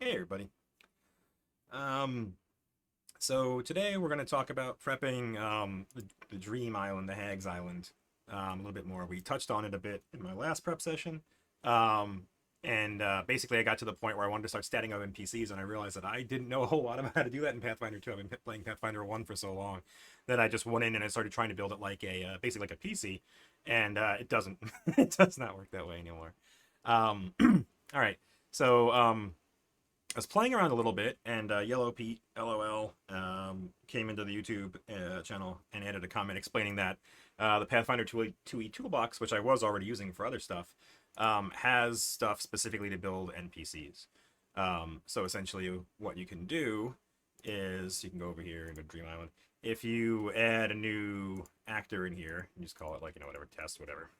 Hey everybody. Um, so today we're going to talk about prepping the Dream Island, the Hag's Island, a little bit more. We touched on it a bit in my last prep session. Um, Basically I got to the point where I wanted to start statting up NPCs, and I realized that I didn't know a whole lot about how to do that in Pathfinder 2. I've been playing Pathfinder 1 for so long that I just went in and I started trying to build it like a basically like a PC, and it doesn't it does not work that way anymore. All right. So I was playing around a little bit, and Yellow Pete, LOL, came into the YouTube channel and added a comment explaining that the Pathfinder 2E Toolbox, which I was already using for other stuff, has stuff specifically to build NPCs. So essentially, what you can do is you can go over here and go to Dream Island. If you add a new actor in here, you just call it like, whatever, test, whatever.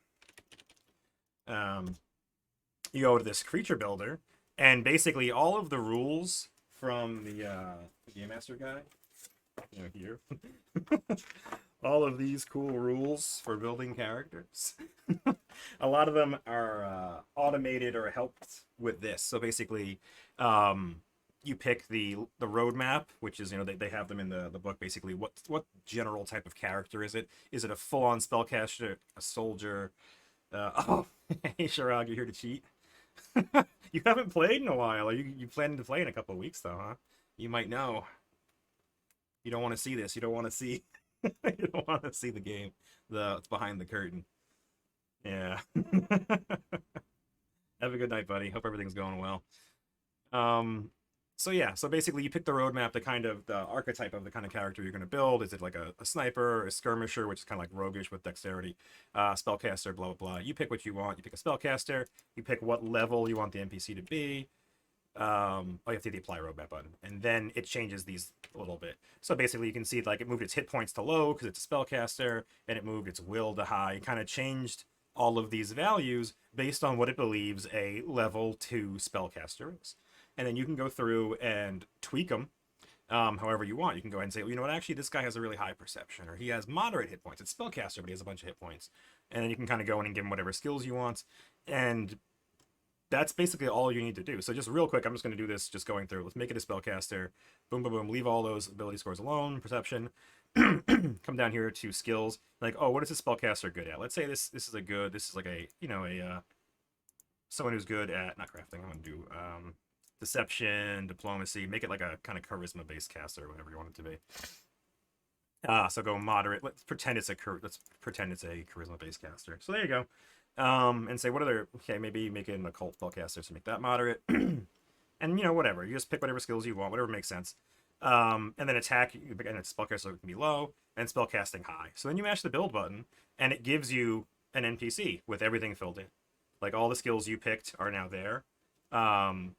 You go to this creature builder, and basically all of the rules from the Game Master guy, here, all of these cool rules for building characters, a lot of them are automated or helped with this. So basically, you pick the roadmap, which is, they have them in the book. Basically, what general type of character is it? Is it a full-on spellcaster, a soldier? Oh, hey Sharag, you're here to cheat. You haven't played in a while. Are you planning to play in a couple of weeks though, huh? You might know. You don't want to see this. You don't want to see. You don't want to see the game. It's behind the curtain. Yeah. Have a good night, buddy. Hope everything's going well. So yeah, so basically you pick the roadmap, the archetype of the kind of character you're going to build. Is it like a sniper, a skirmisher, which is kind of like roguish with dexterity, spellcaster, blah, blah, blah. You pick what you want. You pick a spellcaster. You pick what level you want the NPC to be. Oh, you have to hit the apply roadmap button. And then it changes these a little bit. So basically you can see like it moved its hit points to low because it's a spellcaster, and it moved its will to high. It kind of changed all of these values based on what it believes a level 2 spellcaster is. And then you can go through and tweak them however you want. You can go ahead and say, well, you know what, actually, this guy has a really high perception, or he has moderate hit points. It's spellcaster, but he has a bunch of hit points. And then you can kind of go in and give him whatever skills you want. And that's basically all you need to do. So just real quick, I'm just going to do this just going through. Let's make it a spellcaster. Boom, boom, boom. Leave all those ability scores alone. Perception. Come down here to skills. Like, oh, what is this spellcaster good at? Let's say this is like a, someone who's good at, not crafting, I'm going to do deception, diplomacy, make it like a kind of charisma-based caster, or whatever you want it to be. So go moderate. Let's pretend it's a charisma-based caster. So there you go. And say what other, okay, maybe make it an occult spellcaster, so make that moderate. And whatever. You just pick whatever skills you want, whatever makes sense. And then attack, and it's spellcaster can be low, and spellcasting high. So then you mash the build button, and it gives you an NPC with everything filled in. Like all the skills you picked are now there.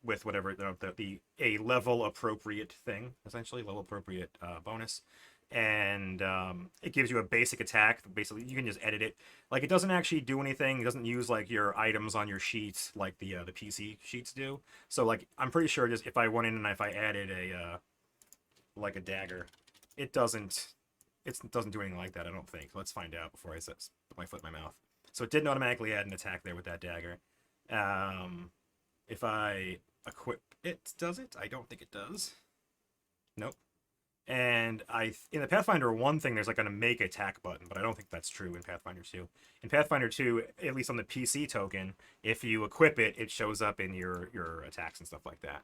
With whatever a level appropriate thing, essentially level appropriate bonus, and it gives you a basic attack. Basically, you can just edit it. Like it doesn't actually do anything. It doesn't use like your items on your sheets like the PC sheets do. So like I'm pretty sure just if I went in and if I added a like a dagger, it doesn't do anything like that. I don't think. Let's find out before I put my foot in my mouth. So it didn't automatically add an attack there with that dagger. If I equip it, does it? I don't think it does. Nope. And in the Pathfinder 1 thing, there's like a make attack button, but I don't think that's true in Pathfinder 2. In Pathfinder 2, at least on the PC token, if you equip it, it shows up in your attacks and stuff like that.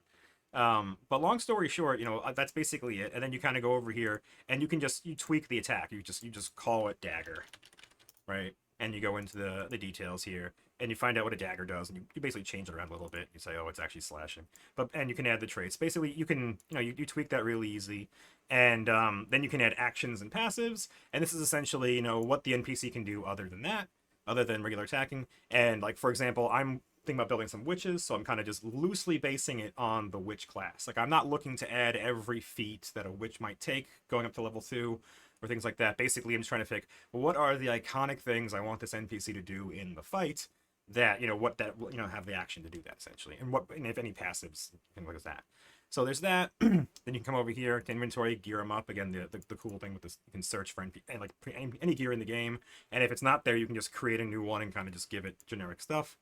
But long story short, that's basically it. And then you kind of go over here, and you tweak the attack. You just call it dagger, right? And you go into the details here, and you find out what a dagger does, and you basically change it around a little bit. You say, oh, it's actually slashing. And you can add the traits. Basically, you can, you tweak that really easy. And then you can add actions and passives. And this is essentially, what the NPC can do other than that, other than regular attacking. And like, for example, I'm thinking about building some witches, so I'm kind of just loosely basing it on the witch class. Like, I'm not looking to add every feat that a witch might take going up to level 2. Or things like that. Basically, I'm just trying to think, well, what are the iconic things I want this NPC to do in the fight that, have the action to do that, essentially. And if any passives, things like that. So there's that. Then you can come over here to inventory, gear them up. Again, the cool thing with this, you can search for any gear in the game. And if it's not there, you can just create a new one and kind of just give it generic stuff.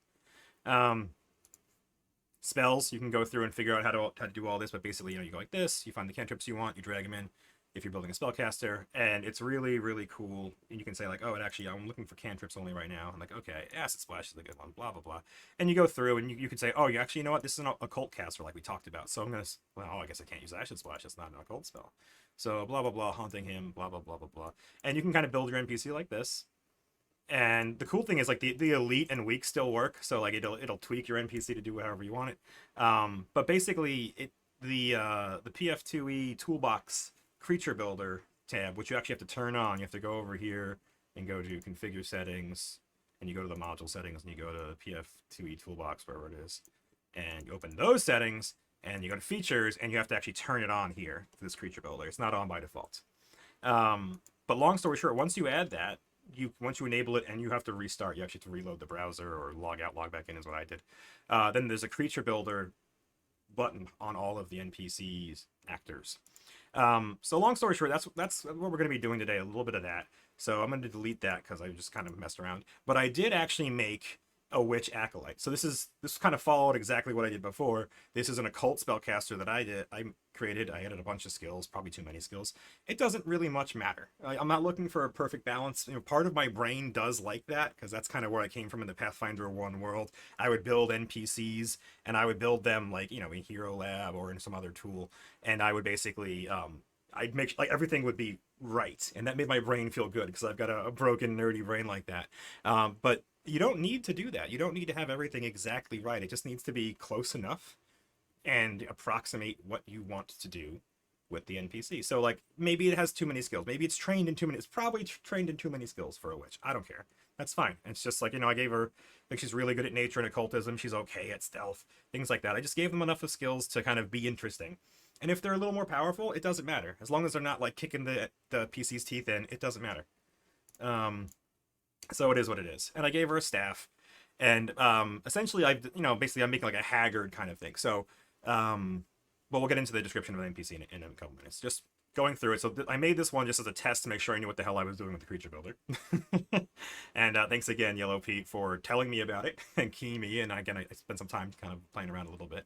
spells, you can go through and figure out how to do all this, but basically, you go like this, you find the cantrips you want, you drag them in if you're building a spellcaster, and it's really, really cool. And you can say like, oh, I'm looking for cantrips only right now. I'm like, okay, Acid Splash is a good one, blah, blah, blah. And you go through and you can say, oh, you know what, this is an occult caster like we talked about. So I'm going to, I guess I can't use Acid Splash, it's not an occult spell. So blah, blah, blah, haunting him, blah, blah, blah, blah, blah. And you can kind of build your NPC like this. And the cool thing is like the elite and weak still work, so like it'll tweak your NPC to do however you want it. But basically the PF2E Toolbox Creature Builder tab, which you actually have to turn on. You have to go over here and go to Configure Settings, and you go to the module settings, and you go to PF2E Toolbox, wherever it is, and you open those settings, and you go to Features, and you have to actually turn it on here for this Creature Builder. It's not on by default. But long story short, once you add that, once you enable it and you have to restart, you actually have to reload the browser or log out, log back in is what I did. Then there's a Creature Builder button on all of the NPCs actors. So long story short, that's what we're going to be doing today, a little bit of that. So I'm going to delete that because I just kind of messed around. But I did actually make a Witch Acolyte. So this kind of followed exactly what I did before. This is an occult spellcaster that I created. I added a bunch of skills, probably too many skills. It doesn't really much matter. I'm not looking for a perfect balance. Part of my brain does like that because that's kind of where I came from in the Pathfinder 1 world. I would build NPCs and I would build them like, in Hero Lab or in some other tool. And I would basically, I'd make like everything would be right. And that made my brain feel good because I've got a broken, nerdy brain like that. But you don't need to do that. You don't need to have everything exactly right. It just needs to be close enough and approximate what you want to do with the NPC. So like maybe it has too many skills. Maybe it's trained in too many. It's probably trained in too many skills for a witch. I don't care. That's fine. It's just like, I gave her, like, she's really good at nature and occultism. She's okay at stealth, things like that. I just gave them enough of skills to kind of be interesting. And if they're a little more powerful, it doesn't matter. As long as they're not like kicking the PC's teeth in, it doesn't matter. So it is what it is. And I gave her a staff. And essentially, basically I'm making like a haggard kind of thing. So, we'll get into the description of the NPC in a couple minutes. Just going through it. So I made this one just as a test to make sure I knew what the hell I was doing with the Creature Builder. And thanks again, Yellow Pete, for telling me about it and keying me in. Again, I spent some time kind of playing around a little bit.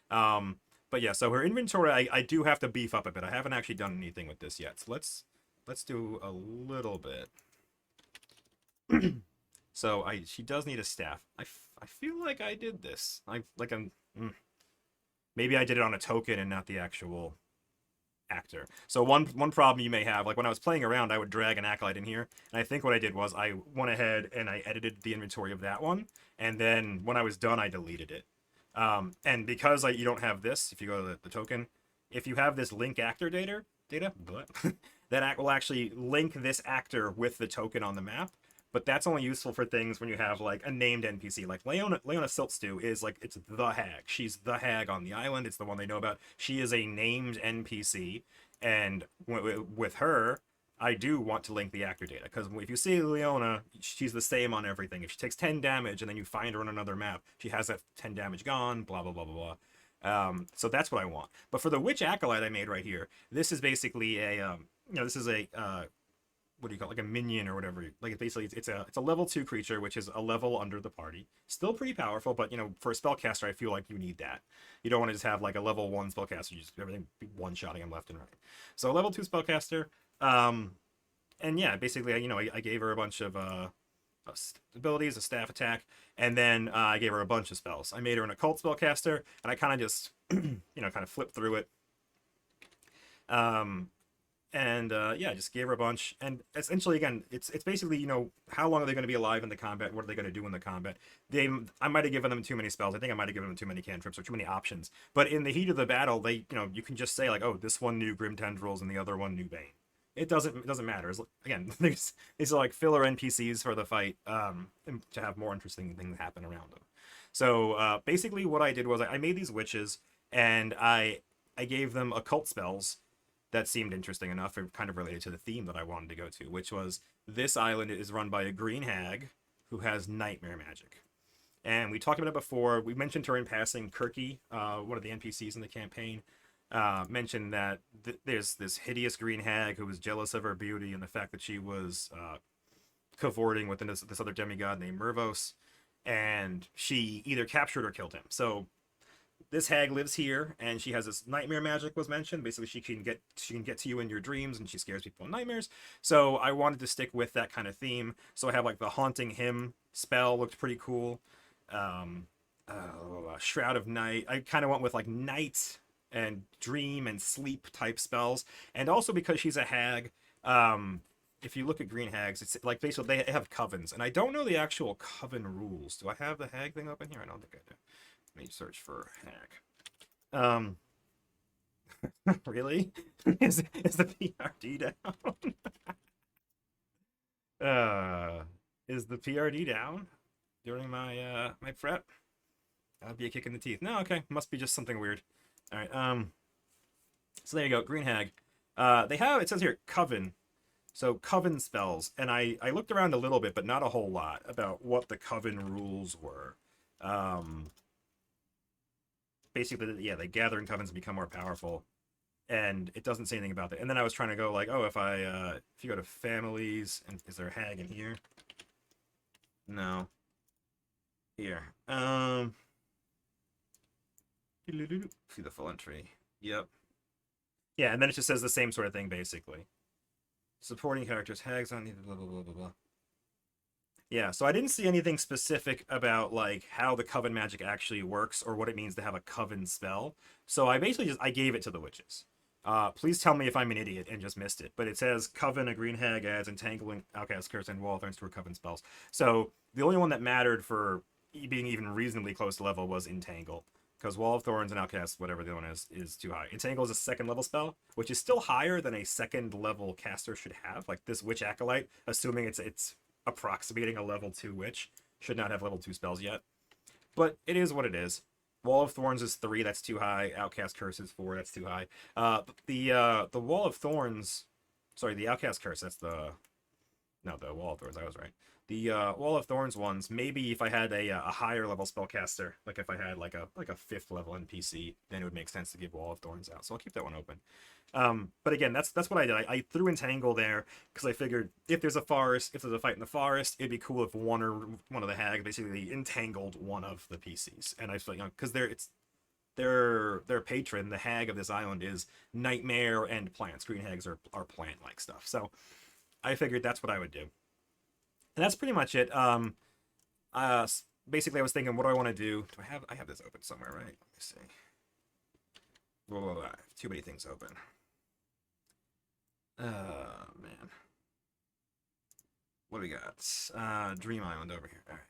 But yeah, so her inventory, I do have to beef up a bit. I haven't actually done anything with this yet. So let's do a little bit. So she does need a staff. I feel like I did this. Maybe I did it on a token and not the actual actor. So one problem you may have, like when I was playing around, I would drag an acolyte in here, and I think what I did was I went ahead and I edited the inventory of that one, and then when I was done, I deleted it. And because you don't have this, if you go to the token, if you have this link actor data, that will actually link this actor with the token on the map. But that's only useful for things when you have like a named NPC. Like Leona Siltstew is like, it's the hag. She's the hag on the island. It's the one they know about. She is a named NPC. And with her, I do want to link the actor data. Because if you see Leona, she's the same on everything. If she takes 10 damage and then you find her on another map, she has that 10 damage gone, blah, blah, blah, blah, blah. So that's what I want. But for the Witch Acolyte I made right here, this is basically a, this is a, what do you call it? Like a minion or whatever. Like basically it's a level 2 creature, which is a level under the party. Still pretty powerful, but for a spellcaster, I feel like you need that. You don't want to just have like a level 1 spellcaster, you just everything be one-shotting him left and right. So a level 2 spellcaster, and yeah, basically, I gave her a bunch of abilities, a staff attack, and then I gave her a bunch of spells. I made her an occult spellcaster, and I kind of just, kind of flipped through it. Yeah, just gave her a bunch. And essentially, again, it's basically, how long are they going to be alive in the combat? What are they going to do in the combat? I might have given them too many spells. I think I might have given them too many cantrips or too many options. But in the heat of the battle, you can just say, like, oh, this one knew Grim Tendrils and the other one knew Bane. It doesn't matter. Again, these are like filler NPCs for the fight, to have more interesting things happen around them. So basically what I did was I made these witches, and I gave them occult spells that seemed interesting enough and kind of related to the theme that I wanted to go to, which was this island is run by a green hag who has nightmare magic. And we talked about it before. We mentioned her in passing. Kirkee, one of the NPCs in the campaign, mentioned that there's this hideous green hag who was jealous of her beauty and the fact that she was cavorting with this other demigod named Mervos, and she either captured or killed him. So this hag lives here, and she has this nightmare magic was mentioned. Basically, she can get to you in your dreams, and she scares people in nightmares. So I wanted to stick with that kind of theme. So I have like the haunting hymn spell looked pretty cool. Shroud of Night. I kind of went with like night and dream and sleep type spells, and also because she's a hag. If you look at green hags, it's like basically they have covens, and I don't know the actual coven rules. Do I have the hag thing open here? I don't think I do. Let me search for hag. Really? is the PRD down? Is the PRD down during my my prep? That'd be a kick in the teeth. No, okay, must be just something weird. All right. So there you go, green hag. They have, it says here coven. So coven spells, and I looked around a little bit, but not a whole lot about what the coven rules were. Basically, yeah, they gather in covens and become more powerful, and it doesn't say anything about that. And then I was trying to go like, oh, if you go to families, and is there a hag in here? No. Here. See the full entry. Yep. Yeah, and then it just says the same sort of thing basically. Supporting characters, hags on blah blah blah blah blah. Yeah, so I didn't see anything specific about like how the coven magic actually works or what it means to have a coven spell. So I basically I gave it to the witches. Please tell me if I'm an idiot and just missed it. But it says coven, a green hag adds entangling, outcast curse, and wall of thorns to her coven spells. So the only one that mattered for being even reasonably close to level was entangle. Because Wall of Thorns and Outcast, whatever the one is too high. Entangle is a second level spell, which is still higher than a second level caster should have. Like this Witch Acolyte, assuming it's approximating a level 2 witch, should not have level 2 spells yet. But it is what it is. Wall of Thorns is 3, that's too high. Outcast Curse is 4, that's too high. The Wall of Thorns, sorry, the Outcast Curse, that's the Wall of Thorns, I was right. The Wall of Thorns ones, maybe if I had a higher level spellcaster, like if I had like a 5th level NPC, then it would make sense to give Wall of Thorns out. So I'll keep that one open. But again, that's what I did. I threw Entangle there because I figured if there's a forest, if there's a fight in the forest, it'd be cool if one of the hags basically entangled one of the PCs. And I feel like, because their patron, the hag of this island, is nightmare and plants. Green hags are plant-like stuff. So I figured that's what I would do. And that's pretty much it. Basically, I was thinking, what do I want to do? I have this open somewhere, right? Let me see. Blah, blah, blah. I have too many things open. Man. What do we got? Dream Island over here. All right.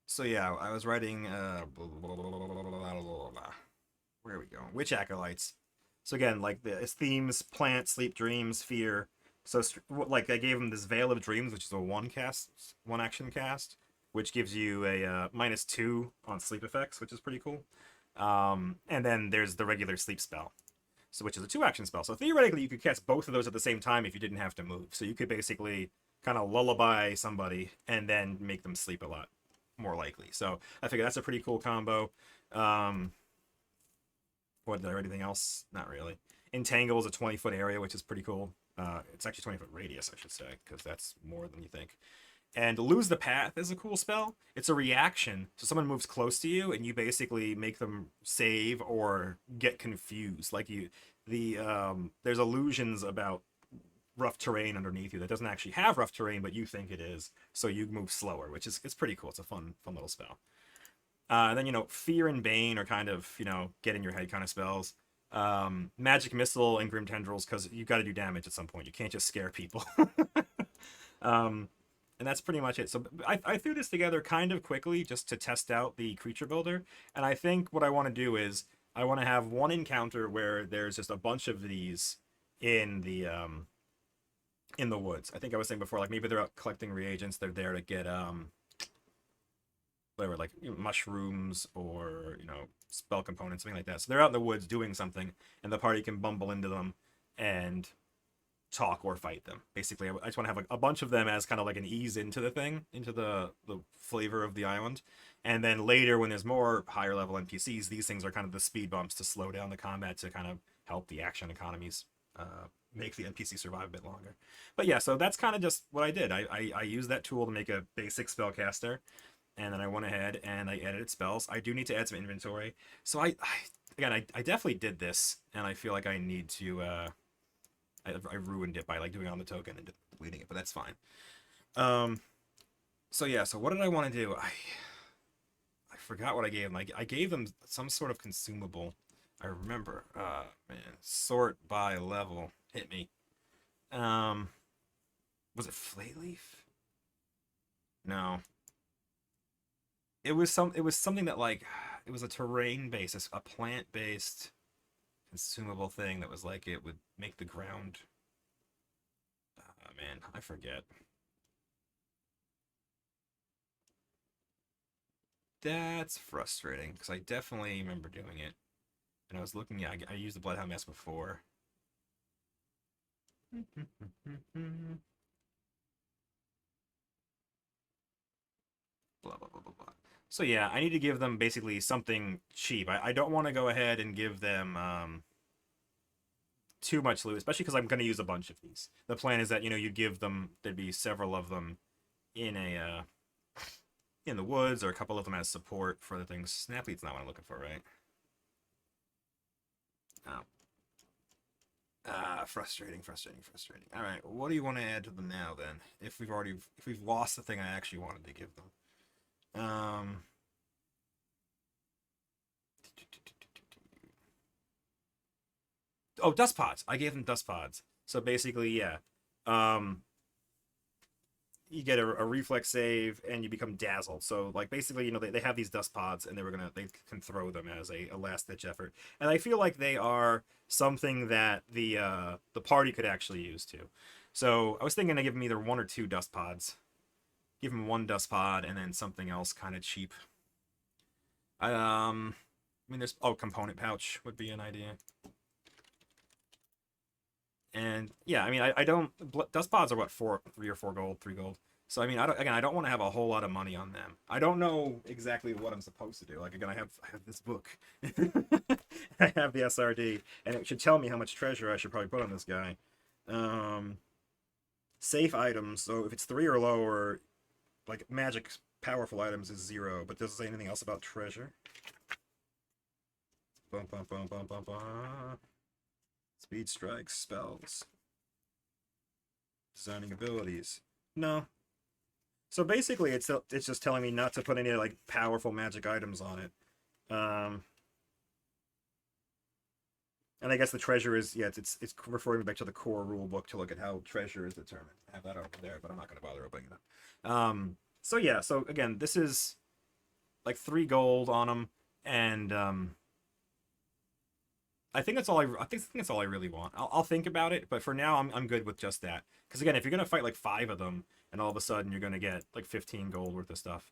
So yeah, I was writing. Where are we going? Witch Acolytes. So again, like it's themes, plant, sleep, dreams, fear. So like I gave him this Veil of Dreams, which is a one action cast, which gives you a -2 on sleep effects, which is pretty cool. And then there's the regular sleep spell, so which is a 2-action spell. So theoretically, you could cast both of those at the same time if you didn't have to move. So you could basically kind of lullaby somebody and then make them sleep a lot more likely. So I figure that's a pretty cool combo. What, did I write anything else? Not really. Entangle is a 20-foot area, which is pretty cool. It's actually 20-foot radius, I should say, because that's more than you think. And Lose the Path is a cool spell. It's a reaction. So someone moves close to you, and you basically make them save or get confused. Like there's illusions about rough terrain underneath you that doesn't actually have rough terrain, but you think it is. So you move slower, which is it's pretty cool. It's a fun little spell. And then, Fear and Bane are kind of, get in your head kind of spells. Magic Missile and Grim Tendrils, because you've got to do damage at some point. You can't just scare people. And that's pretty much it. So I threw this together kind of quickly just to test out the creature builder. And I think what I want to do is I want to have one encounter where there's just a bunch of these in the woods. I think I was saying before, like maybe they're out collecting reagents. They're there to get whatever, like mushrooms or spell components, something like that. So they're out in the woods doing something, and the party can bumble into them and talk or fight them. Basically, I just want to have a bunch of them as kind of like an ease into the thing, into the flavor of the island. And then later, when there's more higher level NPCs, these things are kind of the speed bumps to slow down the combat to kind of help the action economies make the NPC survive a bit longer. But yeah, so that's kind of just what I did. I used that tool to make a basic spellcaster. and then I went ahead and I edited spells. I do need to add some inventory. So I definitely did this, and I feel like I need to, I ruined it by like doing it on the token and deleting it, but that's fine. So yeah, so what did I want to do? I forgot what I gave them. I gave them some sort of consumable. I remember. Man, sort by level. Hit me. Was it flay leaf? No. It was something that like it was a terrain based, a plant based consumable thing that was like it would make the ground. Man, I forget. That's frustrating because I definitely remember doing it. And I was looking at, I used the Bloodhound Mask before. Blah, blah, blah, blah, blah. So yeah, I need to give them basically something cheap. I don't want to go ahead and give them too much loot, especially because I'm going to use a bunch of these. The plan is that, you know, you give them, there'd be several of them in a, in the woods, or a couple of them as support for the things. Snaplead's not what I'm looking for, right? Oh. Frustrating. All right, what do you want to add to them now then? If we've lost the thing I actually wanted to give them. Oh, dust pods. I gave them dust pods. So basically, yeah. You get a reflex save and you become dazzled. So like basically, you know, they have these dust pods and they can throw them as a last ditch effort. And I feel like they are something that the party could actually use too. So I was thinking of giving them either 1 or 2 dust pods. Give them 1 dust pod and then something else kind of cheap. I mean, there's component pouch would be an idea. And yeah, I mean, I don't, dust pods are what, 3 or 4 gold, 3 gold. So I mean, I don't want to have a whole lot of money on them. I don't know exactly what I'm supposed to do. Like again, I have this book. I have the SRD, and it should tell me how much treasure I should probably put on this guy. Safe items. So if it's 3 or lower, like magic powerful items is 0. But does it say anything else about treasure? Bum bum bum bum bum bum. Speed strikes, spells, designing abilities. No. So basically, it's just telling me not to put any like powerful magic items on it. And I guess the treasure is, yeah, it's referring me back to the core rule book to look at how treasure is determined. I have that over there, but I'm not going to bother opening it up. So yeah, so again, this is like 3 gold on them, and I think that's all I think that's all I really want. I'll think about it, but for now I'm good with just that. Because again, if you're gonna fight like 5 of them, and all of a sudden you're gonna get like 15 gold worth of stuff,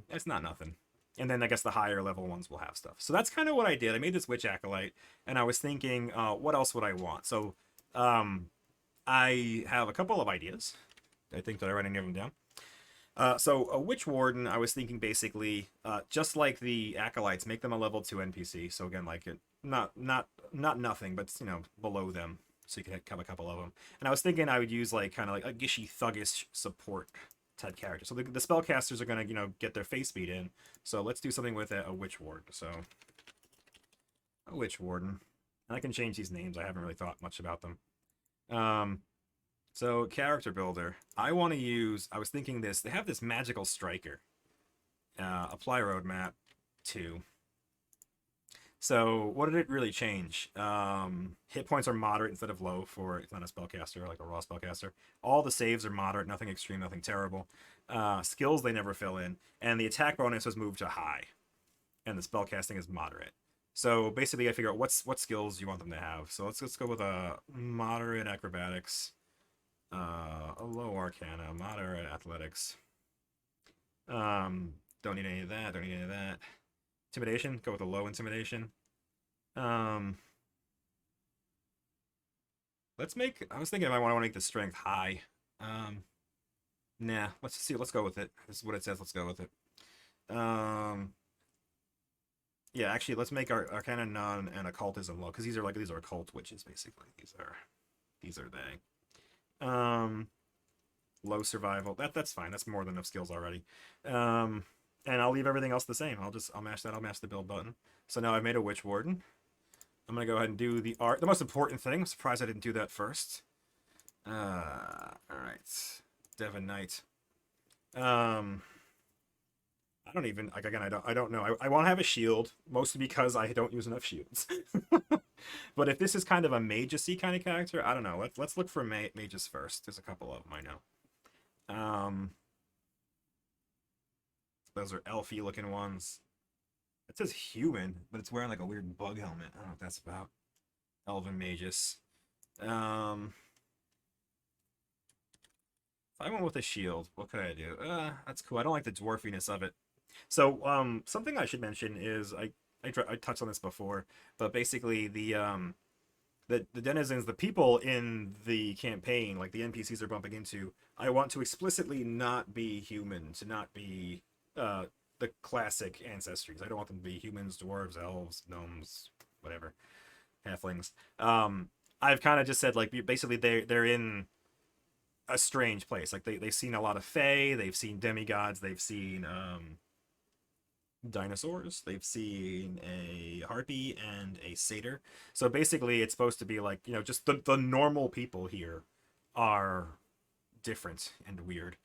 it's not nothing. And then I guess the higher level ones will have stuff. So that's kind of what I did. I made this Witch Acolyte, and I was thinking, what else would I want? So I have a couple of ideas. I think that I write any of them down. So a Witch Warden, I was thinking basically, just like the Acolytes, make them a level 2 NPC. So again, like not nothing, but you know, below them, so you can have a couple of them. And I was thinking I would use like kind of like a gishy, thuggish support type character. So the spellcasters are gonna, you know, get their face beat in. So let's do something with a Witch Warden. So a Witch Warden, and I can change these names. I haven't really thought much about them. So character builder, I want to use, I was thinking this, they have this magical striker. Apply roadmap 2. So what did it really change? Hit points are moderate instead of low for, it's not a spellcaster, like a raw spellcaster. All the saves are moderate, nothing extreme, nothing terrible. Skills they never fill in. And the attack bonus was moved to high. And the spellcasting is moderate. So basically I figure out what skills you want them to have. So let's go with a moderate acrobatics. A low arcana, moderate athletics. Don't need any of that, Intimidation, go with a low intimidation. Let's make, I was thinking if I want to make the strength high. Nah, let's go with it. This is what it says, let's go with it. Yeah, actually, let's make our arcana none and occultism low, because these are occult witches, basically. These are they. Low survival. That's fine. That's more than enough skills already. And I'll leave everything else the same. I'll mash that. I'll mash the build button. So now I've made a Witch Warden. I'm gonna go ahead and do the art. The most important thing. I'm surprised I didn't do that first. All right. Devon Knight. I don't even like again. I don't know. I want to have a shield mostly because I don't use enough shields. But if this is kind of a magus-y kind of character, I don't know. Let's look for mages first. There's a couple of them I know. Those are elfy looking ones. It says human, but it's wearing like a weird bug helmet. I don't know what that's about. Elven magus. If I went with a shield, what could I do? That's cool. I don't like the dwarfiness of it. So, something I should mention is I touched on this before, but basically the denizens, the people in the campaign, like the NPCs are bumping into, I want to explicitly not be human, to not be the classic ancestries. I don't want them to be humans, dwarves, elves, gnomes, whatever, halflings. I've kind of just said like basically they're in a strange place. Like they've seen a lot of fae, they've seen demigods, they've seen dinosaurs, they've seen a harpy and a satyr. So basically it's supposed to be like, you know, just the normal people here are different and weird.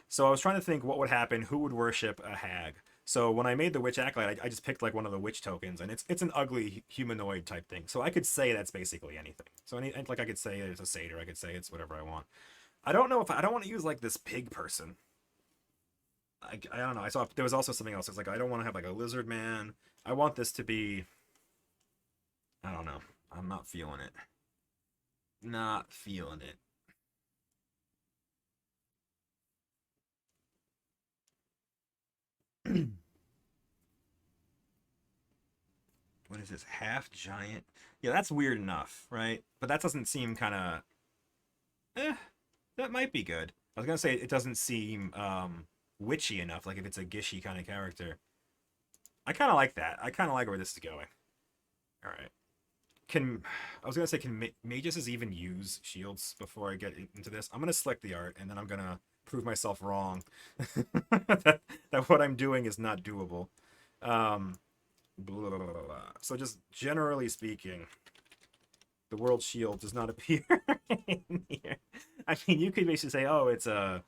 So I was trying to think what would happen, who would worship a hag. So when I made the Witch Acolyte, I just picked like one of the witch tokens, and it's an ugly humanoid type thing. So I could say that's basically anything. So like I could say it's a satyr, I could say it's whatever I want. I don't know if I don't want to use like this pig person. I don't know. I saw there was also something else. It's like I don't want to have like a lizard man. I want this to be. I don't know. I'm not feeling it. Not feeling it. What is this? Half giant? Yeah, that's weird enough, right? But that doesn't seem kind of. That might be good. I was gonna say it doesn't seem witchy enough. Like if it's a gishy kind of character. I kind of like that. I kind of like where this is going. All right. Can I was gonna say can mages even use shields before I get into this? I'm gonna select the art and then I'm gonna prove myself wrong that what I'm doing is not doable. Um, blah, blah, blah, blah. So just generally speaking, the world shield does not appear in here. I mean, you could basically say, oh, it's a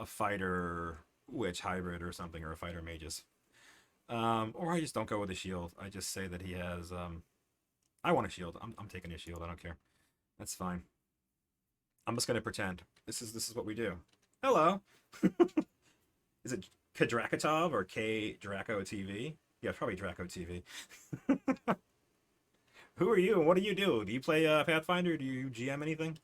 fighter witch hybrid or something, or a fighter magus. Or I just don't go with a shield. I just say that he has I want a shield. I'm taking a shield. I don't care. That's fine. I'm just gonna pretend. This is what we do. Hello. Is it Kadrakatov or K Draco TV? Yeah, probably Draco TV. Who are you and what do you do? Do you play Pathfinder? Do you GM anything?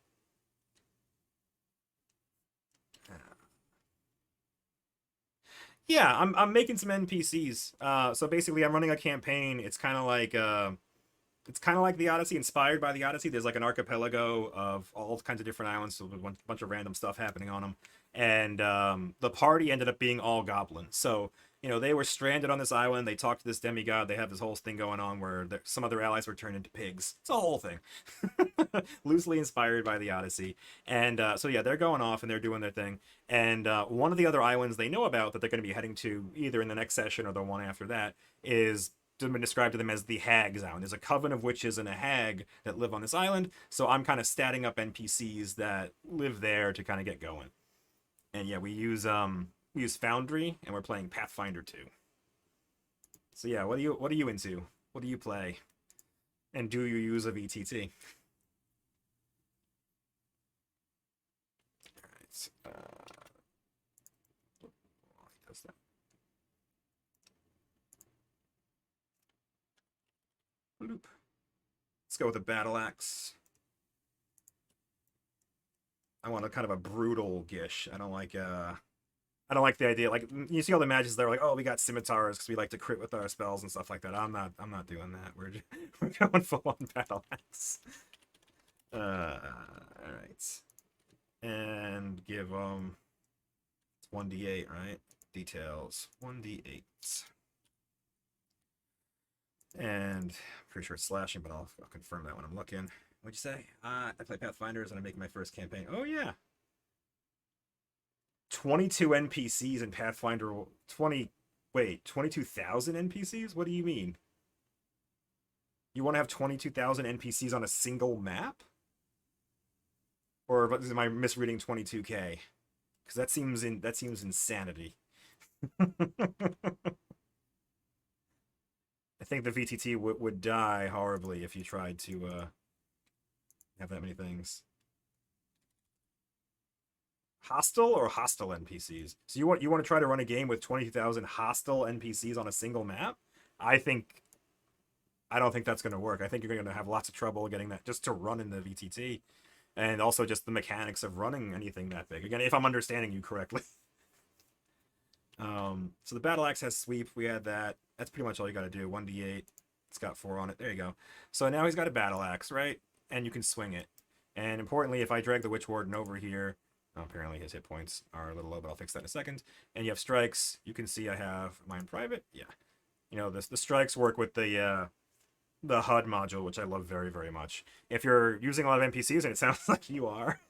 Yeah, I'm making some NPCs. So basically I'm running a campaign. It's kind of like the Odyssey, inspired by the Odyssey. There's like an archipelago of all kinds of different islands, so there's a bunch of random stuff happening on them. And the party ended up being all goblins. So, you know, they were stranded on this island. They talked to this demigod. They have this whole thing going on where some other allies were turned into pigs. It's a whole thing. Loosely inspired by the Odyssey. And so, yeah, they're going off and they're doing their thing. And one of the other islands they know about that they're going to be heading to either in the next session or the one after that is been described to them as the Hag's Island. There's a coven of witches and a hag that live on this island, so I'm kind of statting up NPCs that live there to kind of get going. And yeah, we use Foundry, and we're playing Pathfinder 2. So yeah, what are you into? What do you play? And do you use a VTT? All right. Does that? Bloop. Let's go with a battle axe. I want a kind of a brutal gish. I don't like the idea. Like you see all the mages, they're like, oh, we got scimitars because we like to crit with our spells and stuff like that. I'm not doing that. We're going full on battle axe. All right, and give them 1d8, right? Details 1d8. And I'm pretty sure it's slashing, but I'll confirm that when I'm looking. What'd you say? I play Pathfinders and I'm making my first campaign. Oh yeah. 22 NPCs in Pathfinder 20 wait, 22,000 NPCs? What do you mean? You want to have 22,000 NPCs on a single map? Or am I misreading 22K? Because that seems insanity. I think the VTT would die horribly if you tried to have that many things. Hostile or hostile NPCs? So you want to try to run a game with 20,000 hostile NPCs on a single map? I think I don't think that's going to work. I think you're going to have lots of trouble getting that just to run in the VTT, and also just the mechanics of running anything that big. Again, if I'm understanding you correctly. So the battle axe has sweep. We had that. That's pretty much all you got to do. 1d8. It's got 4 on it. There you go. So now he's got a battle axe, right? And you can swing it. And importantly, if I drag the Witch Warden over here, apparently his hit points are a little low, but I'll fix that in a second. And you have strikes. You can see I have mine private. Yeah. You know, the strikes work with the HUD module, which I love very, very much. If you're using a lot of NPCs, and it sounds like you are,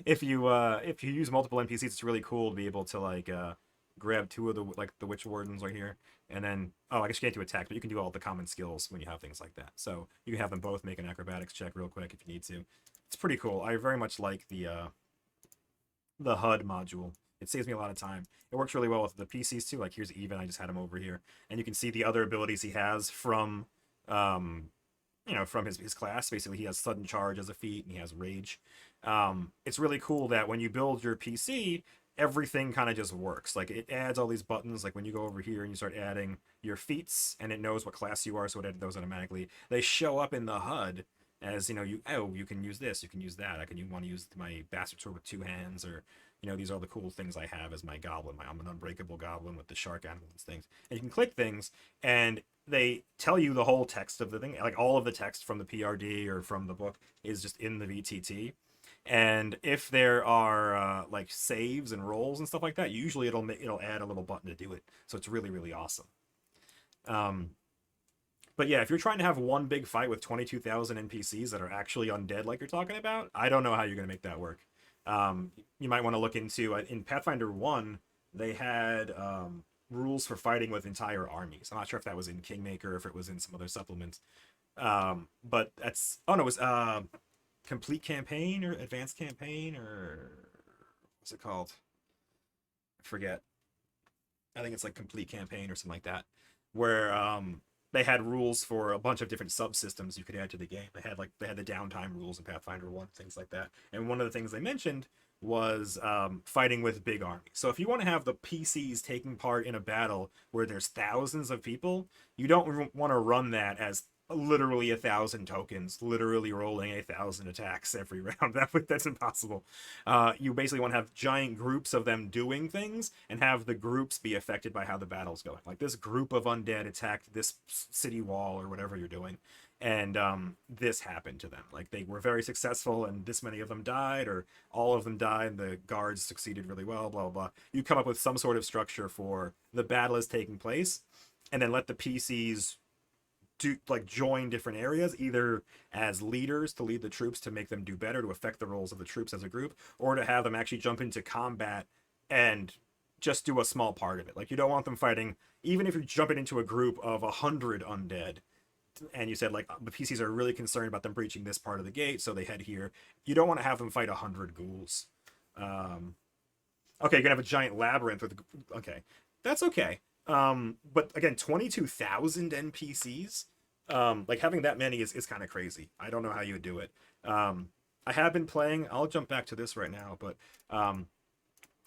if you use multiple NPCs, it's really cool to be able to like grab 2 of the Witch Wardens right here, and then I guess you can't do attack, but you can do all the common skills when you have things like that. So you can have them both make an acrobatics check real quick if you need to. It's pretty cool. I very much like the HUD module. It saves me a lot of time. It works really well with the PCs too. Like here's Even, I just had him over here, and you can see the other abilities he has from from his class. Basically, he has sudden charge as a feat, and he has rage. It's really cool that when you build your PC, everything kind of just works. Like it adds all these buttons. Like when you go over here and you start adding your feats, and it knows what class you are, so it added those automatically. They show up in the HUD as you can use this, you can use that. You want to use my bastard sword with 2 hands, or these are the cool things I have as my goblin. I'm an unbreakable goblin with the shark animals things. And you can click things, and they tell you the whole text of the thing. Like all of the text from the PRD or from the book is just in the VTT. And if there are like saves and rolls and stuff like that, usually it'll add a little button to do it. So it's really, really awesome. But yeah, if you're trying to have one big fight with 22,000 NPCs that are actually undead like you're talking about, I don't know how you're going to make that work. You might want to look into, in Pathfinder 1, they had rules for fighting with entire armies. I'm not sure if that was in Kingmaker or if it was in some other supplements. But that's, oh no, it was complete campaign or advanced campaign, or what's it called? I forget. I think it's like complete campaign or something like that, where they had rules for a bunch of different subsystems you could add to the game. They had the downtime rules in Pathfinder 1, things like that. And one of the things they mentioned was fighting with big armies. So if you want to have the PCs taking part in a battle where there's thousands of people, you don't want to run that as literally 1,000 tokens, literally rolling 1,000 attacks every round. That's impossible. You basically want to have giant groups of them doing things and have the groups be affected by how the battle's going. Like this group of undead attacked this city wall or whatever you're doing, and this happened to them. Like they were very successful and this many of them died, or all of them died and the guards succeeded really well, blah, blah, blah. You come up with some sort of structure for the battle is taking place, and then let the PCs join different areas, either as leaders to lead the troops to make them do better, to affect the roles of the troops as a group, or to have them actually jump into combat and just do a small part of it. Like you don't want them fighting, even if you're jumping into a group of 100 undead, and you said like the PCs are really concerned about them breaching this part of the gate, so they head here. You don't want to have them fight 100 ghouls. Okay, you're gonna have a giant labyrinth with. Okay, that's okay. But again, 22,000 NPCs, like having that many is kind of crazy. I don't know how you would do it. I have been playing, I'll jump back to this right now, but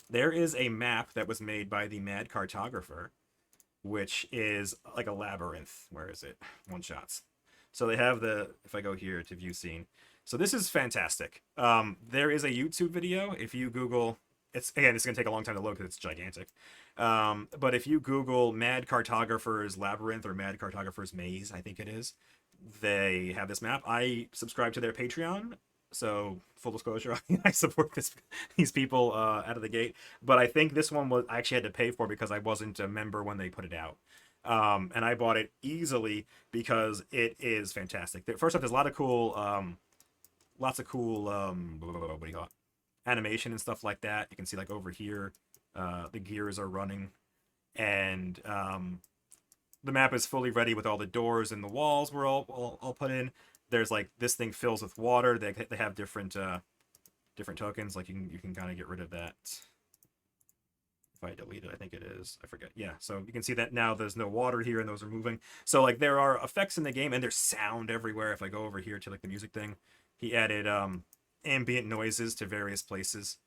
there is a map that was made by the Mad Cartographer, which is like a labyrinth. Where is it? One shots. So they have if I go here to view scene. So this is fantastic. There is a YouTube video. If you Google, it's going to take a long time to load because it's gigantic. But if you Google Mad Cartographer's Labyrinth or Mad Cartographer's Maze, I think it is, they have this map. I subscribe to their Patreon, so full disclosure, I support these people out of the gate. But I think this one I actually had to pay for because I wasn't a member when they put it out. And I bought it easily because it is fantastic. First off, there's a lot of cool, what do you call it? Animation and stuff like that. You can see like over here, the gears are running, and the map is fully ready with all the doors and the walls were all put in. There's like this thing fills with water. They have different different tokens. Like you can kind of get rid of that. If I delete it, I think it is. I forget. Yeah, so you can see that now there's no water here and those are moving. So like there are effects in the game and there's sound everywhere. If I go over here to like the music thing, he added ambient noises to various places.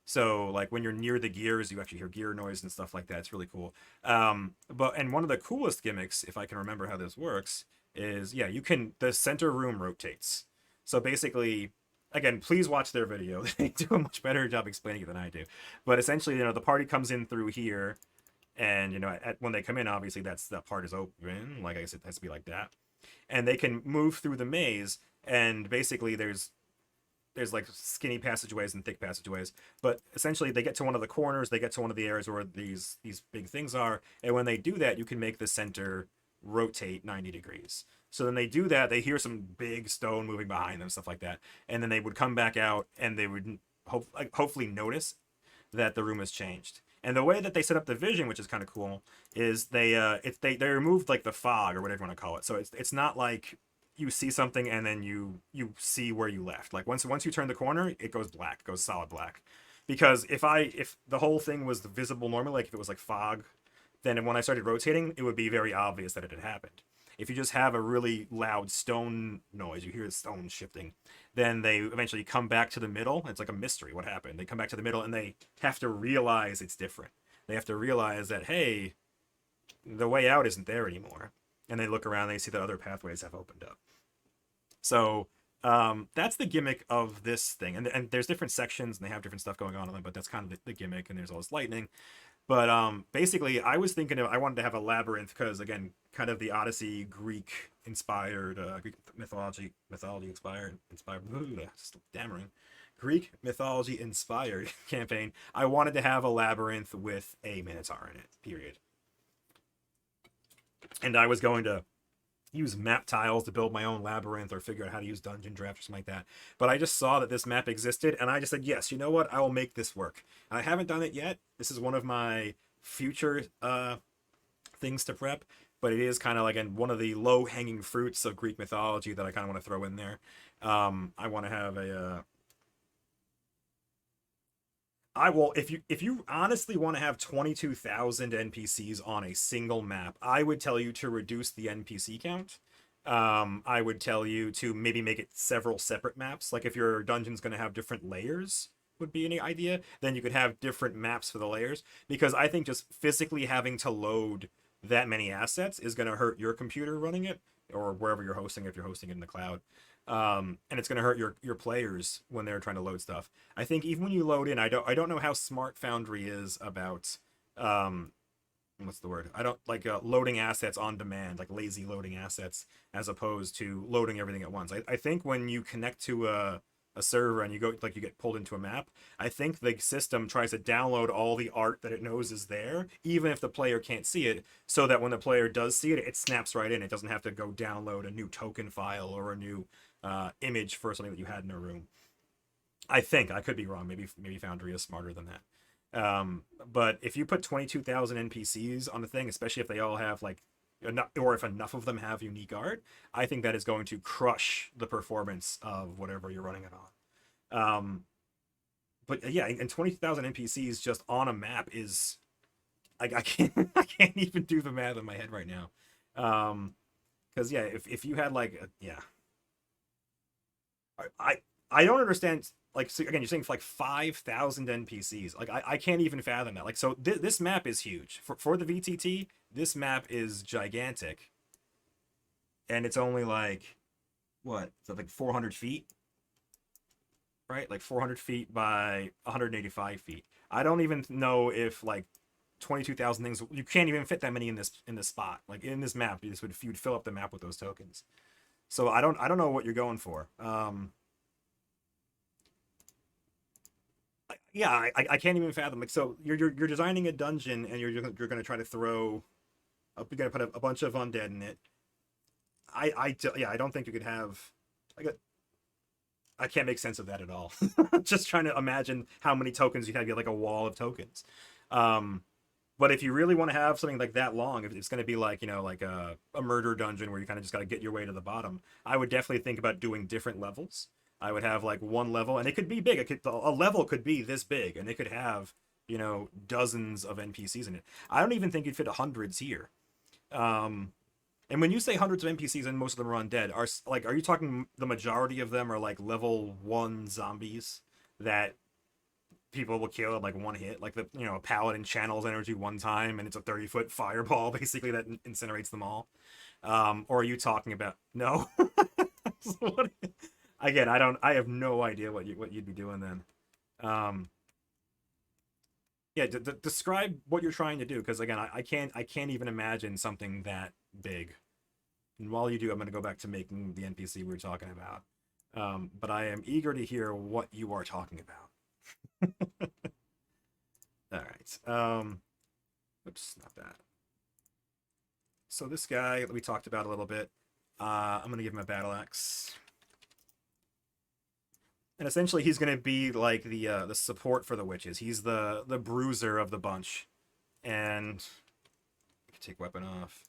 So like when you're near the gears, you actually hear gear noise and stuff like that. It's really cool. And one of the coolest gimmicks, if I can remember how this works, is yeah, the center room rotates. So basically, again, please watch their video. They do a much better job explaining it than I do. But essentially, the party comes in through here, and when they come in, obviously that part is open. Like I said, it has to be like that, and they can move through the maze. And basically, there's like skinny passageways and thick passageways, but essentially they get to one of the corners, they get to one of the areas where these big things are, and when they do that, you can make the center rotate 90 degrees. So then they do that, they hear some big stone moving behind them, stuff like that, and then they would come back out and they would hopefully notice that the room has changed. And the way that they set up the vision, which is kind of cool, is they removed like the fog or whatever you want to call it. So it's not like you see something and then you see where you left. Like once you turn the corner, it goes black, goes solid black. Because if the whole thing was visible normally, like if it was like fog, then when I started rotating, it would be very obvious that it had happened. If you just have a really loud stone noise, you hear the stone shifting, then they eventually come back to the middle. It's like a mystery. What happened? They come back to the middle and they have to realize it's different. They have to realize that, hey, the way out isn't there anymore. And they look around and they see that other pathways have opened up. So that's the gimmick of this thing. And there's different sections and they have different stuff going on in them, but that's kind of the gimmick. And there's all this lightning. But basically, I was thinking I wanted to have a labyrinth because, again, kind of the Odyssey Greek inspired, Greek mythology inspired, stammering, Greek mythology inspired campaign. I wanted to have a labyrinth with a minotaur in it, period. And I was going to use map tiles to build my own labyrinth or figure out how to use dungeon draft or something like that. But I just saw that this map existed and I just said, yes, you know what? I will make this work. I haven't done it yet. This is one of my future things to prep, but it is kind of like one of the low-hanging fruits of Greek mythology that I kind of want to throw in there. I want to have if you honestly want to have 22,000 NPCs on a single map, I would tell you to reduce the NPC count. I would tell you to maybe make it several separate maps. Like if your dungeon's going to have different layers, would be any idea, then you could have different maps for the layers. Because I think just physically having to load that many assets is going to hurt your computer running it, or wherever you're hosting, if you're hosting it in the cloud. And it's going to hurt your players when they're trying to load stuff. I think even when you load in, I don't know how smart Foundry is about what's the word? I don't like loading assets on demand, like lazy loading assets, as opposed to loading everything at once. I think when you connect to a server and you get pulled into a map, I think the system tries to download all the art that it knows is there, even if the player can't see it, so that when the player does see it, it snaps right in. It doesn't have to go download a new token file or a new image for something that you had in a room. I think I could be wrong. Maybe Foundry is smarter than that. But if you put 22,000 NPCs on the thing, especially if they all have or if enough of them have unique art, I think that is going to crush the performance of whatever you're running it on. But yeah, and 20,000 NPCs just on a map is I can't even do the math in my head right now. Because yeah, if you had I don't understand. Like, so again, you're saying like 5,000 NPCs. Like, I can't even fathom that. Like, so this map is huge for the VTT. This map is gigantic, and it's only like what? So like 400 feet, right? Like 400 feet by 185 feet. I don't even know if like 22,000 things. You can't even fit that many in this spot. Like in this map, you'd fill up the map with those tokens. So I don't know what you're going for. Yeah, I can't even fathom. Like, so you're designing a dungeon and you're going to try to throw You're gonna put a bunch of undead in it. Yeah, I don't think you could have. I can't make sense of that at all. Just trying to imagine how many tokens you'd have. You have like a wall of tokens. But if you really want to have something like that long, if it's going to be like, like a murder dungeon where you kind of just got to get your way to the bottom, I would definitely think about doing different levels. I would have like one level, and it could be big. A level could be this big, and it could have, dozens of NPCs in it. I don't even think you'd fit hundreds here. And when you say hundreds of NPCs and most of them are undead, are you talking the majority of them are like level 1 zombies that people will kill at like one hit? Like a paladin channels energy one time and it's a 30-foot fireball basically that incinerates them all. Or are you talking about no? Again, I have no idea what you'd be doing then. Yeah, describe what you're trying to do, because again, I can't even imagine something that big. And while you do, I'm going to go back to making the NPC we were talking about. But I am eager to hear what you are talking about. All right. Oops, not that. So this guy we talked about a little bit. I'm going to give him a battle axe. And essentially, he's going to be like the support for the witches. He's the bruiser of the bunch. And I can take weapon off.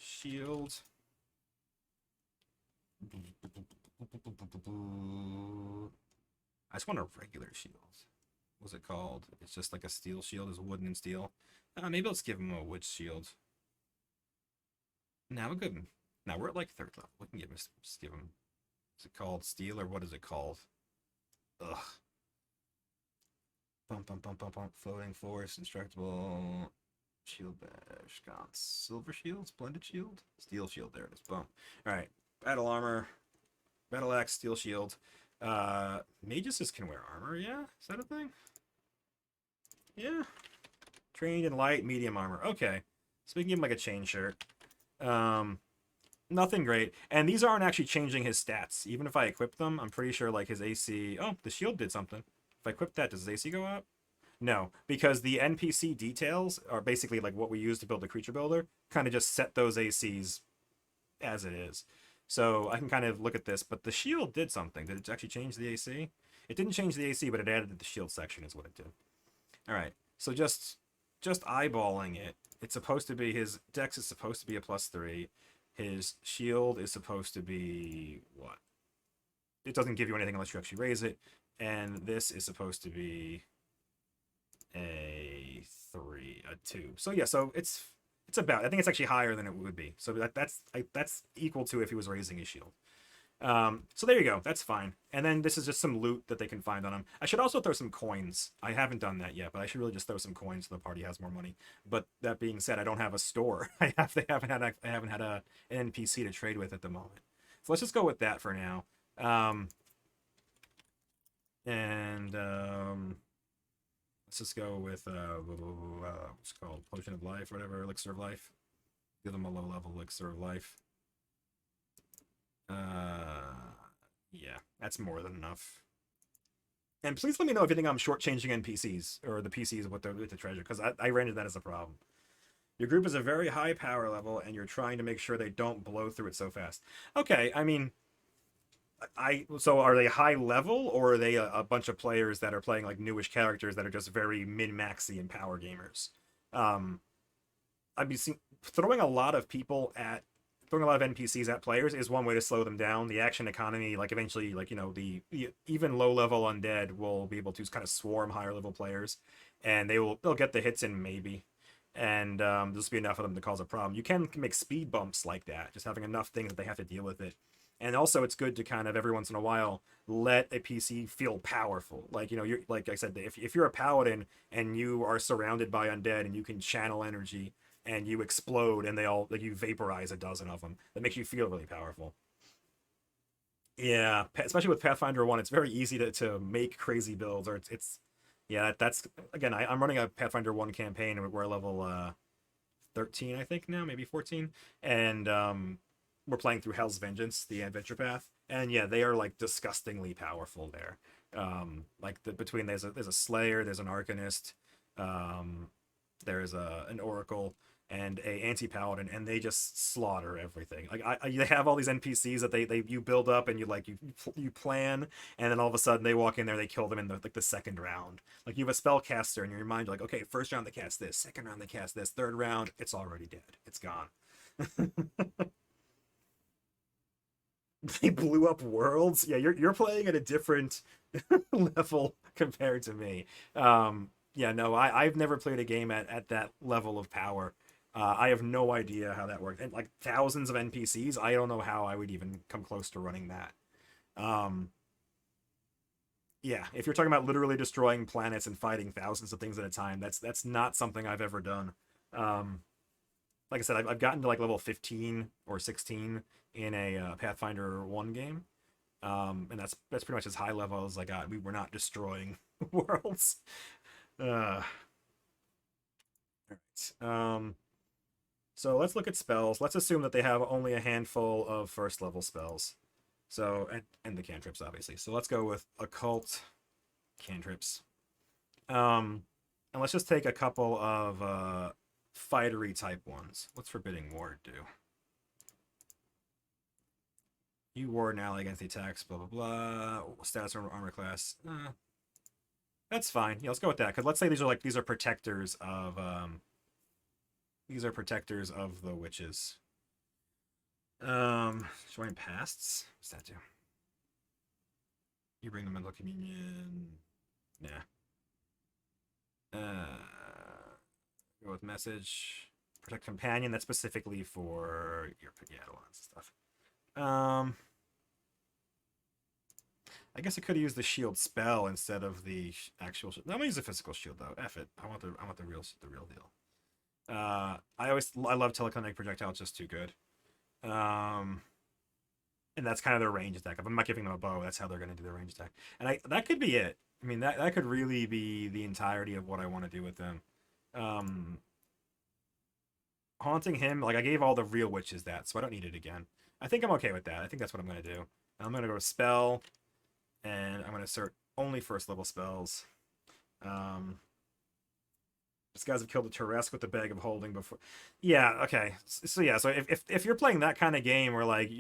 Shield. I just want a regular shield. What's it called? It's just like a steel shield. It's wooden and steel. Maybe let's give him a wood shield. Now we're good. Now we're at like 3rd level. We can just give him. Is it called steel or what is it called? Ugh. Bump, bump, bump, bump, bump. Floating force, indestructible. Shield bash. Got silver shield, splendid shield, steel shield. There it is. Boom. All right. Battle armor, battle axe, steel shield. Mages can wear armor. Yeah, is that a thing? Yeah. Trained in light, medium armor. Okay. So we can give him like a chain shirt. Nothing great. And these aren't actually changing his stats. Even if I equip them, I'm pretty sure like his AC... Oh, the shield did something. If I equip that, does his AC go up? No, because the NPC details are basically like what we use to build the creature builder. Kind of just set those ACs as it is. So I can kind of look at this, but the shield did something. Did it actually change the AC? It didn't change the AC, but it added to the shield section is what it did. All right, so just eyeballing it, it's supposed to be, his dex is supposed to be a +3. His shield is supposed to be, what? It doesn't give you anything unless you actually raise it. And this is supposed to be a 3, a 2. So yeah, so it's about, I think it's actually higher than it would be. So that's equal to if he was raising his shield. So there you go. That's fine. And then this is just some loot that they can find on him. I should also throw some coins. I haven't done that yet, but I should really just throw some coins so the party has more money. But that being said, I don't have a store. I haven't had an NPC to trade with at the moment. So let's just go with that for now. Let's just go with what's it called, potion of life or whatever, elixir of life. Give them a low level elixir of life. Yeah, that's more than enough. And please let me know if you think I'm shortchanging NPCs or the PCs with the treasure, because I ran into that as a problem. Your group is a very high power level, and you're trying to make sure they don't blow through it so fast. Okay, I mean, so are they high level, or are they a bunch of players that are playing like newish characters that are just very min-maxy and power gamers? I'd be throwing a lot of NPCs at players is one way to slow them down. The action economy, like eventually, like, the even low level undead will be able to kind of swarm higher level players, and they'll get the hits in maybe, and there'll just be enough of them to cause a problem. You can make speed bumps like that, just having enough things that they have to deal with it. And also, it's good to kind of every once in a while let a PC feel powerful. Like, you're, like I said, if you're a paladin and you are surrounded by undead and you can channel energy and you explode and you vaporize a dozen of them, that makes you feel really powerful. Yeah, especially with Pathfinder 1, it's very easy to make crazy builds, or yeah, that's, again, I'm running a Pathfinder 1 campaign, and we're level 13, I think now, maybe 14, and we're playing through Hell's Vengeance, the adventure path, and yeah, they are like disgustingly powerful there. Like there's a Slayer, there's an Arcanist, there's an Oracle, and a anti-paladin, and they just slaughter everything. Like they have all these NPCs that you build up, and you plan, and then all of a sudden they walk in there, they kill them in the second round. Like you have a spellcaster in your mind, you're like, okay, first round they cast this, second round they cast this, third round it's already dead, it's gone. They blew up worlds. Yeah, you're playing at a different level compared to me. Yeah, no, I've never played a game at that level of power. I have no idea how that works. And like thousands of NPCs, I don't know how I would even come close to running that. Um, yeah, if you're talking about literally destroying planets and fighting thousands of things at a time, that's not something I've ever done. Um, like I said, I've gotten to like level 15 or 16 in a Pathfinder 1 game. And that's pretty much as high level as I got. We were not destroying worlds. All right. So let's look at spells. Let's assume that they have only a handful of first level spells. So, and the cantrips, obviously. So let's go with occult cantrips. And let's just take a couple of fightery type ones. What's Forbidding Ward do? You ward an ally against the attacks, blah, blah, blah. Status armor class. That's fine. Yeah, let's go with that. Because let's say these are protectors of the witches. Showing pasts? What's that do? You bring the mental communion. Nah. Go with message. Protect companion. That's specifically for your Eidolons and stuff. I guess I could have used the shield spell instead of the actual. I'm gonna use the physical shield though. F it. I want the real deal. I love telekinetic projectile. It's just too good. And that's kind of their range attack. If I'm not giving them a bow, that's how they're gonna do their range attack. And that could be it. I mean that could really be the entirety of what I want to do with them. Haunting him, like I gave all the real witches that, so I don't need it again. I think I'm okay with that. I think that's what I'm gonna do. I'm gonna go to spell, and I'm gonna assert only first level spells. These guys have killed a Turesk with the bag of holding before. Yeah, okay. So yeah, so if you're playing that kind of game where like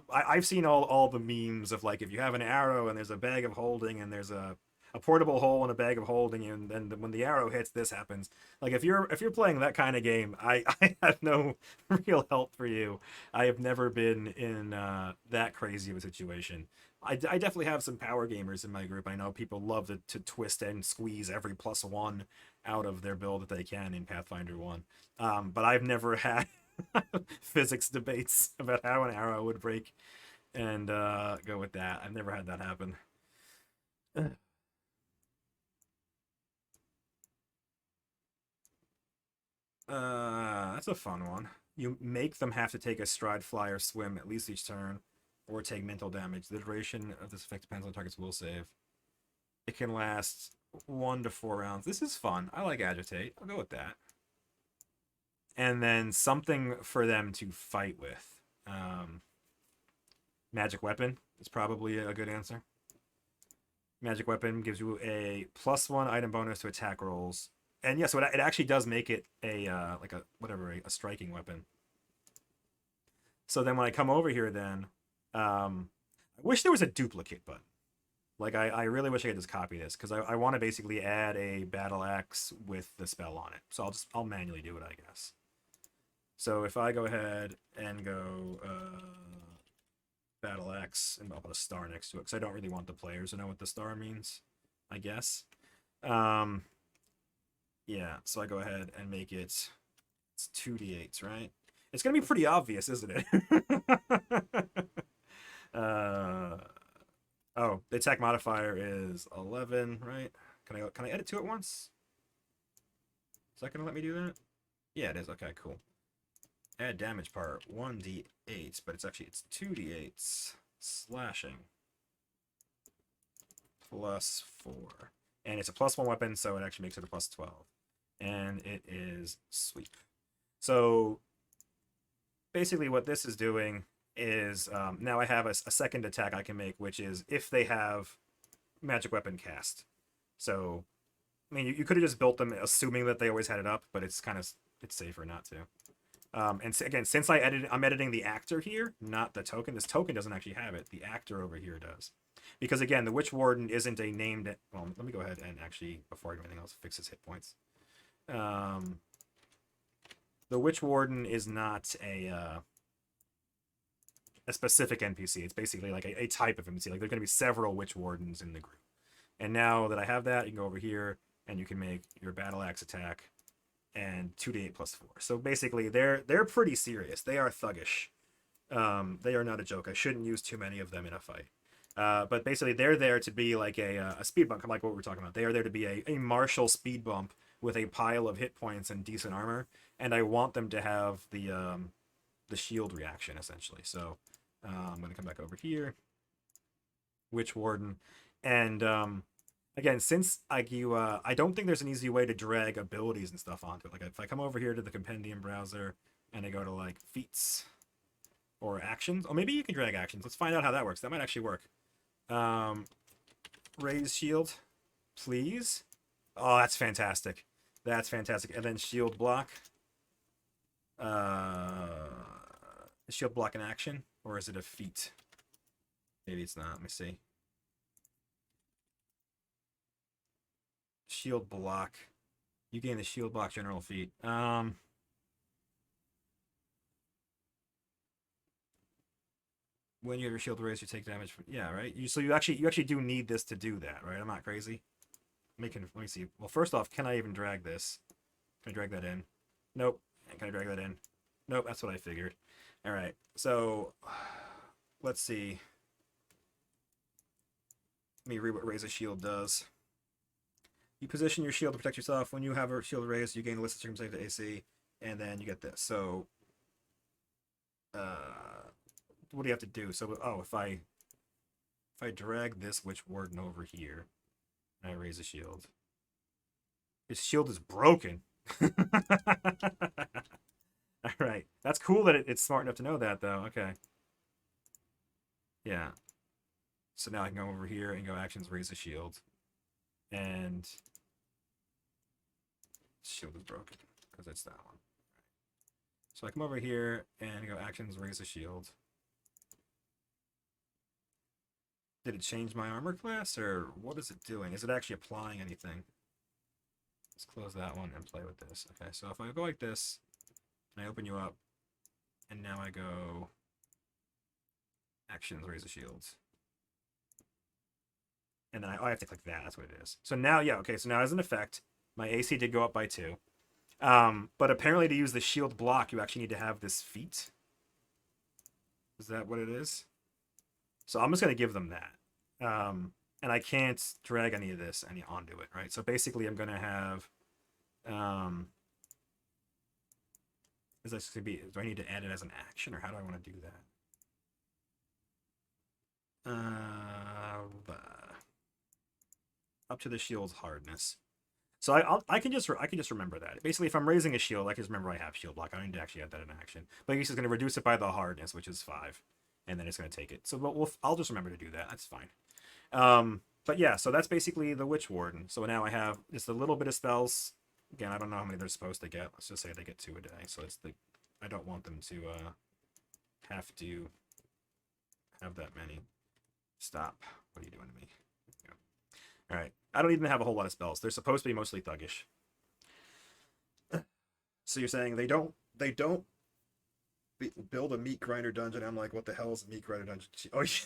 I've seen all the memes of like if you have an arrow and there's a bag of holding and there's a portable hole and a bag of holding, and then when the arrow hits, this happens. Like if you're playing that kind of game, I have no real help for you. I have never been in that crazy of a situation. I definitely have some power gamers in my group. I know people love to twist and squeeze every +1 out of their build that they can in Pathfinder 1. But I've never had physics debates about how an arrow would break and go with that. I've never had that happen. That's a fun one. You make them have to take a stride, fly, or swim at least each turn, or take mental damage. The duration of this effect depends on the target's will save. It can last 1 to 4 rounds. This is fun. I like agitate. I'll go with that. And then something for them to fight with. Magic weapon is probably a good answer. Magic weapon gives you a +1 item bonus to attack rolls. And yeah, so it actually does make it a a striking weapon. So then when I come over here, then I wish there was a duplicate button. Like I really wish I could just copy this because I want to basically add a battle axe with the spell on it. So I'll manually do it, I guess. So if I go ahead and go battle axe, and I'll put a star next to it because I don't really want the players to know what the star means, I guess. Yeah, so I go ahead and make it's 2d8s, right? It's gonna be pretty obvious, isn't it? Oh, the attack modifier is 11, right? Can I edit to it once? Is that gonna let me do that? Yeah, it is. Okay, cool. Add damage part 1d8, but it's 2d8s slashing +4, and it's a +1 weapon, so it actually makes it a +12, and it is sweep. So basically, what this is doing is now I have a second attack I can make, which is if they have magic weapon cast. So I mean, you could have just built them assuming that they always had it up, but it's kind of it's safer not to. Again, since I'm editing the actor here, not the token. This token doesn't actually have it. The actor over here does. Because again, the Witch Warden isn't a named... Well, let me go ahead and actually, before I do anything else, fix his hit points. The Witch Warden is not a specific NPC. It's basically like a type of NPC. Like, there's going to be several Witch Wardens in the group. And now that I have that, you can go over here, and you can make your battle axe attack and 2d8 plus 4. So basically, they're pretty serious. They are thuggish. They are not a joke. I shouldn't use too many of them in a fight. But basically, they're there to be like a speed bump, kind of like what we were talking about. They are there to be a martial speed bump with a pile of hit points and decent armor, and I want them to have the shield reaction, essentially. So I'm going to come back over here, Witch Warden, and again, since I don't think there's an easy way to drag abilities and stuff onto it. Like, if I come over here to the compendium browser and I go to like feats or actions, or maybe you can drag actions. Let's find out how that works. That might actually work. Raise shield, please. Oh, that's fantastic. That's fantastic. And then shield block. Shield block in action, or is it a feat? Maybe it's not. Let me see. Shield block. You gain the shield block general feat. When you have your shield raised, you take damage. Yeah, right. So you actually do need this to do that, right? I'm not crazy. Let me see. Well, first off, can I even drag this? Can I drag that in? Nope. Can I drag that in? Nope. That's what I figured. All right. So let's see. Let me read what raise a shield does. You position your shield to protect yourself. When you have a shield raised, you gain a list of circumstances to AC, and then you get this. So, what do you have to do? So, oh, if I drag this Witch Warden over here, and I raise a shield, his shield is broken. All right, that's cool that it's smart enough to know that, though. Okay. Yeah. So now I can go over here and go actions, raise a shield. And shield is broken because it's that one. So I come over here and go actions, raise a shield. Did it change my armor class, or what is it doing? Is it actually applying anything? Let's close that one and play with this. Okay, so if I go like this, and I open you up, and now I go actions, raise a shield. And then I have to click that. That's what it is. So now, yeah, okay. So now as an effect, my AC did go up by 2. But apparently to use the shield block, you actually need to have this feat. Is that what it is? So I'm just going to give them that. And I can't drag any of this onto it, right? So basically I'm going to have... is this going to be... Do I need to add it as an action, or how do I want to do that? Up to the shield's hardness. So I can just remember that. Basically, if I'm raising a shield, I can just remember I have shield block. I don't need to actually add that in action. But I guess it's going to reduce it by the hardness, which is 5, and then it's going to take it. So I'll just remember to do that. That's fine. But yeah, so that's basically the Witch Warden. So now I have just a little bit of spells. Again, I don't know how many they're supposed to get. Let's just say they get 2 a day. So I don't want them to have to have that many. Stop. What are you doing to me? All right. I don't even have a whole lot of spells. They're supposed to be mostly thuggish. So you're saying they don't build a meat grinder dungeon? I'm like, what the hell is a meat grinder dungeon? Oh, yeah.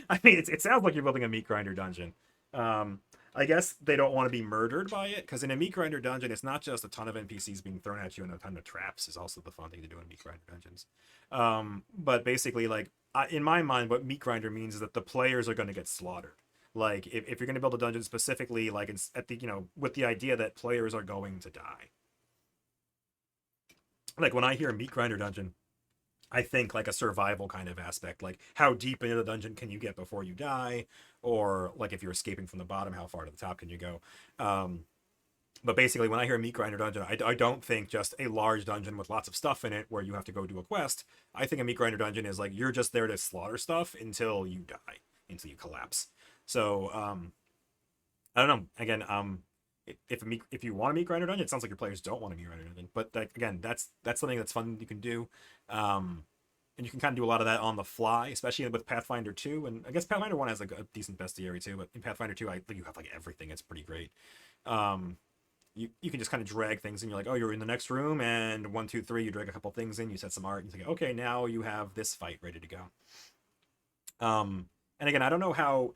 I mean, it sounds like you're building a meat grinder dungeon. I guess they don't want to be murdered by it, because in a meat grinder dungeon, it's not just a ton of NPCs being thrown at you and a ton of traps is also the fun thing to do in meat grinder dungeons. But basically, like, in my mind, what meat grinder means is that the players are going to get slaughtered. Like, if you're going to build a dungeon specifically, like, at the, with the idea that players are going to die. Like, when I hear a meat grinder dungeon, I think, like, a survival kind of aspect. Like, how deep into the dungeon can you get before you die? Or, like, if you're escaping from the bottom, how far to the top can you go? But basically, when I hear a meat grinder dungeon, I don't think just a large dungeon with lots of stuff in it where you have to go do a quest. I think a meat grinder dungeon is, like, you're just there to slaughter stuff until you die, until you collapse. So, I don't know. Again, if you want to meet grinder dungeon, it sounds like your players don't want to meet grinder dungeon. But like, again, that's something that's fun you can do. And you can kind of do a lot of that on the fly, especially with Pathfinder 2. And I guess Pathfinder 1 has like a decent bestiary too, but in Pathfinder 2, I think you have like everything. It's pretty great. You can just kind of drag things in. You're like, oh, you're in the next room, and 1, 2, 3, you drag a couple things in, you set some art, and you think, okay, now you have this fight ready to go. And again, I don't know how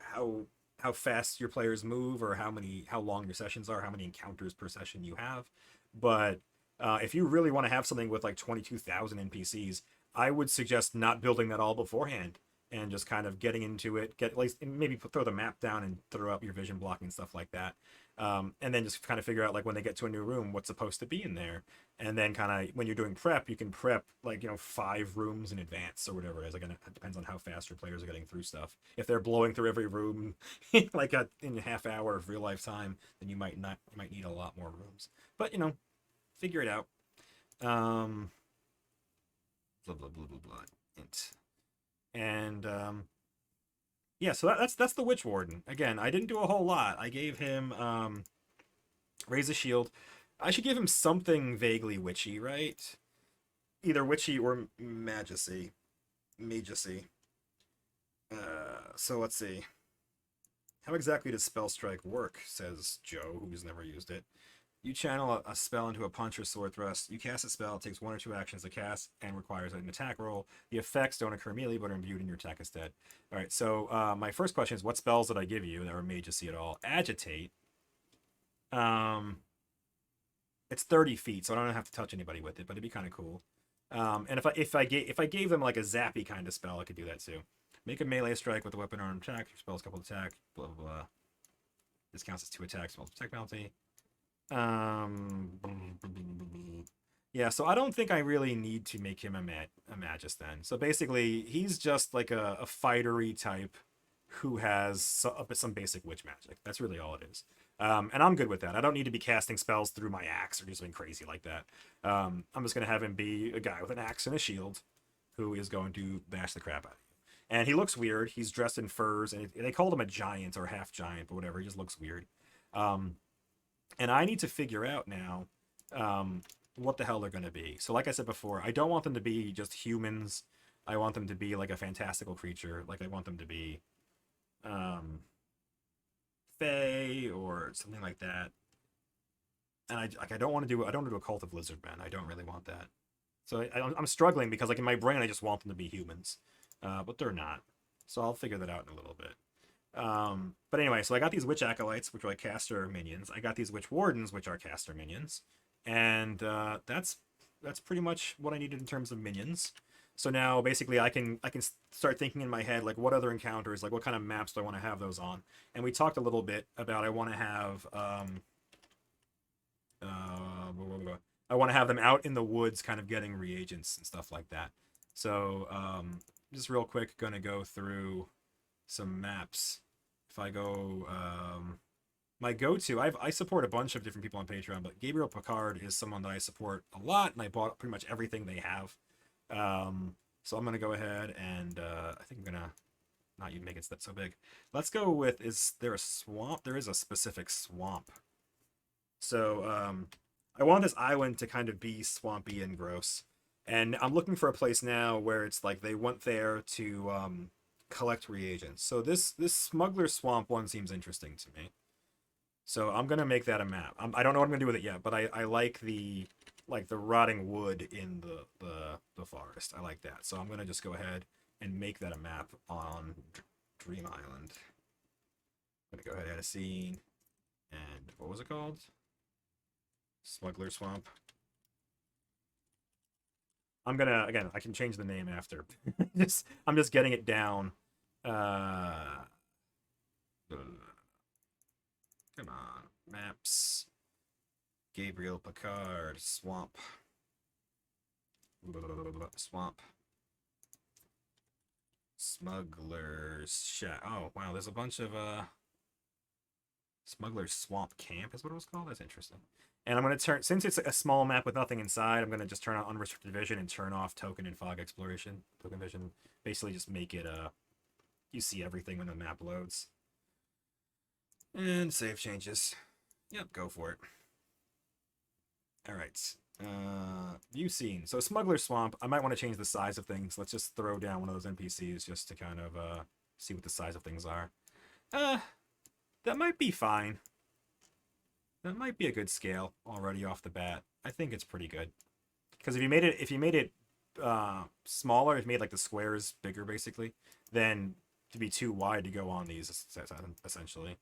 fast your players move or how long your sessions are, how many encounters per session you have, but if you really want to have something with like 22,000 NPCs, I would suggest not building that all beforehand and just kind of getting into it, get at least maybe throw the map down and throw up your vision blocking and stuff like that. And then just kind of figure out like when they get to a new room, what's supposed to be in there. And then kind of when you're doing prep, you can prep like, 5 rooms in advance or whatever it is. Again, it depends on how fast your players are getting through stuff. If they're blowing through every room like in a half hour of real life time, then you might need a lot more rooms. But figure it out. Blah blah blah blah blah. And yeah, so that's the Witch Warden. Again, I didn't do a whole lot. I gave him raise a shield. I should give him something vaguely witchy, right? Either witchy or majesty. So let's see. How exactly does spell strike work? Says Joe, who's never used it. You channel a spell into a punch or sword thrust. You cast a spell, it takes 1 or 2 actions to cast, and requires an attack roll. The effects don't occur immediately, but are imbued in your attack instead. All right, so my first question is, what spells did I give you that were majesty at all? Agitate. It's 30 feet, so I don't have to touch anybody with it, but it'd be kind of cool. And if I gave them like a zappy kind of spell, I could do that too. Make a melee strike with a weapon or an attack. Your spell's couple attack. Blah blah blah. This counts as 2 attacks. Spell attack penalty. Yeah, so I don't think I really need to make him a magus then. So basically, he's just like a fightery type who has some basic witch magic. That's really all it is. And I'm good with that. I don't need to be casting spells through my axe or do something crazy like that. I'm just going to have him be a guy with an axe and a shield who is going to bash the crap out of you. And he looks weird. He's dressed in furs, and they called him a giant or half giant, but whatever. He just looks weird. And I need to figure out now what the hell they're going to be. So like I said before, I don't want them to be just humans. I want them to be like a fantastical creature. Like I want them to be fae or something like that. And I don't want to do a cult of lizard men. I don't really want that. So I'm struggling because like in my brain I just want them to be humans, but they're not. So I'll figure that out in a little bit. But anyway, so I got these Witch Acolytes, which are like caster minions. I got these Witch Wardens, which are caster minions. And that's pretty much what I needed in terms of minions. So now basically I can start thinking in my head, like what other encounters, like what kind of maps do I want to have those on? And we talked a little bit about I want to have them out in the woods kind of getting reagents and stuff like that. So just real quick, gonna go through some maps. If I go my go-to, I support a bunch of different people on Patreon, but Gabriel Picard is someone that I support a lot, and I bought pretty much everything they have. So I'm gonna go ahead and I think I'm gonna not even make it so big. Let's go with, is there a swamp? There is a specific swamp. So I want this island to kind of be swampy and gross, and I'm looking for a place now where it's like they went there to collect reagents. So this smuggler swamp one seems interesting to me. So I'm gonna make that a map. I don't know what I'm gonna do with it yet, but I like the rotting wood in the forest. I like that. So I'm gonna just go ahead and make that a map on Dream Island. I'm gonna go ahead and add a scene. And what was it called? Smuggler Swamp. I'm gonna, again, I can change the name after. I'm just getting it down. Come on, maps. Gabriel Picard, swamp. Swamp. Smugglers shack. Oh wow, there's a bunch of Smugglers Swamp Camp is what it was called. That's interesting. And I'm gonna turn, since it's a small map with nothing inside, I'm gonna just turn on unrestricted vision and turn off token and fog exploration. Token vision, basically just make it you see everything when the map loads. And save changes. Yep, go for it. All right. View scene. So Smuggler Swamp, I might want to change the size of things. Let's just throw down one of those NPCs just to kind of see what the size of things are. That might be fine. That might be a good scale already off the bat. I think it's pretty good. Because if you made it smaller, if you made like the squares bigger basically, then to be too wide to go on these essentially.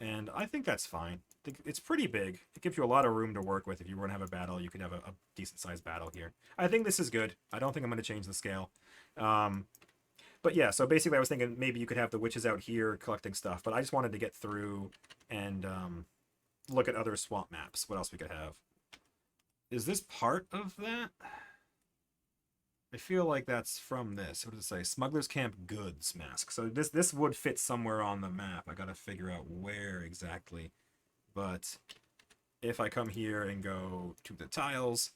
And I think that's fine. It's pretty big. It gives you a lot of room to work with. If you were to have a battle, you could have a decent sized battle here. I think this is good. I don't think I'm going to change the scale. But yeah, so basically I was thinking maybe you could have the witches out here collecting stuff, but I just wanted to get through and look at other swamp maps. What else we could have? Is this part of that? I feel like that's from this. What does it say? Smuggler's Camp Goods mask. So this would fit somewhere on the map. I gotta figure out where exactly. But if I come here and go to the tiles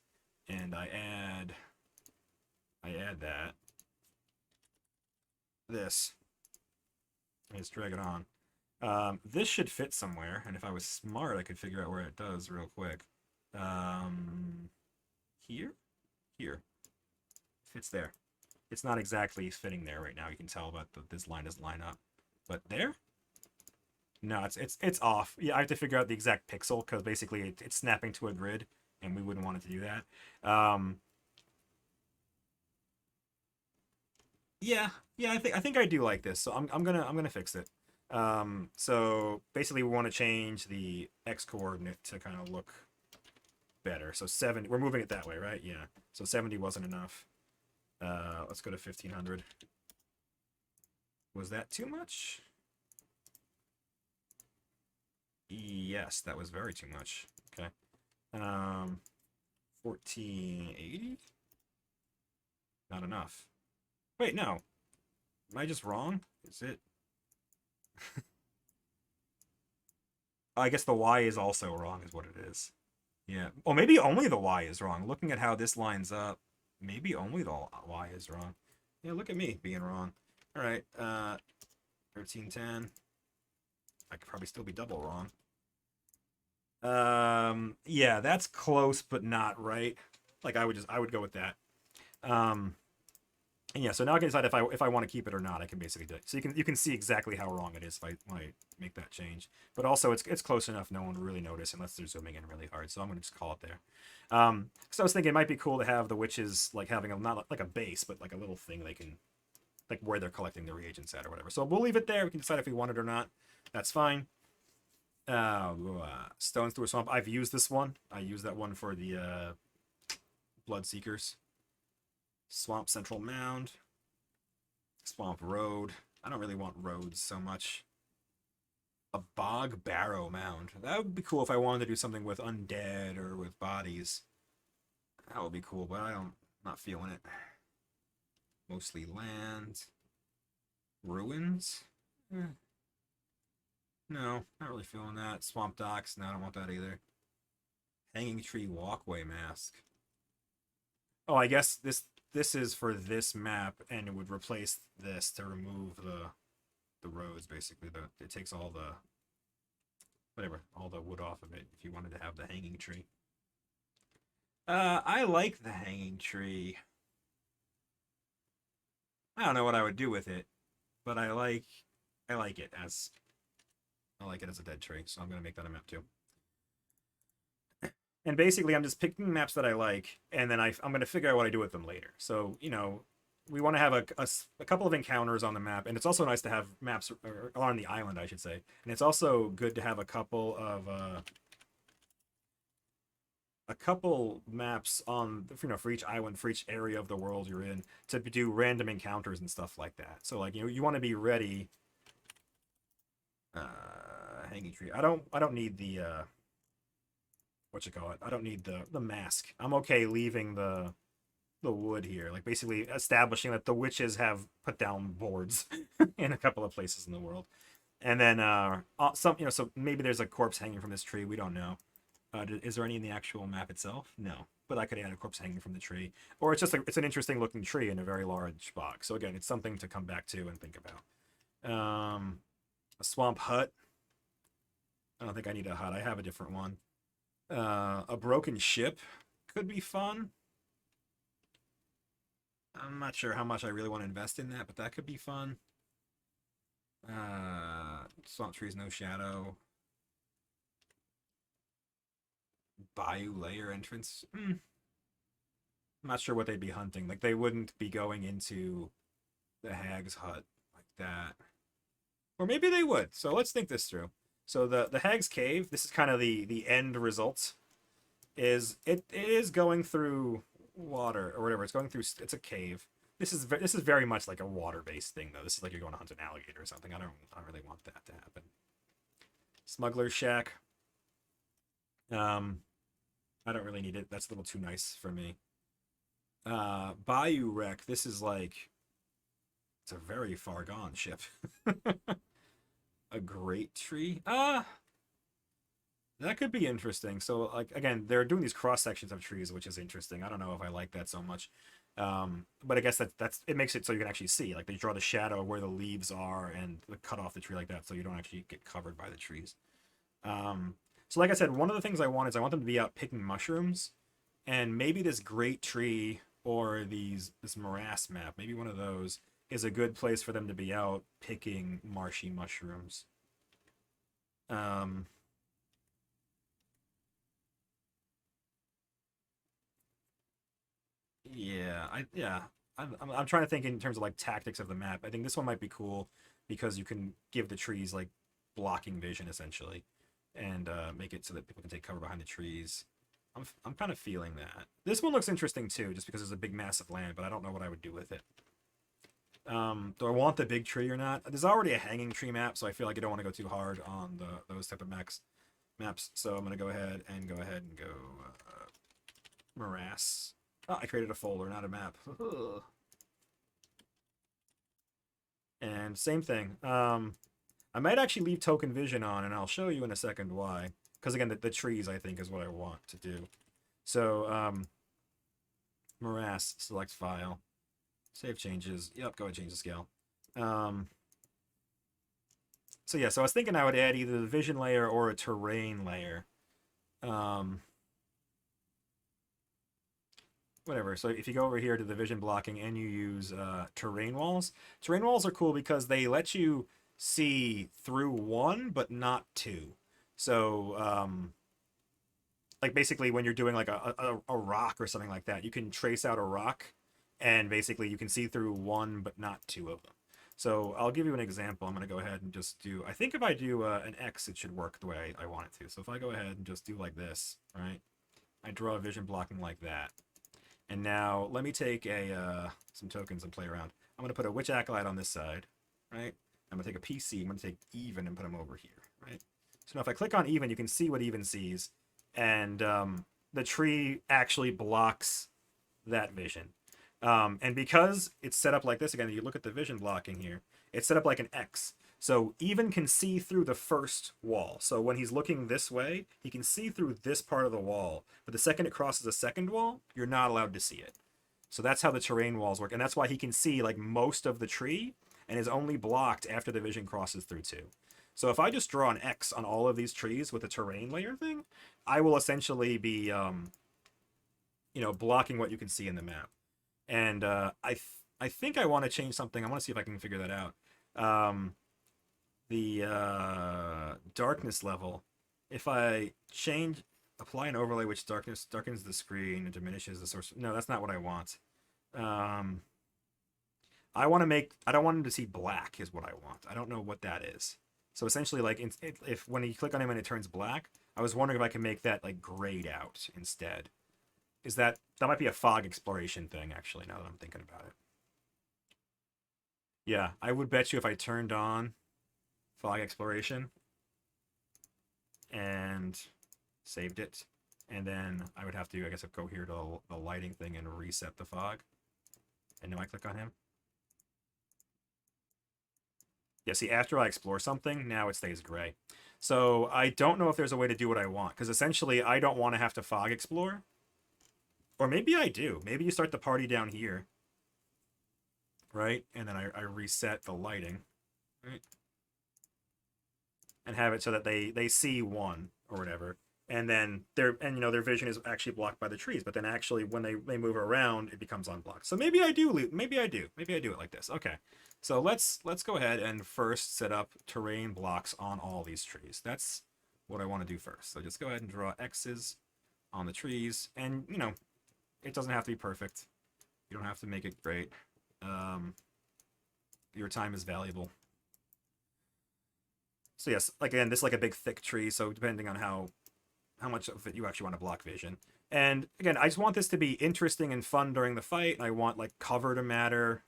and I add that. This. I just drag it on. This should fit somewhere, and if I was smart, I could figure out where it does real quick. Here? Here. Fits there. It's not exactly fitting there right now. You can tell, but this line doesn't line up. But there? No, it's off. Yeah, I have to figure out the exact pixel because basically it's snapping to a grid, and we wouldn't want it to do that. Yeah, I think I do like this, so I'm gonna fix it. So basically we want to change the x coordinate to kind of look better. So 70, we're moving it that way, right? Yeah. So 70 wasn't enough. Let's go to 1500. Was that too much? Yes, that was very too much. Okay. 1480? Not enough. Wait, no. Am I just wrong? Is it? I guess the Y is also wrong, is what it is. Yeah. Well, maybe only the Y is wrong. Looking at how this lines up, maybe only the Y is wrong. Yeah, look at me being wrong. All right. 1310. I could probably still be double wrong. Yeah, that's close, but not right. Like I would go with that. And yeah, so now I can decide if I want to keep it or not. I can basically do it. So you can see exactly how wrong it is when I make that change. But also it's close enough no one will really notice unless they're zooming in really hard. So I'm gonna just call it there. So I was thinking it might be cool to have the witches like having not like a base, but like a little thing they can like where they're collecting the reagents at or whatever. So we'll leave it there. We can decide if we want it or not. That's fine. Stones through a swamp. I've used this one. I used that one for the Blood Seekers. Swamp Central Mound. Swamp Road. I don't really want roads so much. A Bog Barrow Mound. That would be cool if I wanted to do something with undead or with bodies. That would be cool, but I'm not feeling it. Mostly land. Ruins? No, not really feeling that. Swamp Docks? No, I don't want that either. Hanging Tree Walkway Mask. Oh, I guess this is for this map, and it would replace this to remove the roads, basically. It takes all the all the wood off of it if you wanted to have the hanging tree. I like the hanging tree. I don't know what I would do with it, but I like it as a dead tree, so I'm gonna make that a map too. And basically, I'm just picking maps that I like, and then I'm going to figure out what I do with them later. So, you know, we want to have a couple of encounters on the map, and it's also nice to have maps on the island, I should say. And it's also good to have a couple maps on, for each island, for each area of the world you're in, to do random encounters and stuff like that. So, like, you want to be ready. Hanging tree. I don't need the I don't need the mask. I'm okay leaving the wood here, like basically establishing that the witches have put down boards in a couple of places in the world, and then so maybe there's a corpse hanging from this tree. We don't know. Is there any in the actual map itself? No, but I could add a corpse hanging from the tree, or it's just it's an interesting looking tree in a very large box. So again, it's something to come back to and think about. A swamp hut. I don't think I need a hut. I have a different one. A broken ship could be fun. I'm not sure how much I really want to invest in that, but that could be fun. Swamp trees, no shadow. Bayou layer entrance. I'm not sure what they'd be hunting. Like, they wouldn't be going into the hag's hut like that. Or maybe they would. So let's think this through. So the hag's cave, this is kind of the end result, is it is going through water or whatever. It's going through, it's a cave. This is very much like a water-based thing, though. This is like you're going to hunt an alligator or something. I don't really want that to happen. Smuggler's shack. I don't really need it. That's a little too nice for me. Bayou wreck. This is like, it's a very far gone ship. A great tree. That could be interesting. So, like, again, they're doing these cross sections of trees, which is interesting. I don't know if I like that so much. But I guess that's it makes it so you can actually see. Like, they draw the shadow where the leaves are and cut off the tree like that, so you don't actually get covered by the trees. So like I said, one of the things I want is I want them to be out picking mushrooms, and maybe this great tree or this morass map, maybe one of those is a good place for them to be out picking marshy mushrooms. Yeah, I'm trying to think in terms of like tactics of the map. I think this one might be cool because you can give the trees like blocking vision essentially, and make it so that people can take cover behind the trees. I'm kind of feeling that. This one looks interesting too, just because it's a big massive land, but I don't know what I would do with it. Do I want the big tree or not? There's already a hanging tree map, so I feel like I don't want to go too hard on those type of maps. So I'm gonna go ahead and go morass. Oh, I created a folder, not a map. And same thing. I might actually leave token vision on, and I'll show you in a second why. Because again, the trees I think is what I want to do. So morass, select file. Save changes. Yep, go ahead and change the scale. So yeah, so I was thinking I would add either the vision layer or a terrain layer. Whatever. So if you go over here to the vision blocking and you use terrain walls are cool because they let you see through one, but not two. So like basically when you're doing like a rock or something like that, you can trace out a rock and basically you can see through one but not two of them. So I'll give you an example. I'm going to go ahead and just do, I think if I do an X, it should work the way I want it to. So if I go ahead and just do like this, right? I draw a vision blocking like that. And now let me take some tokens and play around. I'm going to put a Witch Acolyte on this side, right? I'm going to take a PC, I'm going to take even and put them over here, right? So now if I click on even, you can see what even sees. And the tree actually blocks that vision. And because it's set up like this, again, you look at the vision blocking here, it's set up like an X. So even can see through the first wall. So when he's looking this way, he can see through this part of the wall. But the second it crosses a second wall, you're not allowed to see it. So that's how the terrain walls work. And that's why he can see like most of the tree and is only blocked after the vision crosses through two. So if I just draw an X on all of these trees with a terrain layer thing, I will essentially be, blocking what you can see in the map. And I think I want to change something. I want to see if I can figure that out. The darkness level. If I apply an overlay which darkens the screen and diminishes the source. No, that's not what I want. I don't want him to see black is what I want. I don't know what that is. So essentially, like, if when you click on him and it turns black, I was wondering if I can make that like grayed out instead. That might be a fog exploration thing, actually, now that I'm thinking about it. Yeah, I would bet you if I turned on fog exploration and saved it, and then I would have to, I guess, go here to the lighting thing and reset the fog. And now I click on him. Yeah, see, after I explore something, now it stays gray. So I don't know if there's a way to do what I want, because essentially I don't want to have to fog explore. Or maybe I do. Maybe you start the party down here. Right? And then I reset the lighting. Right? and have it so that they see one or whatever, and then their vision is actually blocked by the trees, but then actually when they move around, it becomes unblocked. So maybe I do it like this. Okay, so let's go ahead and first set up terrain blocks on all these trees. That's what I want to do first. So just go ahead and draw X's on the trees, and it doesn't have to be perfect. You don't have to make it great. Your time is valuable. So yes, like again, this is like a big thick tree, so depending on how much of it you actually want to block vision. And again, I just want this to be interesting and fun during the fight, and I want like cover to matter.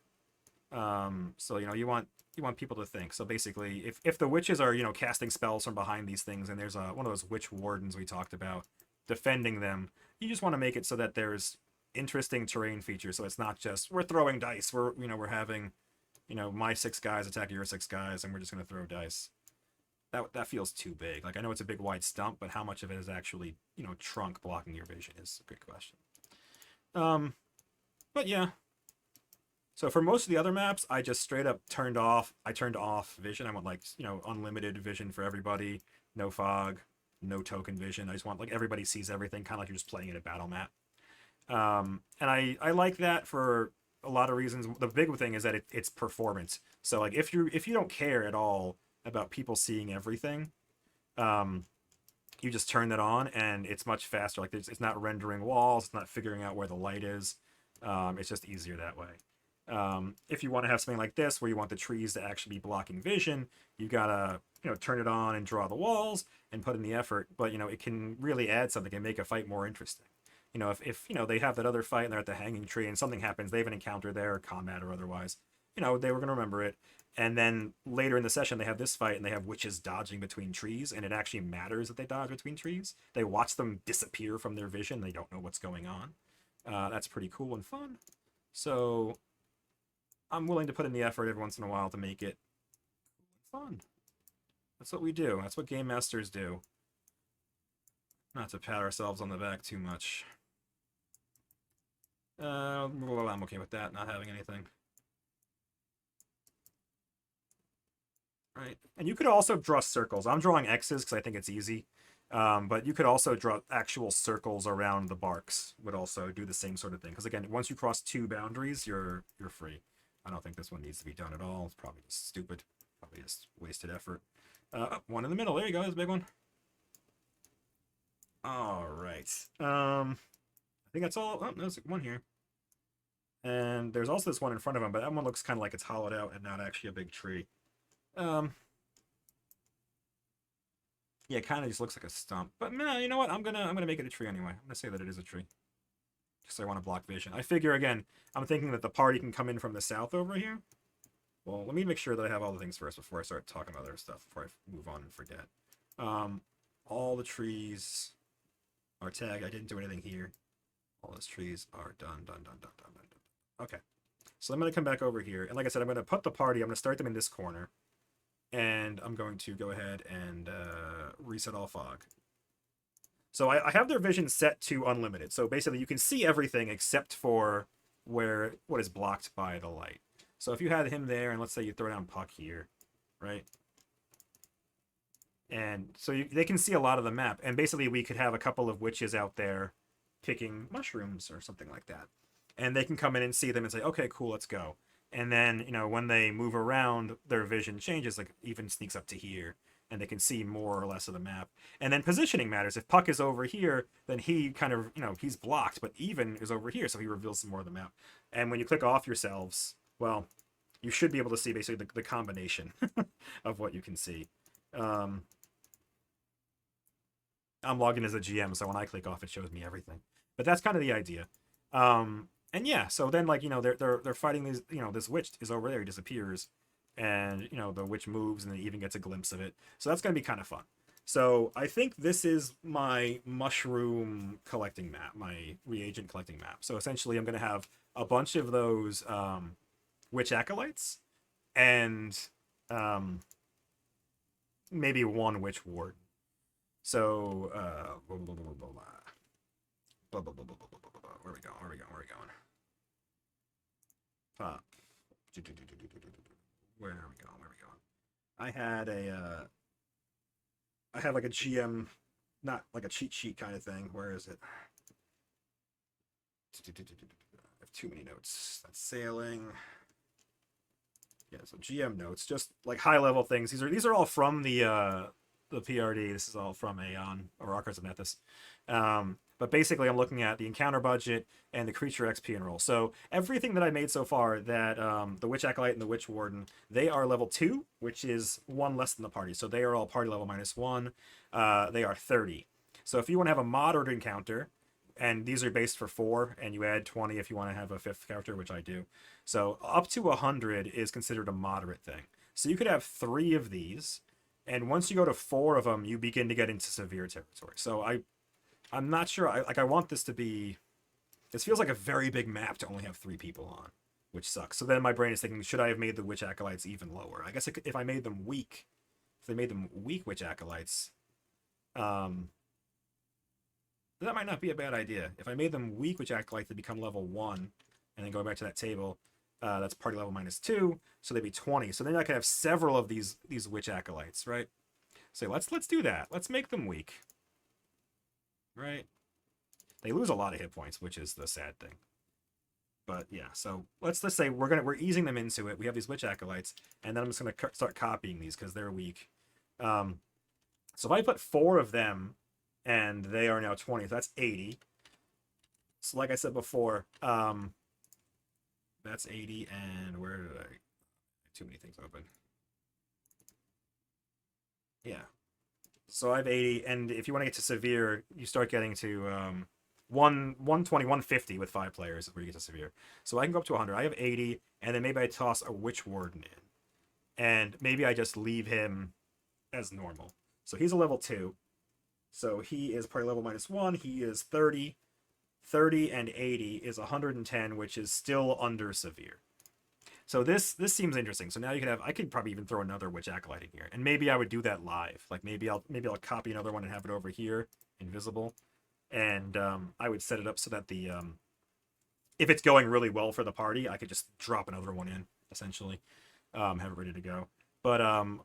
So you want people to think. So basically, if the witches are casting spells from behind these things, and there's one of those witch wardens we talked about defending them, you just want to make it so that there's interesting terrain features. So it's not just we're throwing dice. We're having my 6 guys attack your 6 guys, and we're just gonna throw dice. That feels too big. Like, I know it's a big wide stump, but how much of it is actually, trunk blocking your vision is a good question. But yeah. So for most of the other maps, I just straight up turned off vision. I want like, unlimited vision for everybody, no fog, no token vision. I just want like everybody sees everything, kind of like you're just playing in a battle map. And I like that for a lot of reasons. The big thing is that it's performance. So like if you don't care at all about people seeing everything, you just turn that on and it's much faster. Like it's not rendering walls, it's not figuring out where the light is. It's just easier that way. If you want to have something like this where you want the trees to actually be blocking vision, you gotta turn it on and draw the walls and put in the effort. But it can really add something and make a fight more interesting. If they have that other fight and they're at the hanging tree and something happens, they have an encounter there, combat or otherwise, they were gonna remember it. And then later in the session, they have this fight, and they have witches dodging between trees, and it actually matters that they dodge between trees. They watch them disappear from their vision. They don't know what's going on. That's pretty cool and fun. So I'm willing to put in the effort every once in a while to make it fun. That's what we do. That's what game masters do. Not to pat ourselves on the back too much. I'm okay with that, not having anything. Right. And you could also draw circles. I'm drawing X's because I think it's easy. But you could also draw actual circles around the barks. Would also do the same sort of thing. Because again, once you cross 2 boundaries, you're free. I don't think this one needs to be done at all. It's probably just stupid. Probably just wasted effort. One in the middle. There you go. There's a big one. All right. I think that's all. Oh, there's one here. And there's also this one in front of him, but that one looks kind of like it's hollowed out and not actually a big tree. Yeah, it kind of just looks like a stump. But man, you know what? I'm gonna make it a tree anyway. I'm gonna say that it is a tree. Just I want to block vision. I figure again, I'm thinking that the party can come in from the south over here. Well, let me make sure that I have all the things first before I start talking about other stuff, before I move on and forget. All the trees are tagged. I didn't do anything here. All those trees are done. Okay. So I'm going to come back over here. And like I said, I'm going to put the party. I'm going to start them in this corner. And I'm going to go ahead and reset all fog. So I have their vision set to unlimited. So basically you can see everything except for what is blocked by the light. So if you had him there, and let's say you throw down Puck here, right? And so they can see a lot of the map. And basically we could have a couple of witches out there picking mushrooms or something like that. And they can come in and see them and say, okay, cool, let's go. And then, when they move around, their vision changes, like even sneaks up to here, and they can see more or less of the map. And then positioning matters. If Puck is over here, then he kind of, he's blocked, but Even is over here, so he reveals some more of the map. And when you click off yourselves, well, you should be able to see basically the combination of what you can see. I'm logged in as a GM, so when I click off, it shows me everything. But that's kind of the idea. And yeah, so then like they're fighting these, this witch is over there, he disappears, and the witch moves, and then even gets a glimpse of it. So that's gonna be kind of fun. So I think this is my mushroom collecting map, my reagent collecting map. So essentially, I'm gonna have a bunch of those witch acolytes, and maybe one witch warden. So where are we going? Pop. Where are we going? I had a I have like a GM, not like a cheat sheet kind of thing. Where is it? I have too many notes. That's sailing. Yeah, so GM notes, just like high level things. These are all from the PRD. This is all from Aeon or Archives of Nethys. But basically, I'm looking at the encounter budget and the creature XP and roll. So everything that I made so far, that the Witch Acolyte and the Witch Warden, they are level 2, which is 1 less than the party. So they are all party level -1. They are 30. So if you want to have a moderate encounter, and these are based for 4, and you add 20 if you want to have a 5th character, which I do. So up to 100 is considered a moderate thing. So you could have 3 of these, and once you go to 4 of them, you begin to get into severe territory. So I'm not sure. I want this to be. This feels like a very big map to only have 3 people on, which sucks. So then my brain is thinking, should I have made the Witch Acolytes even lower? I guess if I made them weak, if they made them weak Witch Acolytes, that might not be a bad idea. If I made them weak Witch Acolytes, they become level 1, and then go back to that table, that's party level -2, so they'd be 20. So then I could have several of these Witch Acolytes, right? So let's do that. Let's make them weak. Right? They lose a lot of hit points, which is the sad thing. But yeah, so let's say we're easing them into it. We have these Witch Acolytes, and then I'm just gonna start copying these because they're weak. So if I put 4 of them, and they are now 20, so that's 80. So like I said before, that's 80, and where did I? Too many things open. Yeah. So I have 80, and if you want to get to severe, you start getting to 120, 150 with 5 players is where you get to severe. So I can go up to 100. I have 80, and then maybe I toss a Witch Warden in. And maybe I just leave him as normal. So he's a level 2. So he is party level -1. He is 30. 30 and 80 is 110, which is still under severe. So this seems interesting. So now you could have, I could probably even throw another Witch Acolyte in here, and maybe I would do that live. Like maybe I'll copy another one and have it over here, invisible, and I would set it up so that the if it's going really well for the party, I could just drop another one in, essentially, have it ready to go. But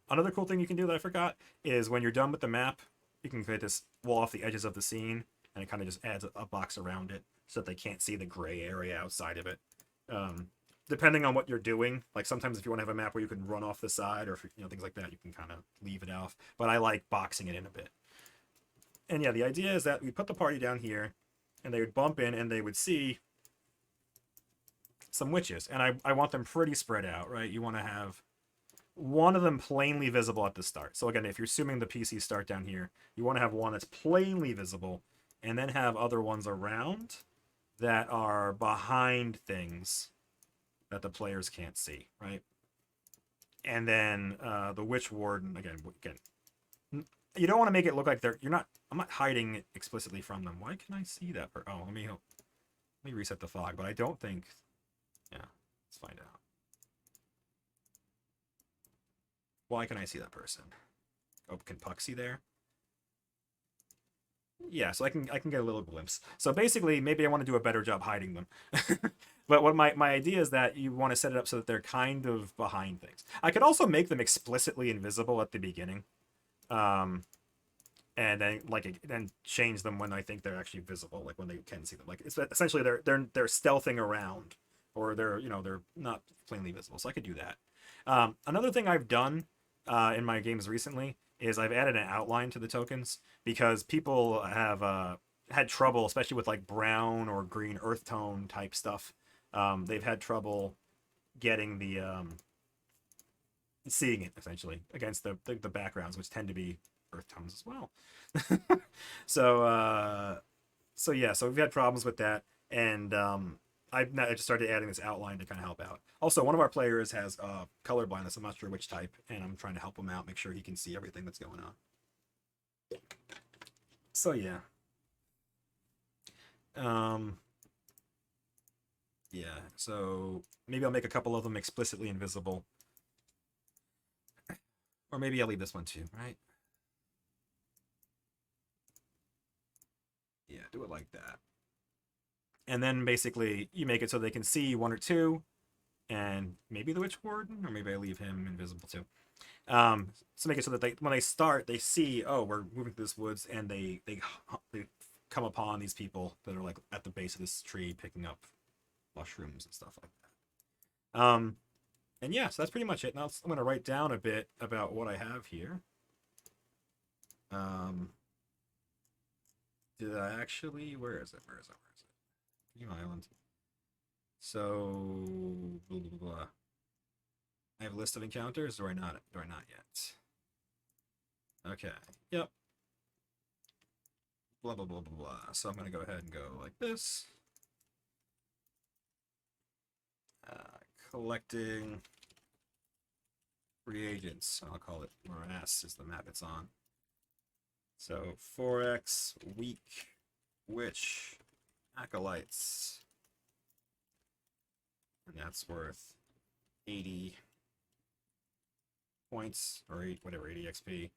another cool thing you can do that I forgot is when you're done with the map, you can create this wall off the edges of the scene, and it kind of just adds a box around it so that they can't see the gray area outside of it. Depending on what you're doing, like sometimes if you want to have a map where you can run off the side or things like that, you can kind of leave it off. But I like boxing it in a bit. And yeah, the idea is that we put the party down here, and they would bump in, and they would see some witches. And I want them pretty spread out, right? You want to have one of them plainly visible at the start. So again, if you're assuming the PCs start down here, you want to have one that's plainly visible, and then have other ones around that are behind things that the players can't see, right? And then the Witch Warden, again, you don't want to make it look like I'm not hiding it explicitly from them. Why can I see that? Let me reset the fog, but I don't think, yeah, let's find out. Why can I see that person? Oh, can Puck see there? Yeah, so I can get a little glimpse. So basically, maybe I want to do a better job hiding them. But what my idea is that you want to set it up so that they're kind of behind things. I could also make them explicitly invisible at the beginning, and then change them when I think they're actually visible, like when they can see them. Like it's essentially they're stealthing around, or they're not plainly visible. So I could do that. Another thing I've done in my games recently is I've added an outline to the tokens because people have had trouble, especially with like brown or green earth tone type stuff. They've had trouble getting the seeing it essentially against the backgrounds, which tend to be earth tones as well. So yeah, so we've had problems with that, and I just started adding this outline to kind of help out. Also, one of our players has color blindness. I'm not sure which type, and I'm trying to help him out, make sure he can see everything that's going on. So yeah. Yeah, so maybe I'll make a couple of them explicitly invisible. Or maybe I'll leave this one too, right? Yeah, do it like that. And then basically you make it so they can see 1 or 2, and maybe the Witch Warden, or maybe I leave him invisible too. To make it so that when they start, they see, oh, we're moving through this woods, and they come upon these people that are like at the base of this tree picking up mushrooms and stuff like that. And yeah, so that's pretty much it. Now I'm going to write down a bit about what I have here. Did I actually? Where is it? New Island. So blah, blah, blah. I have a list of encounters. Do I not? Do I not yet? Okay. Yep. Blah blah blah blah blah. So I'm gonna go ahead and go like this. Collecting reagents. I'll call it morass is the map it's on. So 4x weak witch acolytes, and that's worth 80 points or 80 XP,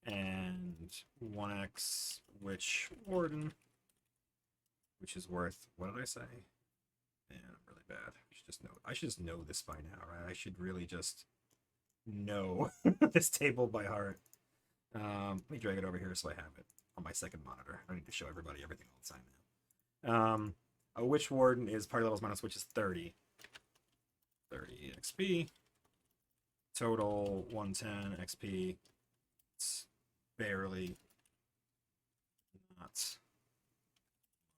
and 1x Witch Warden, which is worth, what did I say? Man, I'm really bad. I should just know this by now, right? I should really just know this table by heart. Let me drag it over here so I have it on my second monitor. I don't need to show everybody everything all the time now. A Witch Warden is party levels minus, which is 30. 30 XP. Total 110 XP. It's barely not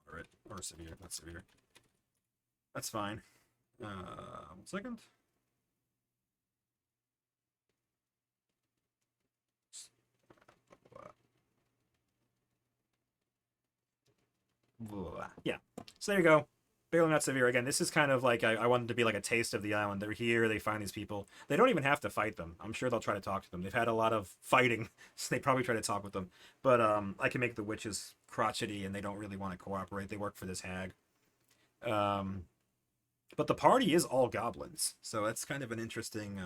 moderate or severe. Not severe. That's fine. 1 second. Yeah. So there you go. Barely not severe. Again, this is kind of like I wanted to be like a taste of the island. They're here. They find these people. They don't even have to fight them. I'm sure they'll try to talk to them. They've had a lot of fighting, so they probably try to talk with them. But I can make the witches crotchety, and they don't really want to cooperate. They work for this hag. But the party is all goblins, so that's kind of an interesting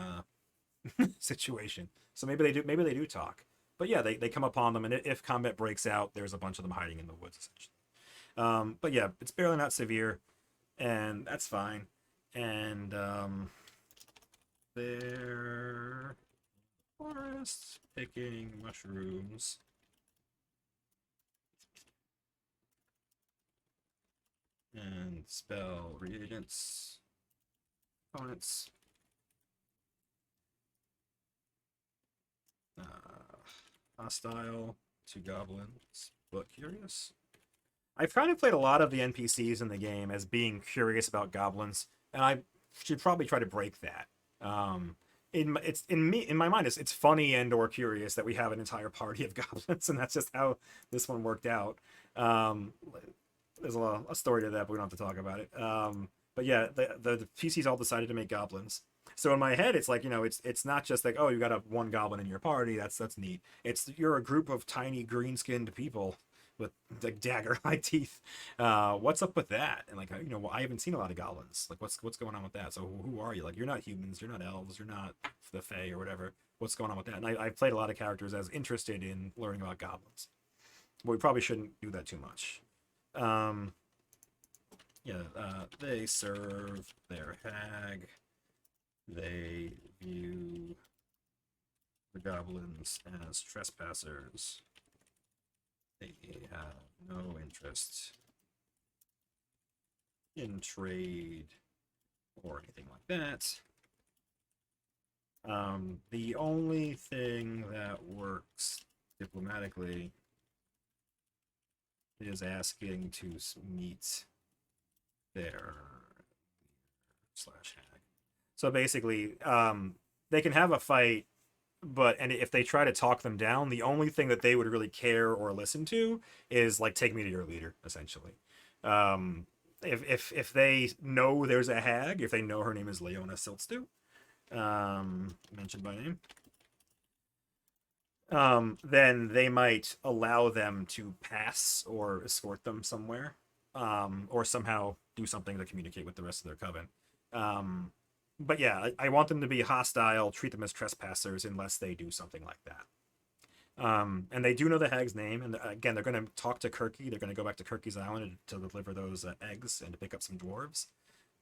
situation. So maybe they do talk. But yeah, they come upon them, and if combat breaks out, there's a bunch of them hiding in the woods, essentially. But yeah, it's barely not severe, and that's fine. And they're forest picking mushrooms. And spell reagents components. Hostile to goblins, but curious. I've kind of played a lot of the NPCs in the game as being curious about goblins, and I should probably try to break that. In my mind, it's funny and or curious that we have an entire party of goblins, and that's just how this one worked out. There's a story to that, but we don't have to talk about it. But yeah, the PCs all decided to make goblins. So in my head, it's like, it's not just like, oh, you got one goblin in your party. That's neat. You're a group of tiny green-skinned people with like dagger-eye teeth. What's up with that? And like, I haven't seen a lot of goblins. Like, what's going on with that? So who are you? Like, you're not humans. You're not elves. You're not the Fae or whatever. What's going on with that? And I've played a lot of characters as interested in learning about goblins. But we probably shouldn't do that too much. They serve their hag. They view the goblins as trespassers. They have no interest in trade or anything like that. The only thing that works diplomatically is asking to meet their /hag. So basically, they can have a fight, and if they try to talk them down, the only thing that they would really care or listen to is like, take me to your leader, essentially. If they know there's a hag, if they know her name is Leona Siltstew, mentioned by name, then they might allow them to pass or escort them somewhere, or somehow do something to communicate with the rest of their coven. But yeah, I want them to be hostile, treat them as trespassers unless they do something like that. And they do know the hag's name, and again, they're going to talk to Kirkee. They're going to go back to Kirkee's Island to deliver those eggs and to pick up some dwarves,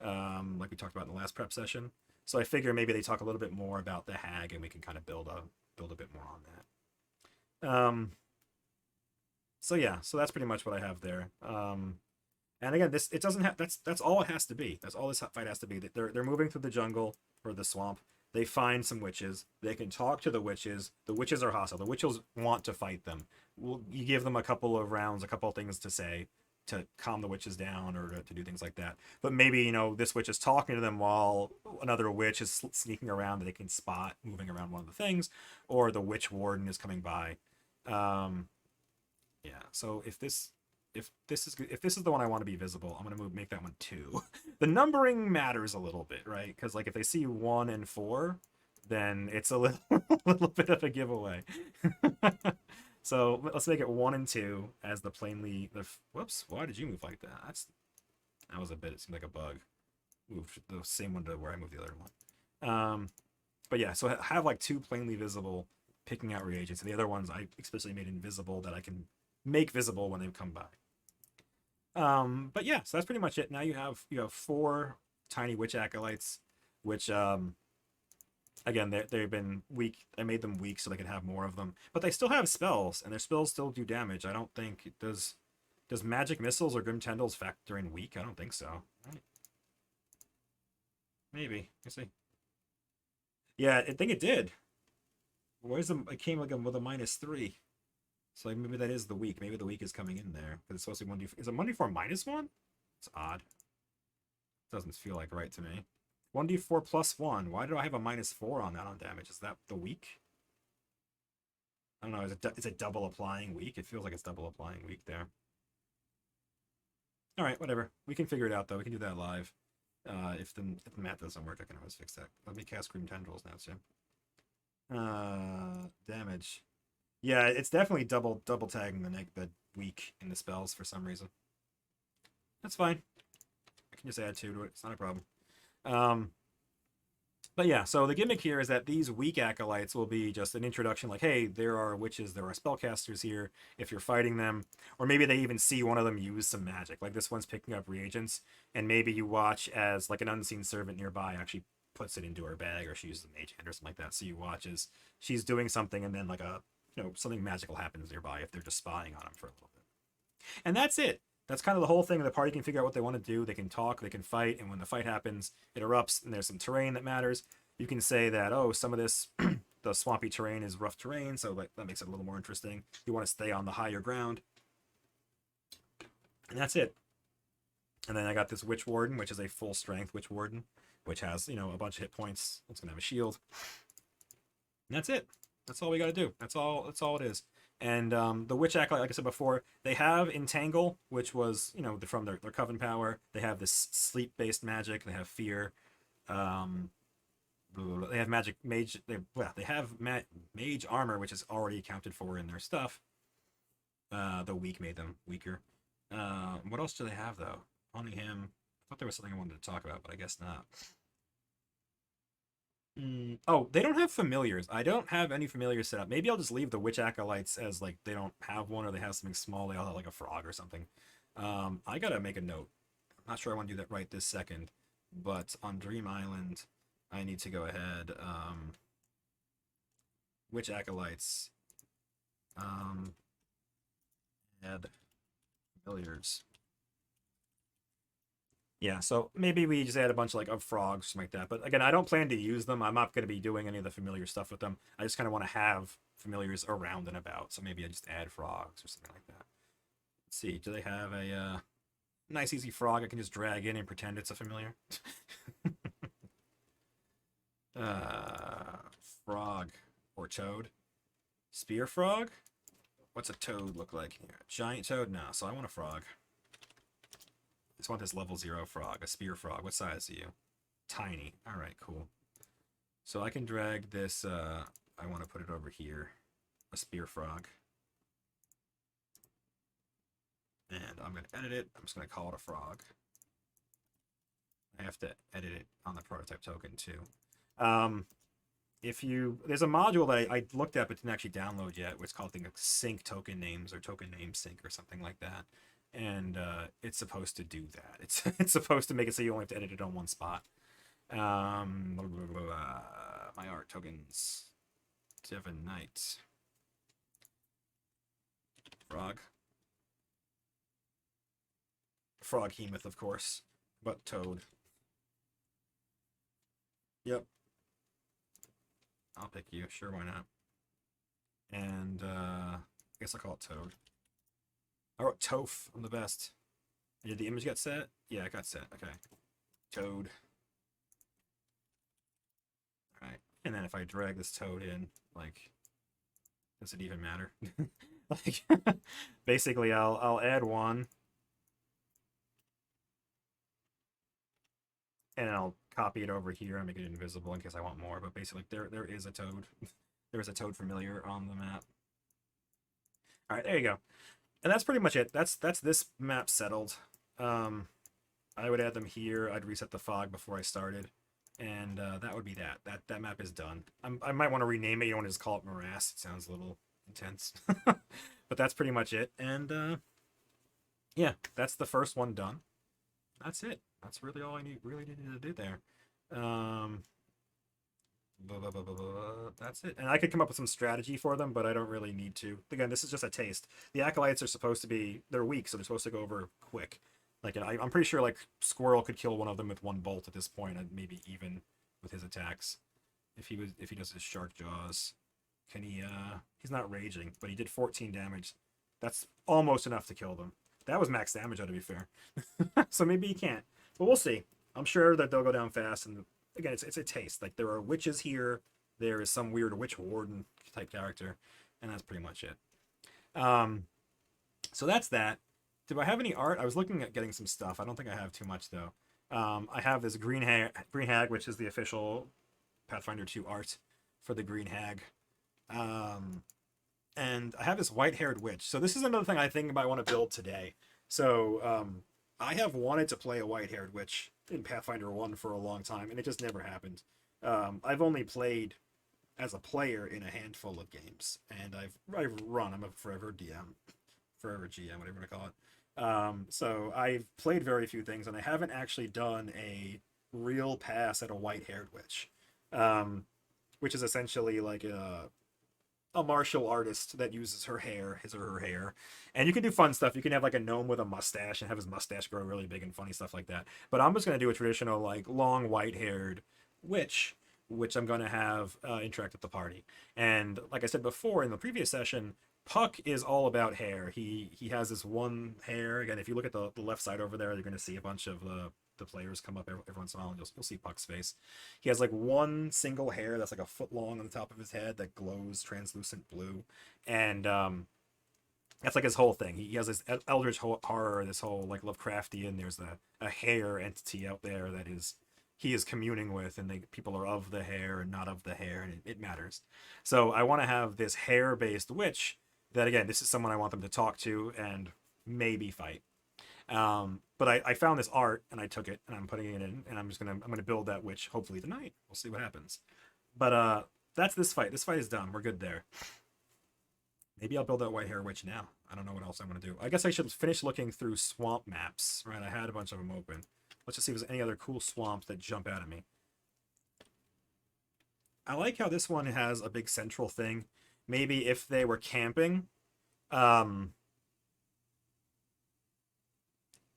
like we talked about in the last prep session. So I figure maybe they talk a little bit more about the hag, and we can kind of build a bit more on that. So yeah, so that's pretty much what I have there. And again, it doesn't have that's all it has to be. That's all this fight has to be. They're moving through the jungle or the swamp. They find some witches. They can talk to the witches. The witches are hostile. The witches want to fight them. You give them a couple of rounds, a couple of things to say to calm the witches down or to do things like that. But maybe, you know, this witch is talking to them while another witch is sneaking around that they can spot moving around one of the things, or the Witch Warden is coming by. Yeah, so if this is the one I want to be visible, I'm gonna make that one 2. The numbering matters a little bit, right? Because like if they see 1 and 4, then it's a little little bit of a giveaway. So let's make it 1 and 2 as the plainly. Whoops! Why did you move like that? That was a bit. It seemed like a bug. Moved the same one to where I moved the other one. But yeah, so have like 2 plainly visible, picking out reagents, and the other ones I explicitly made invisible that I can make visible when they come by. But yeah, so that's pretty much it. Now you have 4 tiny witch acolytes, which again they've been weak. I made them weak so they can have more of them, but they still have spells, and their spells still do damage. I don't think it does. Does magic missiles or grim tendrils factor in weak? I don't think so. Right. Maybe. Let's see. Yeah, I think it did. Where's the? It came like with a -3. So like maybe that is the weak. Maybe the weak is coming in there because it's supposed to be 1d4. Is it 1d4 -1? It's odd. Doesn't feel like right to me. 1d4 +1. Why do I have a -4 on that on damage? Is that the weak? I don't know. Is it double applying weak? It feels like it's double applying weak there. All right, whatever. We can figure it out though. We can do that live. If the math doesn't work, I can always fix that. Let me cast Grim Tendrils now too. Damage. Yeah, it's definitely double tagging the weak in the spells for some reason. That's fine. I can just add 2 to it. It's not a problem. But yeah, so the gimmick here is that these weak acolytes will be just an introduction, like, hey, there are witches, there are spellcasters here, if you're fighting them. Or maybe they even see one of them use some magic. Like this one's picking up reagents, and maybe you watch as like an unseen servant nearby actually puts it into her bag, or she uses a mage hand or something like that. So you watch as she's doing something, and then like something magical happens nearby if they're just spying on them for a little bit. And that's it. That's kind of the whole thing. The party can figure out what they want to do. They can talk, they can fight, and when the fight happens, it erupts, and there's some terrain that matters. You can say that, oh, some of this, the swampy terrain is rough terrain, so that makes it a little more interesting. You want to stay on the higher ground. And that's it. And then I got this Witch Warden, which is a full-strength Witch Warden, which has, a bunch of hit points. It's going to have a shield. And that's it. That's all we got to do. That's all it is. And the Witch Acolyte, like I said before, they have Entangle, which was, from their Coven power. They have this sleep-based magic. They have Fear. They have mage. They have mage armor, which is already accounted for in their stuff. The weak made them weaker. What else do they have though? Only him. I thought there was something I wanted to talk about, but I guess not. Oh, they don't have familiars. I don't have any familiars set up. Maybe I'll just leave the Witch Acolytes as like they don't have one, or they have something small. They all have like a frog or something. I gotta make a note. I'm not sure I want to do that right this second, but on Dream Island, I need to go ahead. Witch Acolytes. Add familiars. Yeah, so maybe we just add a bunch of frogs, something like that. But again, I don't plan to use them. I'm not going to be doing any of the familiar stuff with them. I just kind of want to have familiars around and about. So maybe I just add frogs or something like that. Let's see. Do they have a nice, easy frog I can just drag in and pretend it's a familiar? Frog or toad. Spear frog? What's a toad look like here? Giant toad? No, so I want a frog. I just want this level 0 frog, a spear frog. What size are you? Tiny. Alright, cool. So I can drag this, I want to put it over here. A spear frog. And I'm going to edit it. I'm just going to call it a frog. I have to edit it on the prototype token too. There's a module that I looked at but didn't actually download yet, which is called sync token names or token name sync or something like that. And it's supposed to do that. It's supposed to make it so you only have to edit it on one spot. My art tokens. Devon Knight. Frog. Frog Hemoth, of course. But Toad. Yep. I'll pick you. Sure, why not? And, I guess I'll call it Toad. I wrote Toph. I'm the best. Did the image get set? Yeah, it got set. Okay. Toad. Alright. And then if I drag this Toad in, like, does it even matter? Like, basically, I'll add one. And I'll copy it over here and make it invisible in case I want more. But basically, there is a Toad. There is a Toad familiar on the map. All right, there you go. And that's pretty much it. That's this map settled. I would add them here. I'd reset the fog before I started, and that would be that. That map is done. I might want to rename it. You don't want to just call it Morass. It sounds a little intense. But that's pretty much it. And yeah, that's the first one done. That's it. That's really all I really needed to do there. That's it. And I could come up with some strategy for them, but I don't really need to. Again, this is just a taste. The Acolytes are supposed to be, they're weak, so they're supposed to go over quick. Like, I'm pretty sure, like, Squirrel could kill one of them with one bolt at this point, and maybe even with his attacks. If he does his shark jaws. Can he, he's not raging, but he did 14 damage. That's almost enough to kill them. That was max damage, to be fair. So maybe he can't. But we'll see. I'm sure that they'll go down fast. And again, it's a taste. Like, there are witches here. There is some weird Witch Warden type character. And that's pretty much it. So that's that. Do I have any art? I was looking at getting some stuff. I don't think I have too much, though. I have this Green Hag, which is the official Pathfinder 2 art for the Green Hag. And I have this white-haired witch. So this is another thing I think I might want to build today. So I have wanted to play a white-haired witch in Pathfinder 1 for a long time, and it just never happened. I've only played as a player in a handful of games, and I've run. I'm a forever DM, forever GM, whatever you want to call it. So I've played very few things, and I haven't actually done a real pass at a white-haired witch, which is essentially like a martial artist that uses her hair, his or her hair. And you can do fun stuff. You can have like a gnome with a mustache and have his mustache grow really big and funny stuff like that. But I'm just going to do a traditional like long white-haired witch, which I'm going to have interact with the party. And like I said before in the previous session, Puck is all about hair. He has this one hair. Again, if you look at the left side over there, you're going to see a bunch of the players come up every once in a while, and you'll see Puck's face. He has like one single hair that's like a foot long on the top of his head that glows translucent blue, and that's like his whole thing. He has this eldritch horror, this whole like Lovecraftian. There's a hair entity out there that he is communing with, and people are of the hair and not of the hair, and it matters. So I want to have this hair-based witch that, again, this is someone I want them to talk to and maybe fight. But I found this art and I took it and I'm putting it in, and I'm gonna build that witch hopefully tonight. We'll see what happens. But that's this fight. This fight is done. We're good there. Maybe I'll build that white hair witch now. I don't know what else I'm gonna do. I guess I should finish looking through swamp maps. Right, I had a bunch of them open. Let's just see if there's any other cool swamps that jump out at me. I like how this one has a big central thing. Maybe if they were camping,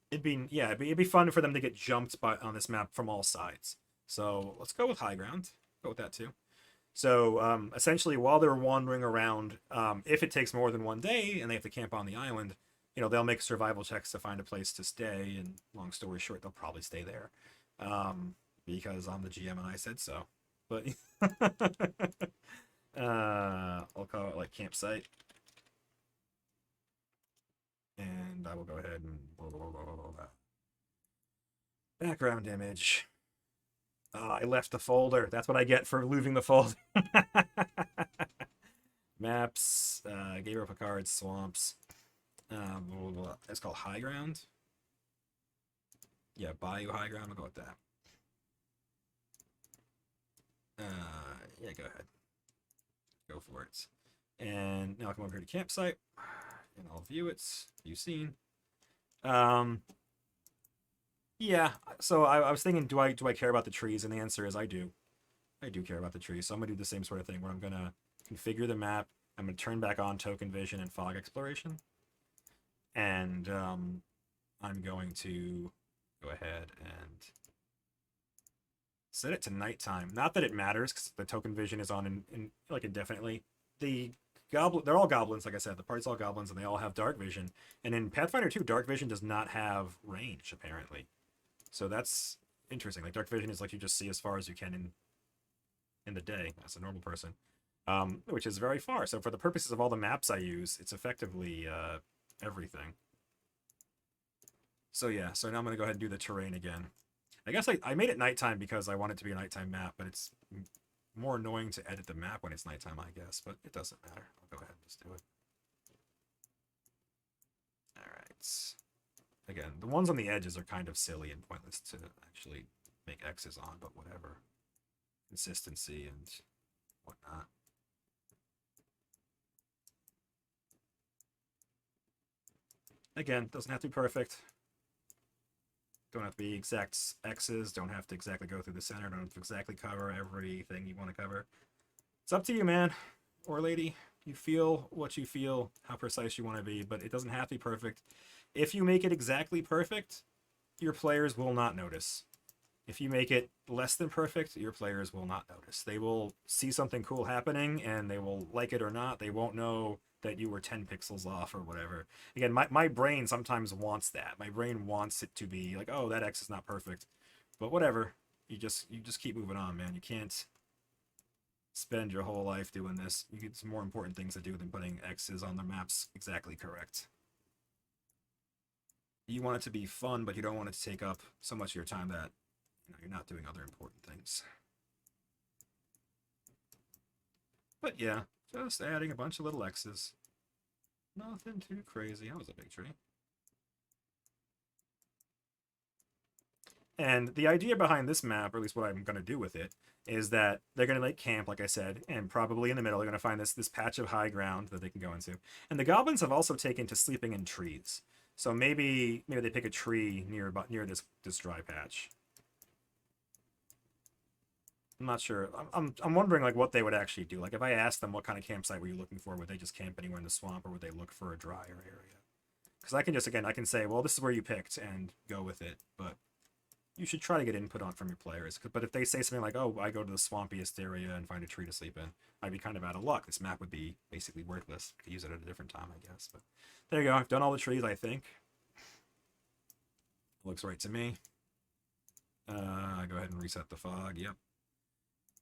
it'd be fun for them to get jumped on this map from all sides. So let's go with high ground. Go with that too. So essentially, while they're wandering around, if it takes more than one day and they have to camp on the island, they'll make survival checks to find a place to stay. And long story short, they'll probably stay there because I'm the GM and I said so. But I'll call it like campsite. And I will go ahead and background image. I left the folder. That's what I get for leaving the folder. Maps, Gabriel Picard, swamps. It's called high ground. Yeah, Bayou high ground. I'll go with that. Yeah, go ahead. Go for it. And now I'll come over here to campsite. And I'll view it. View scene. Yeah, so I was thinking, do I care about the trees? And the answer is I do. I do care about the trees. So I'm gonna do the same sort of thing where I'm gonna configure the map. I'm gonna turn back on token vision and fog exploration, and I'm going to go ahead and set it to nighttime. Not that it matters, because the token vision is on in like indefinitely. The they're all goblins, like I said. The party's all goblins, and they all have dark vision. And in Pathfinder 2, dark vision does not have range apparently. So that's interesting. Like dark vision is like you just see as far as you can in the day as a normal person, which is very far. So for the purposes of all the maps I use, it's effectively everything. So yeah, so now I'm gonna go ahead and do the terrain again. I guess I made it nighttime because I want it to be a nighttime map, but it's more annoying to edit the map when it's nighttime, I guess, but it doesn't matter. I'll go ahead and just do it. All right. Again, the ones on the edges are kind of silly and pointless to actually make X's on, but whatever. Consistency and whatnot. Again, doesn't have to be perfect. Don't have to be exact X's. Don't have to exactly go through the center. Don't have to exactly cover everything you want to cover. It's up to you, man or lady. You feel what you feel, how precise you want to be, but it doesn't have to be perfect. If you make it exactly perfect, your players will not notice. If you make it less than perfect, your players will not notice. They will see something cool happening, and they will like it or not. They won't know that you were 10 pixels off or whatever. Again, my brain sometimes wants that. My brain wants it to be like, oh, that X is not perfect. But whatever. You just keep moving on, man. You can't spend your whole life doing this. You get some more important things to do than putting X's on the maps exactly correct. You want it to be fun, but you don't want it to take up so much of your time that you're not doing other important things. But yeah, just adding a bunch of little X's. Nothing too crazy. That was a big tree. And the idea behind this map, or at least what I'm going to do with it, is that they're going to make camp, like I said, and probably in the middle they're going to find this patch of high ground that they can go into. And the goblins have also taken to sleeping in trees. So maybe they pick a tree near this dry patch. I'm not sure. I'm wondering like what they would actually do. Like if I asked them what kind of campsite were you looking for, would they just camp anywhere in the swamp, or would they look for a drier area? Because I can say, well, this is where you picked and go with it. But you should try to get input on from your players. But if they say something like, oh, I go to the swampiest area and find a tree to sleep in, I'd be kind of out of luck. This map would be basically worthless. Could use it at a different time, I guess. But there you go. I've done all the trees, I think. Looks right to me. Go ahead and reset the fog. Yep.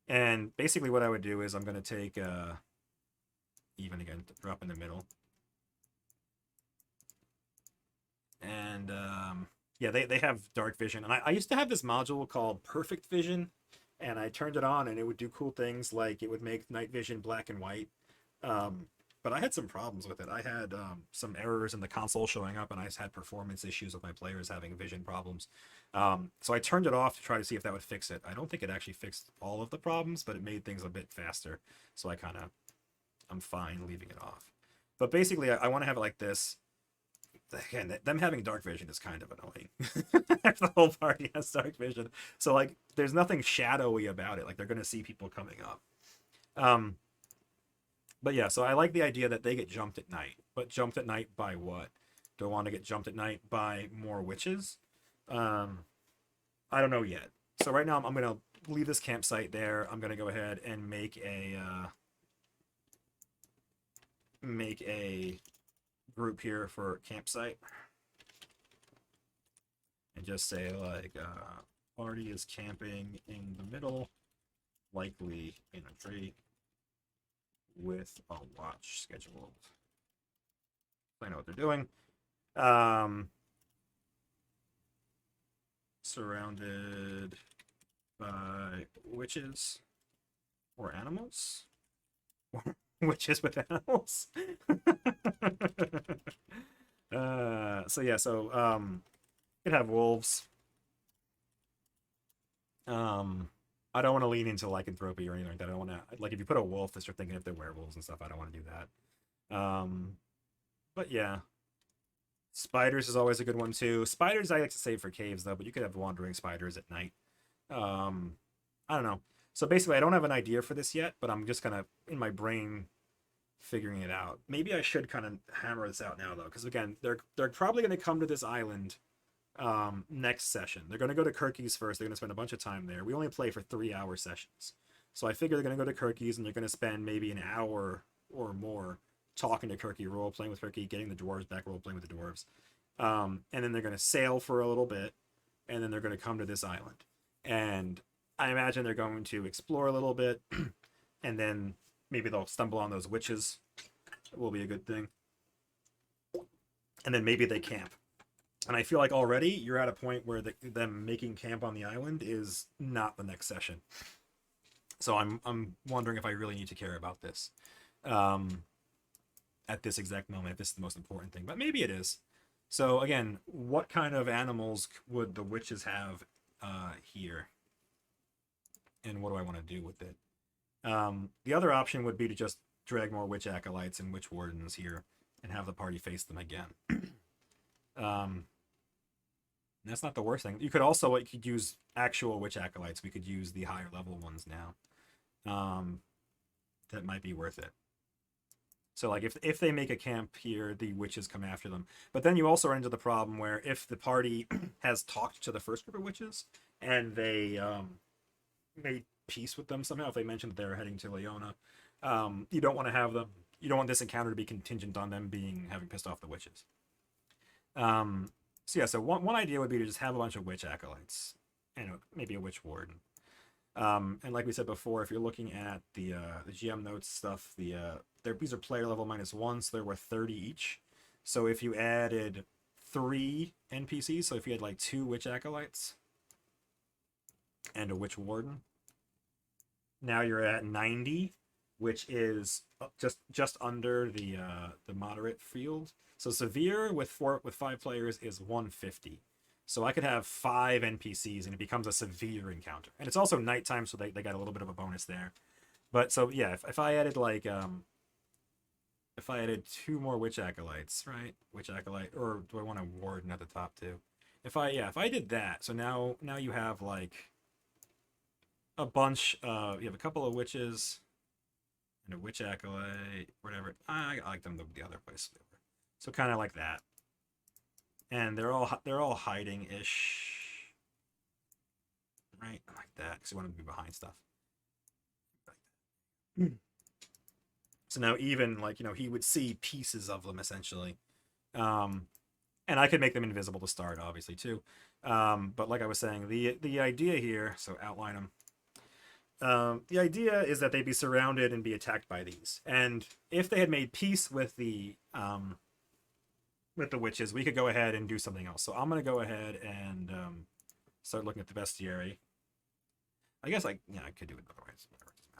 And basically what I would do is I'm going to take even again, drop in the middle. And yeah, they have dark vision. And I used to have this module called Perfect Vision, and I turned it on and it would do cool things like it would make night vision black and white. But I had some problems with it. I had some errors in the console showing up, and I had performance issues with my players having vision problems. So I turned it off to try to see if that would fix it. I don't think it actually fixed all of the problems, but it made things a bit faster. So I'm fine leaving it off. But basically, I want to have it like this. Again, them having dark vision is kind of annoying. The whole party has dark vision. So, like, there's nothing shadowy about it. Like, they're going to see people coming up. But yeah, so I like the idea that they get jumped at night. But jumped at night by what? Do I want to get jumped at night by more witches? I don't know yet. So right now I'm going to leave this campsite there. I'm going to go ahead and make a group here for campsite. And just say, like, party is camping in the middle, likely in a tree, with a watch scheduled. I know what they're doing. Surrounded by witches or animals. Witches with animals. So yeah, so you could have wolves. I don't want to lean into lycanthropy or anything like that. I don't want to, like, if you put a wolf, they start thinking if they're werewolves and stuff. I don't want to do that. But yeah, Spiders is always a good one too. Spiders I like to save for caves though, but you could have wandering spiders at night. I don't know. So basically, I don't have an idea for this yet, but I'm just kind of in my brain figuring it out. Maybe I should kind of hammer this out now though, because again, they're probably going to come to this island next session. They're going to go to Kirkee's first. They're going to spend a bunch of time there. We only play for 3-hour sessions, so I figure they're going to go to Kirkee's and they're going to spend maybe an hour or more talking to Kirkee, role playing with Kirkee, getting the dwarves back, role playing with the dwarves, and then they're going to sail for a little bit, and then they're going to come to this island, and I imagine they're going to explore a little bit, and then maybe they'll stumble on those witches. It will be a good thing. And then maybe they camp. And I feel like already you're at a point where them making camp on the island is not the next session. So I'm wondering if I really need to care about this at this exact moment, if this is the most important thing. But maybe it is. So again, what kind of animals would the witches have here? And what do I want to do with it? The other option would be to just drag more Witch Acolytes and Witch Wardens here and have the party face them again. That's not the worst thing. You could also use actual Witch Acolytes. We could use the higher level ones now. That might be worth it. So like if they make a camp here, the witches come after them. But then you also run into the problem where if the party has talked to the first group of witches and they made peace with them somehow, if they mentioned that they're heading to Leona, you don't want to have them. You don't want this encounter to be contingent on them having pissed off the witches. So yeah, so one idea would be to just have a bunch of Witch Acolytes and maybe a Witch Warden. And like we said before, if you're looking at the GM notes stuff, these are player level -1, so they're worth 30 each. So if you added 3 NPCs, so if you had like 2 Witch Acolytes and a Witch Warden, now you're at 90, which is just under the moderate field. So severe with 5 players is 150. So I could have 5 NPCs and it becomes a severe encounter. And it's also nighttime, so they got a little bit of a bonus there. But so yeah, if I added like if I added 2 more Witch Acolytes, right? Witch Acolyte, or do I want a Warden at the top too? If I did that, so now you have like a bunch of, you have a couple of witches and a Witch Acolyte, whatever. I like them the other place. So kind of like that. And they're all hiding-ish, right? Like that, because you want them to be behind stuff. Like so now even, like, he would see pieces of them, essentially. And I could make them invisible to start, obviously, too. But like I was saying, the idea here, so outline them. The idea is that they'd be surrounded and be attacked by these. And if they had made peace with the witches, we could go ahead and do something else. So I'm going to go ahead and start looking at the bestiary. I guess I could do it otherwise. Whatever, it doesn't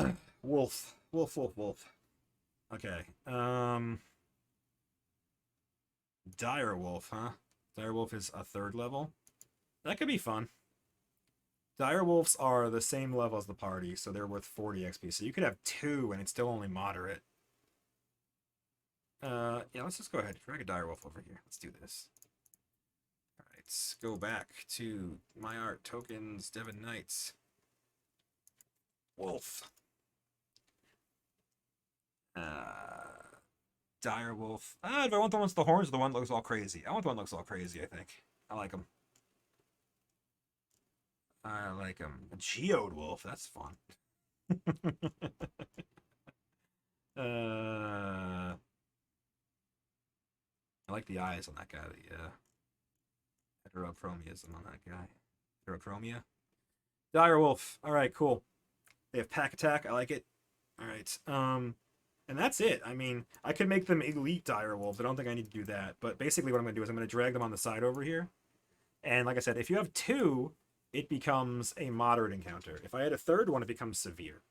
matter. Wolf. Okay. Dire Wolf, huh? Dire Wolf is a 3rd level. That could be fun. Dire Wolves are the same level as the party, so they're worth 40 XP. So you could have 2 and it's still only moderate. Yeah, let's just go ahead and drag a Dire Wolf over here. Let's do this. Alright, let's go back to my art tokens, Devon Knights. Wolf. Dire Wolf. Do I want the one with the horns or the one that looks all crazy? I want the one that looks all crazy, I think. I like them. A Geode Wolf, that's fun. I like the eyes on that guy. The heterochromiasm on that guy. Heterochromia. Dire Wolf. All right, cool. They have pack attack. I like it. All right. And that's it. I mean, I could make them elite dire wolves. I don't think I need to do that. But basically what I'm going to do is I'm going to drag them on the side over here. And like I said, if you have 2, it becomes a moderate encounter. If I had a 3rd one, it becomes severe.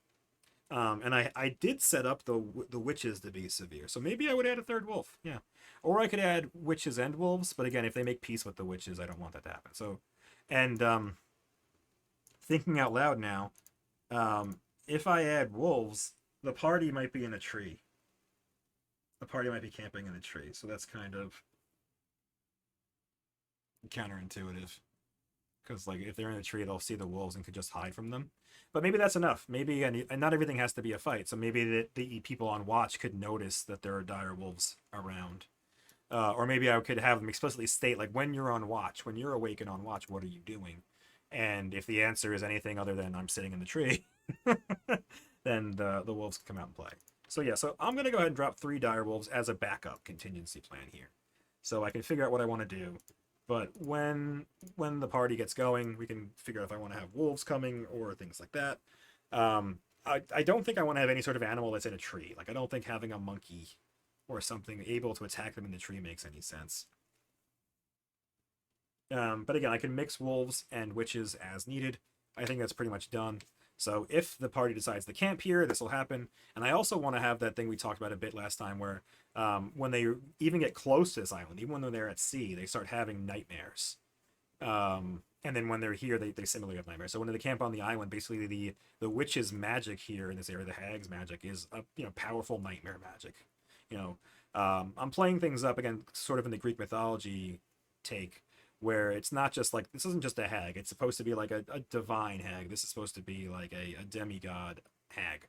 And I did set up the witches to be severe. So maybe I would add a 3rd wolf. Yeah. Or I could add witches and wolves. But again, if they make peace with the witches, I don't want that to happen. So, and thinking out loud now, if I add wolves, the party might be in a tree. the party might be camping in a tree, so that's kind of counterintuitive. Because like if they're in a tree, they'll see the wolves and could just hide from them. But maybe that's enough. Maybe and not everything has to be a fight. So maybe the people on watch could notice that there are dire wolves around. Or maybe I could have them explicitly state, like, when you're on watch, when you're awake and on watch, what are you doing? And if the answer is anything other than I'm sitting in the tree, then the wolves can come out and play. So yeah, so I'm going to go ahead and drop 3 dire wolves as a backup contingency plan here. So I can figure out what I want to do. But when the party gets going, we can figure out if I want to have wolves coming or things like that. I don't think I want to have any sort of animal that's in a tree. Like, I don't think having a monkey or something able to attack them in the tree makes any sense. But again, I can mix wolves and witches as needed. I think that's pretty much done. So if the party decides to camp here, this will happen. And I also want to have that thing we talked about a bit last time where when they even get close to this island, even when they're at sea, they start having nightmares. And then when they're here, they similarly have nightmares. So when they camp on the island, basically the witch's magic here in this area, the hag's magic, is a powerful nightmare magic. I'm playing things up again, sort of in the Greek mythology take, where it's not just like, this isn't just a hag. It's supposed to be like a divine hag. This is supposed to be like a demigod hag.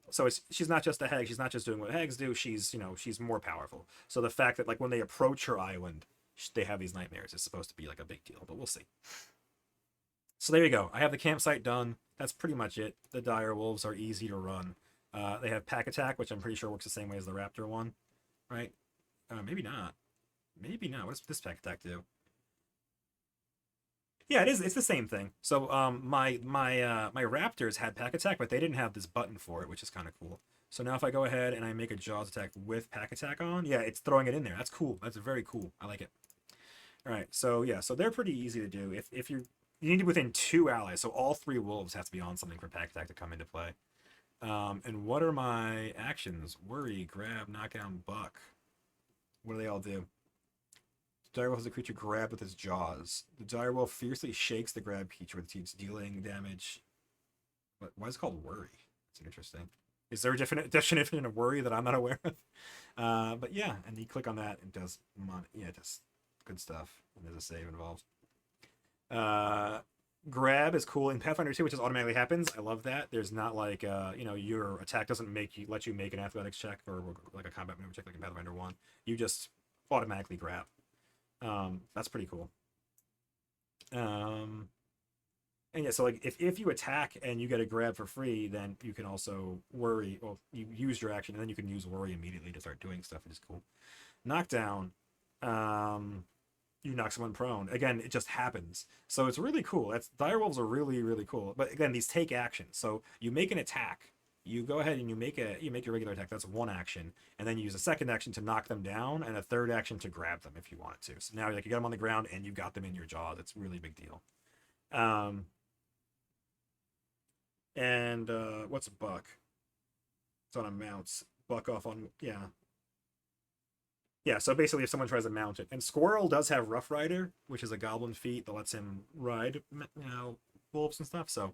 So she's not just a hag. She's not just doing what hags do. She's more powerful. So the fact that like when they approach her island, they have these nightmares is supposed to be like a big deal, but we'll see. So there you go. I have the campsite done. That's pretty much it. The dire wolves are easy to run. They have pack attack, which I'm pretty sure works the same way as the raptor one, right? Maybe not. Maybe not. What does this pack attack do? Yeah, it is. It's the same thing. So my raptors had pack attack, but they didn't have this button for it, which is kind of cool. So now if I go ahead and I make a jaws attack with pack attack on, yeah, it's throwing it in there. That's cool. That's very cool. I like it. All right. So yeah, so they're pretty easy to do. If you need to be within 2 allies, so all 3 wolves have to be on something for pack attack to come into play. And what are my actions? Worry, grab, knockdown, buck. What do they all do? The direwolf has a creature grabbed with his jaws. The direwolf fiercely shakes the grab creature with teeth, dealing damage. Why is it called worry? It's interesting. Is there a definition of worry that I'm not aware of? But yeah, and you click on that, it does it does good stuff. And there's a save involved. Grab is cool in Pathfinder 2, which just automatically happens. I love that. There's not like your attack doesn't let you make an athletics check or like a combat maneuver check like in Pathfinder 1. You just automatically grab. That's pretty cool. And yeah, so like if you attack and you get a grab for free, then you can also worry. Well, you use your action and then you can use worry immediately to start doing stuff, which is cool. Knockdown. You knock someone prone. Again, it just happens. So it's really cool. Direwolves are really, really cool. But again, these take actions. So you make an attack. You go ahead and you make your regular attack. That's one action. And then you use a second action to knock them down and a third action to grab them if you wanted to. So now you got them on the ground and you got them in your jaws. It's a really big deal. What's a buck? It's on a mounts. Buck off on, yeah. Yeah, so basically if someone tries to mount it. And Squirrel does have Rough Rider, which is a goblin feat that lets him ride, wolves and stuff. So,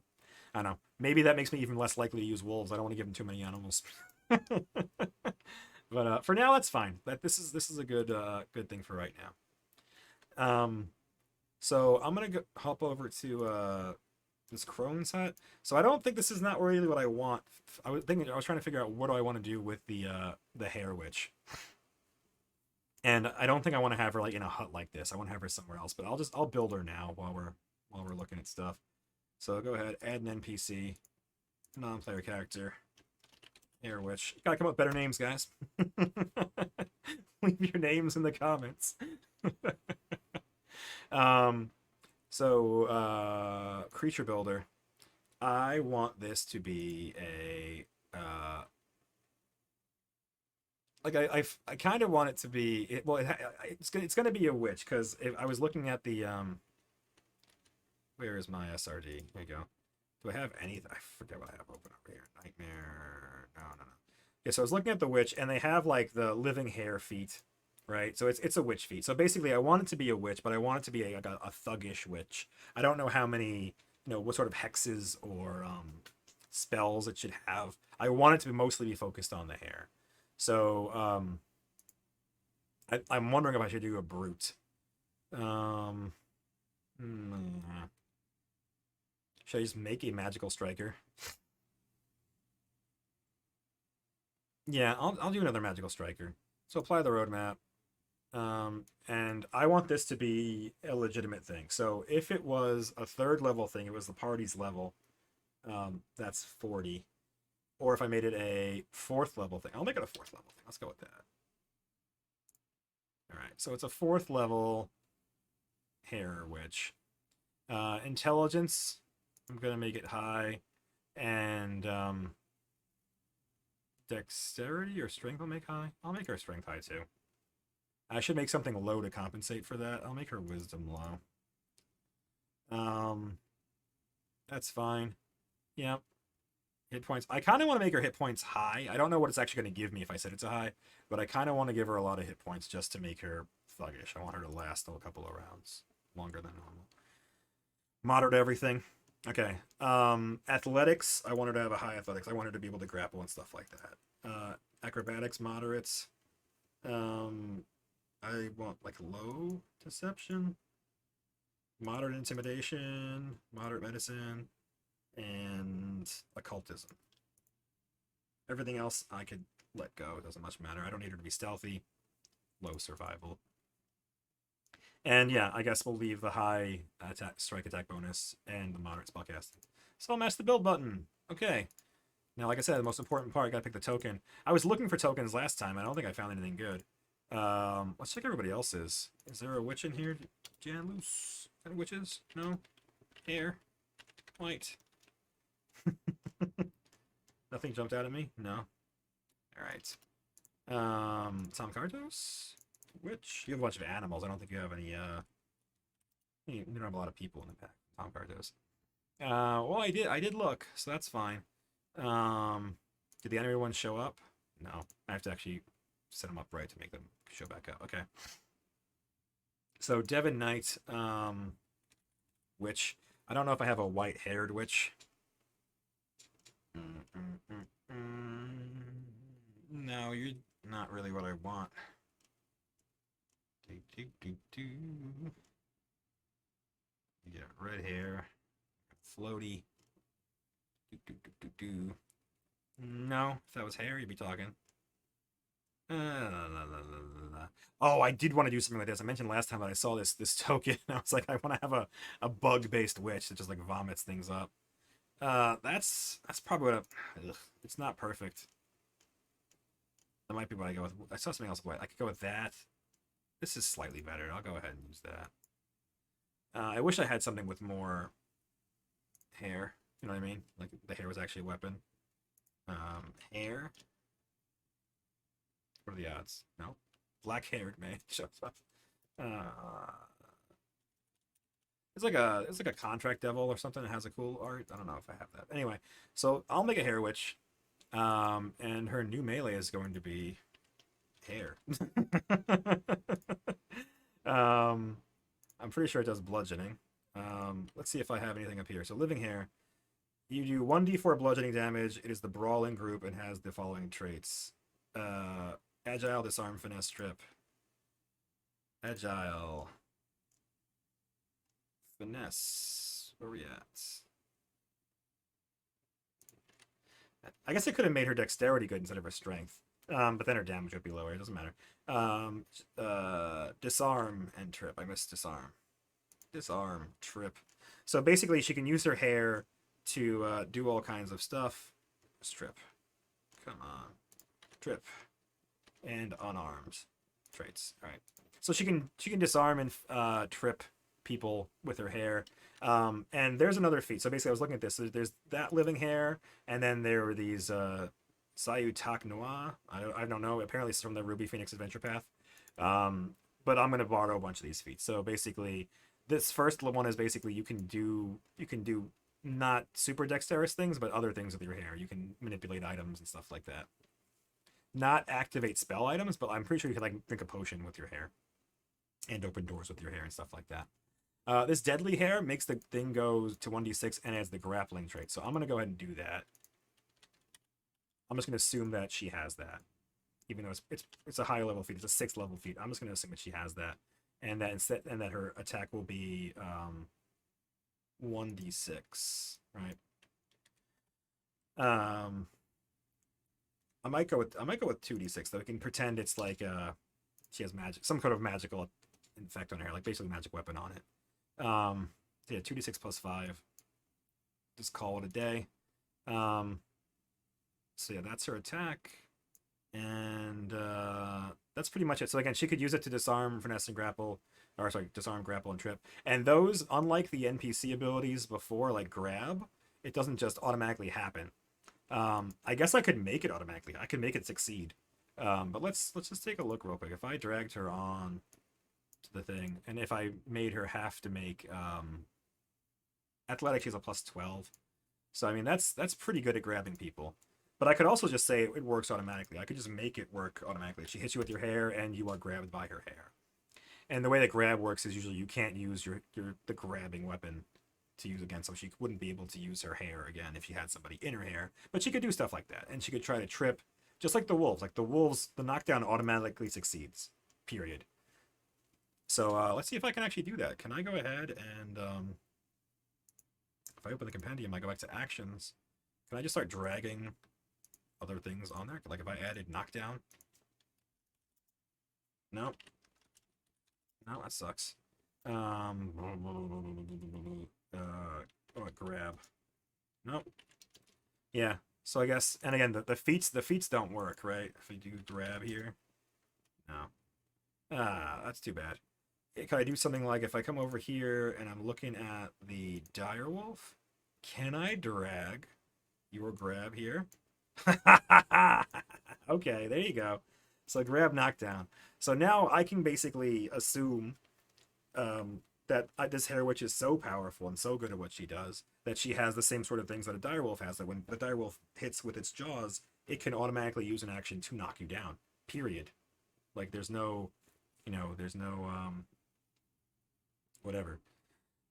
I don't know. Maybe that makes me even less likely to use wolves. I don't want to give them too many animals. But for now, that's fine. This is a good thing for right now. So I'm going to hop over to this Crone's Hut. So I don't think this is not really what I want. I was trying to figure out what do I want to do with the Hair Witch. And I don't think I want to have her like in a hut like this. I want to have her somewhere else. But I'll build her now while we're looking at stuff. So go ahead, add an NPC, non-player character, Hair Witch. You gotta come up with better names, guys. Leave your names in the comments. Creature Builder. I want this to be a I kind of want it to be it's gonna be a witch because I was looking at the where is my SRD? Here you go. Do I have anything? I forget what I have open over here. Nightmare. No. Yeah, so I was looking at the witch and they have like the living hair feat, right? So it's a witch feat. So basically I want it to be a witch, but I want it to be a thuggish witch. I don't know how many, what sort of hexes or spells it should have. I want it to mostly be focused on the hair. So I'm wondering if I should do a brute. Um, hmm, should I just make a magical striker? Yeah, I'll do another magical striker. So apply the roadmap. And I want this to be a legitimate thing. So if it was a third level thing, it was the party's level. That's 40. Or if I made it a fourth level thing, I'll make it a fourth level thing. Let's go with that. All right, so it's a fourth level hair witch. Intelligence, I'm gonna make it high, and dexterity or strength I'll make high. I'll make her strength high too. I should make something low to compensate for that. I'll make her wisdom low. That's fine. Yep. Hit points. I kind of want to make her hit points high. I don't know what it's actually going to give me if I set it to high, but I kind of want to give her a lot of hit points just to make her thuggish. I want her to last a couple of rounds longer than normal. Moderate everything. Okay. Athletics. I want her to have a high athletics. I want her to be able to grapple and stuff like that. Acrobatics, moderates. I want like low deception, moderate intimidation, moderate medicine, and occultism. Everything else I could let go. It doesn't much matter. I don't need her to be stealthy. Low survival. And yeah, I guess we'll leave the high strike attack bonus and the moderate spellcasting. So I'll mash the build button. Okay. Now, like I said, the most important part, I gotta pick the token. I was looking for tokens last time. I don't think I found anything good. Let's check everybody else's. Is there a witch in here? Jan Loose? Any witches? No? Hair? White? Nothing jumped out at me? No. Alright. Tom Cartos? Witch? You have a bunch of animals. I don't think you have any, you don't have a lot of people in the pack. Tom Cartos. Well, I did look, so that's fine. Did the enemy ones show up? No. I have to actually set them up right to make them show back up. Okay. So Devon Knight, witch. I don't know if I have a white-haired witch. No, you're not really what I want. You get red hair, floaty. No, if that was hair, you'd be talking. Oh, I did want to do something like this. I mentioned last time that I saw this token. I was like, I want to have a bug-based witch that just like vomits things up. That's probably what it's not perfect. That might be what I go with. I saw something else. I could go with that. This is slightly better. I'll go ahead and use that. I wish I had something with more hair. You know what I mean? Like the hair was actually a weapon. Hair. What are the odds? No. Black-haired man shows up. It's like a contract devil or something that has a cool art. I don't know if I have that. Anyway, so I'll make a hair witch. And her new melee is going to be hair. I'm pretty sure it does bludgeoning. Let's see if I have anything up here. So living hair. You do 1d4 bludgeoning damage. It is the brawling group and has the following traits. Agile, disarm, finesse, trip. Agile. Finesse. Where are we at? I guess I could have made her dexterity good instead of her strength. But then her damage would be lower. It doesn't matter. Disarm and trip. I missed disarm. Disarm, trip. So basically, she can use her hair to do all kinds of stuff. Trip. Come on. Trip. And unarmed traits. All right. So she can disarm and trip people with her hair. And there's another feat. So basically, I was looking at this. So there's that living hair, and then there were these Sayu Tak Noir. I don't know. Apparently, it's from the Ruby Phoenix Adventure Path. But I'm gonna borrow a bunch of these feats. So basically, this first one is basically you can do not super dexterous things, but other things with your hair. You can manipulate items and stuff like that. Not activate spell items, but I'm pretty sure you can like drink a potion with your hair and open doors with your hair and stuff like that. This deadly hair makes the thing go to 1d6 and adds the grappling trait. So I'm going to go ahead and do that. I'm just going to assume that she has that. even though it's a higher level feat. It's a 6th level feat. I'm just gonna assume that she has that, and that her attack will be 1d6, right? I might go with 2d6 though. We can pretend it's like she has magic, some kind of magical effect on her, like basically magic weapon on it. So yeah, 2d6 plus 5. Just call it a day. So yeah, that's her attack, and that's pretty much it. So again, she could use it to disarm, finesse, and grapple, or sorry, disarm, grapple, and trip. And those, unlike the NPC abilities before, like grab, it doesn't just automatically happen. I guess I could make it automatically. I could make it succeed. But let's just take a look real quick. If I dragged her on to the thing, and if I made her have to make athletics, she's a plus 12. So I mean that's pretty good at grabbing people. But I could also just say it works automatically. I could just make it work automatically. She hits you with your hair, and you are grabbed by her hair. And the way that grab works is usually you can't use the grabbing weapon to use again, so she wouldn't be able to use her hair again if she had somebody in her hair. But she could do stuff like that, and she could try to trip, just like the wolves. Like the wolves, the knockdown automatically succeeds. Period. So let's see if I can actually do that. Can I go ahead and if I open the compendium, I go back to actions. Can I just start dragging other things on there? Like if I added knockdown. No. No, that sucks. Grab. Nope. Yeah. So I guess, and again, the feats don't work, right? If I do grab here, no. That's too bad. Can I do something like if I come over here and I'm looking at the direwolf? Can I drag your grab here? Okay, there you go. So grab knockdown. So now I can basically assume that this hair witch is so powerful and so good at what she does that she has the same sort of things that a direwolf has. That when the direwolf hits with its jaws, it can automatically use an action to knock you down. Period. Like there's no, there's no whatever.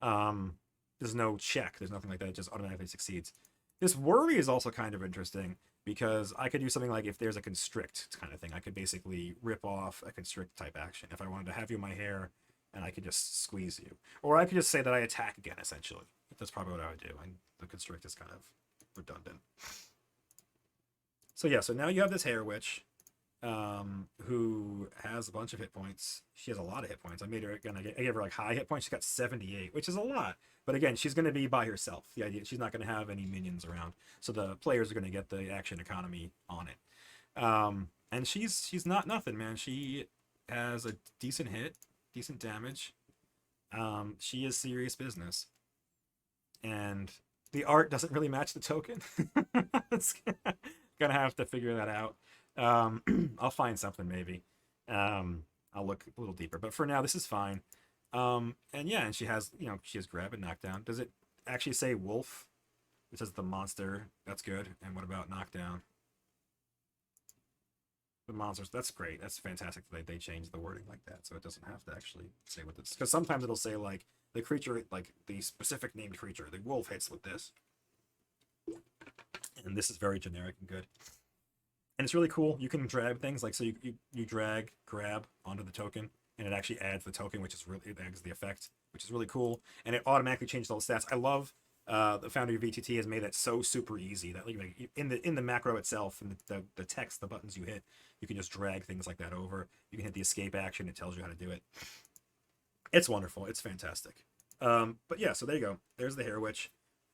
There's no check. There's nothing like that. It just automatically succeeds. This worry is also kind of interesting because I could do something like if there's a constrict kind of thing. I could basically rip off a constrict type action. If I wanted to have you in my hair, and I could just squeeze you. Or I could just say that I attack again, essentially. That's probably what I would do. And the constrict is kind of redundant. So yeah, so now you have this hair witch who has a bunch of hit points. She has a lot of hit points. I made her, again, I gave her like high hit points. She's got 78, which is a lot. But again, she's going to be by herself. The idea, she's not going to have any minions around. So the players are going to get the action economy on it. And she's not nothing, man. She has a decent hit. Decent damage. She is serious business. And the art doesn't really match the token. It's gonna have to figure that out. I'll find something maybe. I'll look a little deeper. But for now, this is fine. And yeah, and she has grab and knockdown. Does it actually say wolf? It says the monster. That's good. And what about knockdown? The monsters, that's great. That's fantastic that they changed the wording like that, so it doesn't have to actually say what this. Because sometimes it'll say like the creature, like the specific named creature, the wolf hits with this, and this is very generic and good. And it's really cool. You can drag things like so you drag grab onto the token, and it actually adds the token, which is really it adds the effect, which is really cool, and it automatically changes all the stats. I love. The Foundry VTT has made that so super easy that like in the macro itself and the text, the buttons you hit, you can just drag things like that over. You can hit the escape action; it tells you how to do it. It's wonderful. It's fantastic. But yeah, so there you go. There's the hair witch.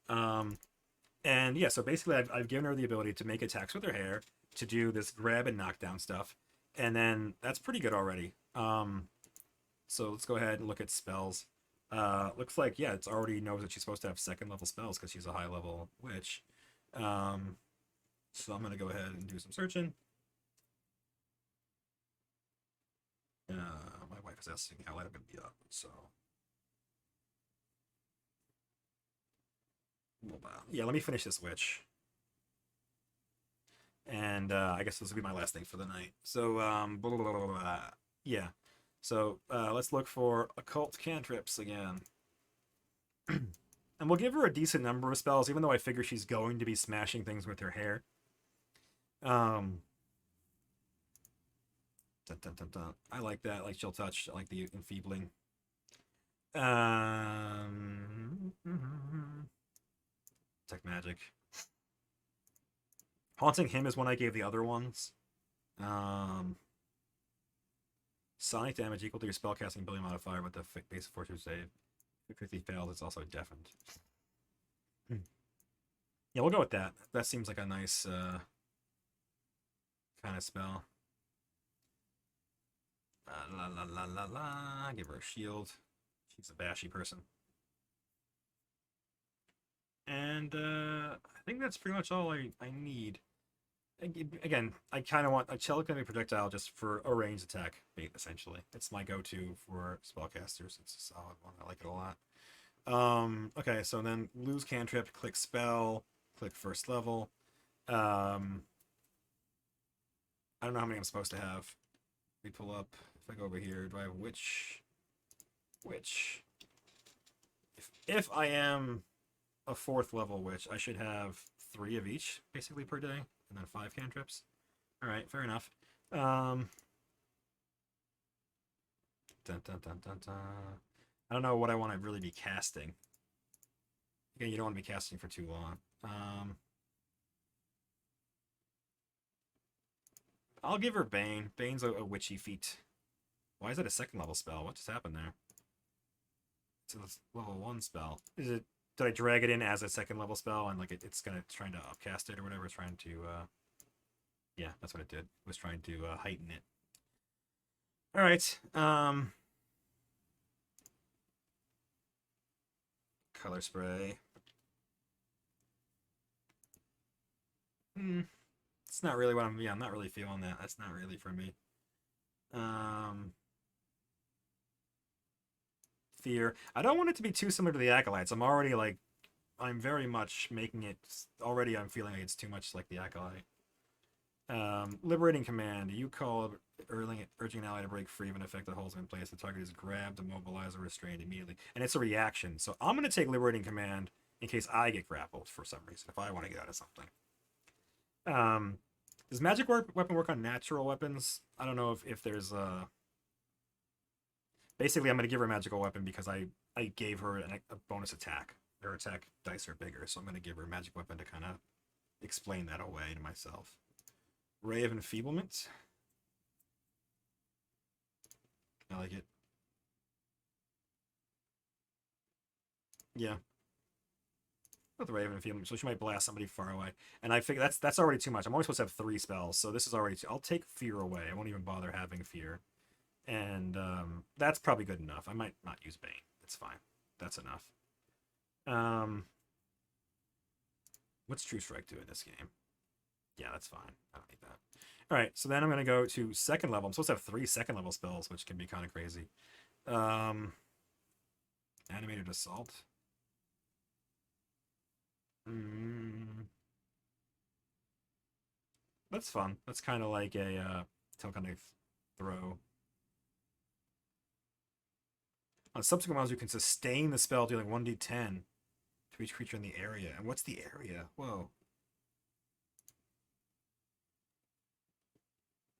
And yeah, so basically I've given her the ability to make attacks with her hair, to do this grab and knockdown stuff, and then that's pretty good already. So let's go ahead and look at spells. Looks like, yeah, it's already knows that she's supposed to have 2nd level spells because she's a high level witch. So I'm going to go ahead and do some searching. My wife is asking how late I'm going to be up, so. Yeah, let me finish this witch. And I guess this will be my last thing for the night. So, blah, blah, blah, blah, blah. Yeah. So let's look for occult cantrips again. And we'll give her a decent number of spells, even though I figure she's going to be smashing things with her hair. Dun, dun, dun, dun. I like that. I like chill touch. I like the enfeebling. Tech magic. Haunting Him is one I gave the other ones. Sonic damage equal to your spellcasting ability modifier with the base fortune save. If it quickly fails, it's also deafened. Yeah, we'll go with that. That seems like a nice kind of spell. La la la la la. Give her a shield. She's a bashy person. And I think that's pretty much all I need. Again, I kind of want a telekinetic projectile just for a ranged attack bait, essentially. It's my go-to for spellcasters. It's a solid one. I like it a lot. Okay, so then lose cantrip, click spell, click first level. I don't know how many I'm supposed to have. We pull up. If I go over here, do I have witch? Witch. If I am a 4th level witch, I should have 3 of each, basically, per day. And then 5 cantrips. Alright, fair enough. Dun, dun, dun, dun, dun. I don't know what I want to really be casting. Again, you don't want to be casting for too long. I'll give her Bane. Bane's a witchy feat. Why is that a 2nd level spell? What just happened there? It's a level 1 spell. Is it? Did I drag it in as a 2nd level spell and like it's trying to upcast it or whatever? It's trying to yeah, that's what it did. It was trying to heighten it. All right. Color spray. It's not really what I'm. Yeah, I'm not really feeling that. That's not really for me. Fear. I don't want it to be too similar to the Acolytes. I'm already like, I'm very much making it. Already, I'm feeling like it's too much like the Acolyte. Liberating command. You call urging an ally to break free of an effect that holds him in place. The target is grabbed, immobilized, or restrained immediately. And it's a reaction. So I'm going to take liberating command in case I get grappled for some reason, if I want to get out of something. Does magic weapon work on natural weapons? I don't know if there's a... Basically, I'm going to give her a magical weapon because I gave her a bonus attack. Her attack dice are bigger, so I'm going to give her a magic weapon to kind of explain that away to myself. Ray of Enfeeblement. I like it. Yeah. With the Ray of Enfeeblement, so she might blast somebody far away. And I figure that's already too much. I'm only supposed to have 3 spells, so this is already I'll take Fear away. I won't even bother having Fear. And that's probably good enough. I might not use Bane. It's fine. That's enough. What's True Strike do in this game? Yeah, that's fine. I don't need that. All right, so then I'm going to go to 2nd level. I'm supposed to have 3 2nd level spells, which can be kind of crazy. Animated Assault. That's fun. That's kind of like a telekinetic throw. On subsequent rounds, you can sustain the spell, dealing 1d10 to each creature in the area. And what's the area? Whoa.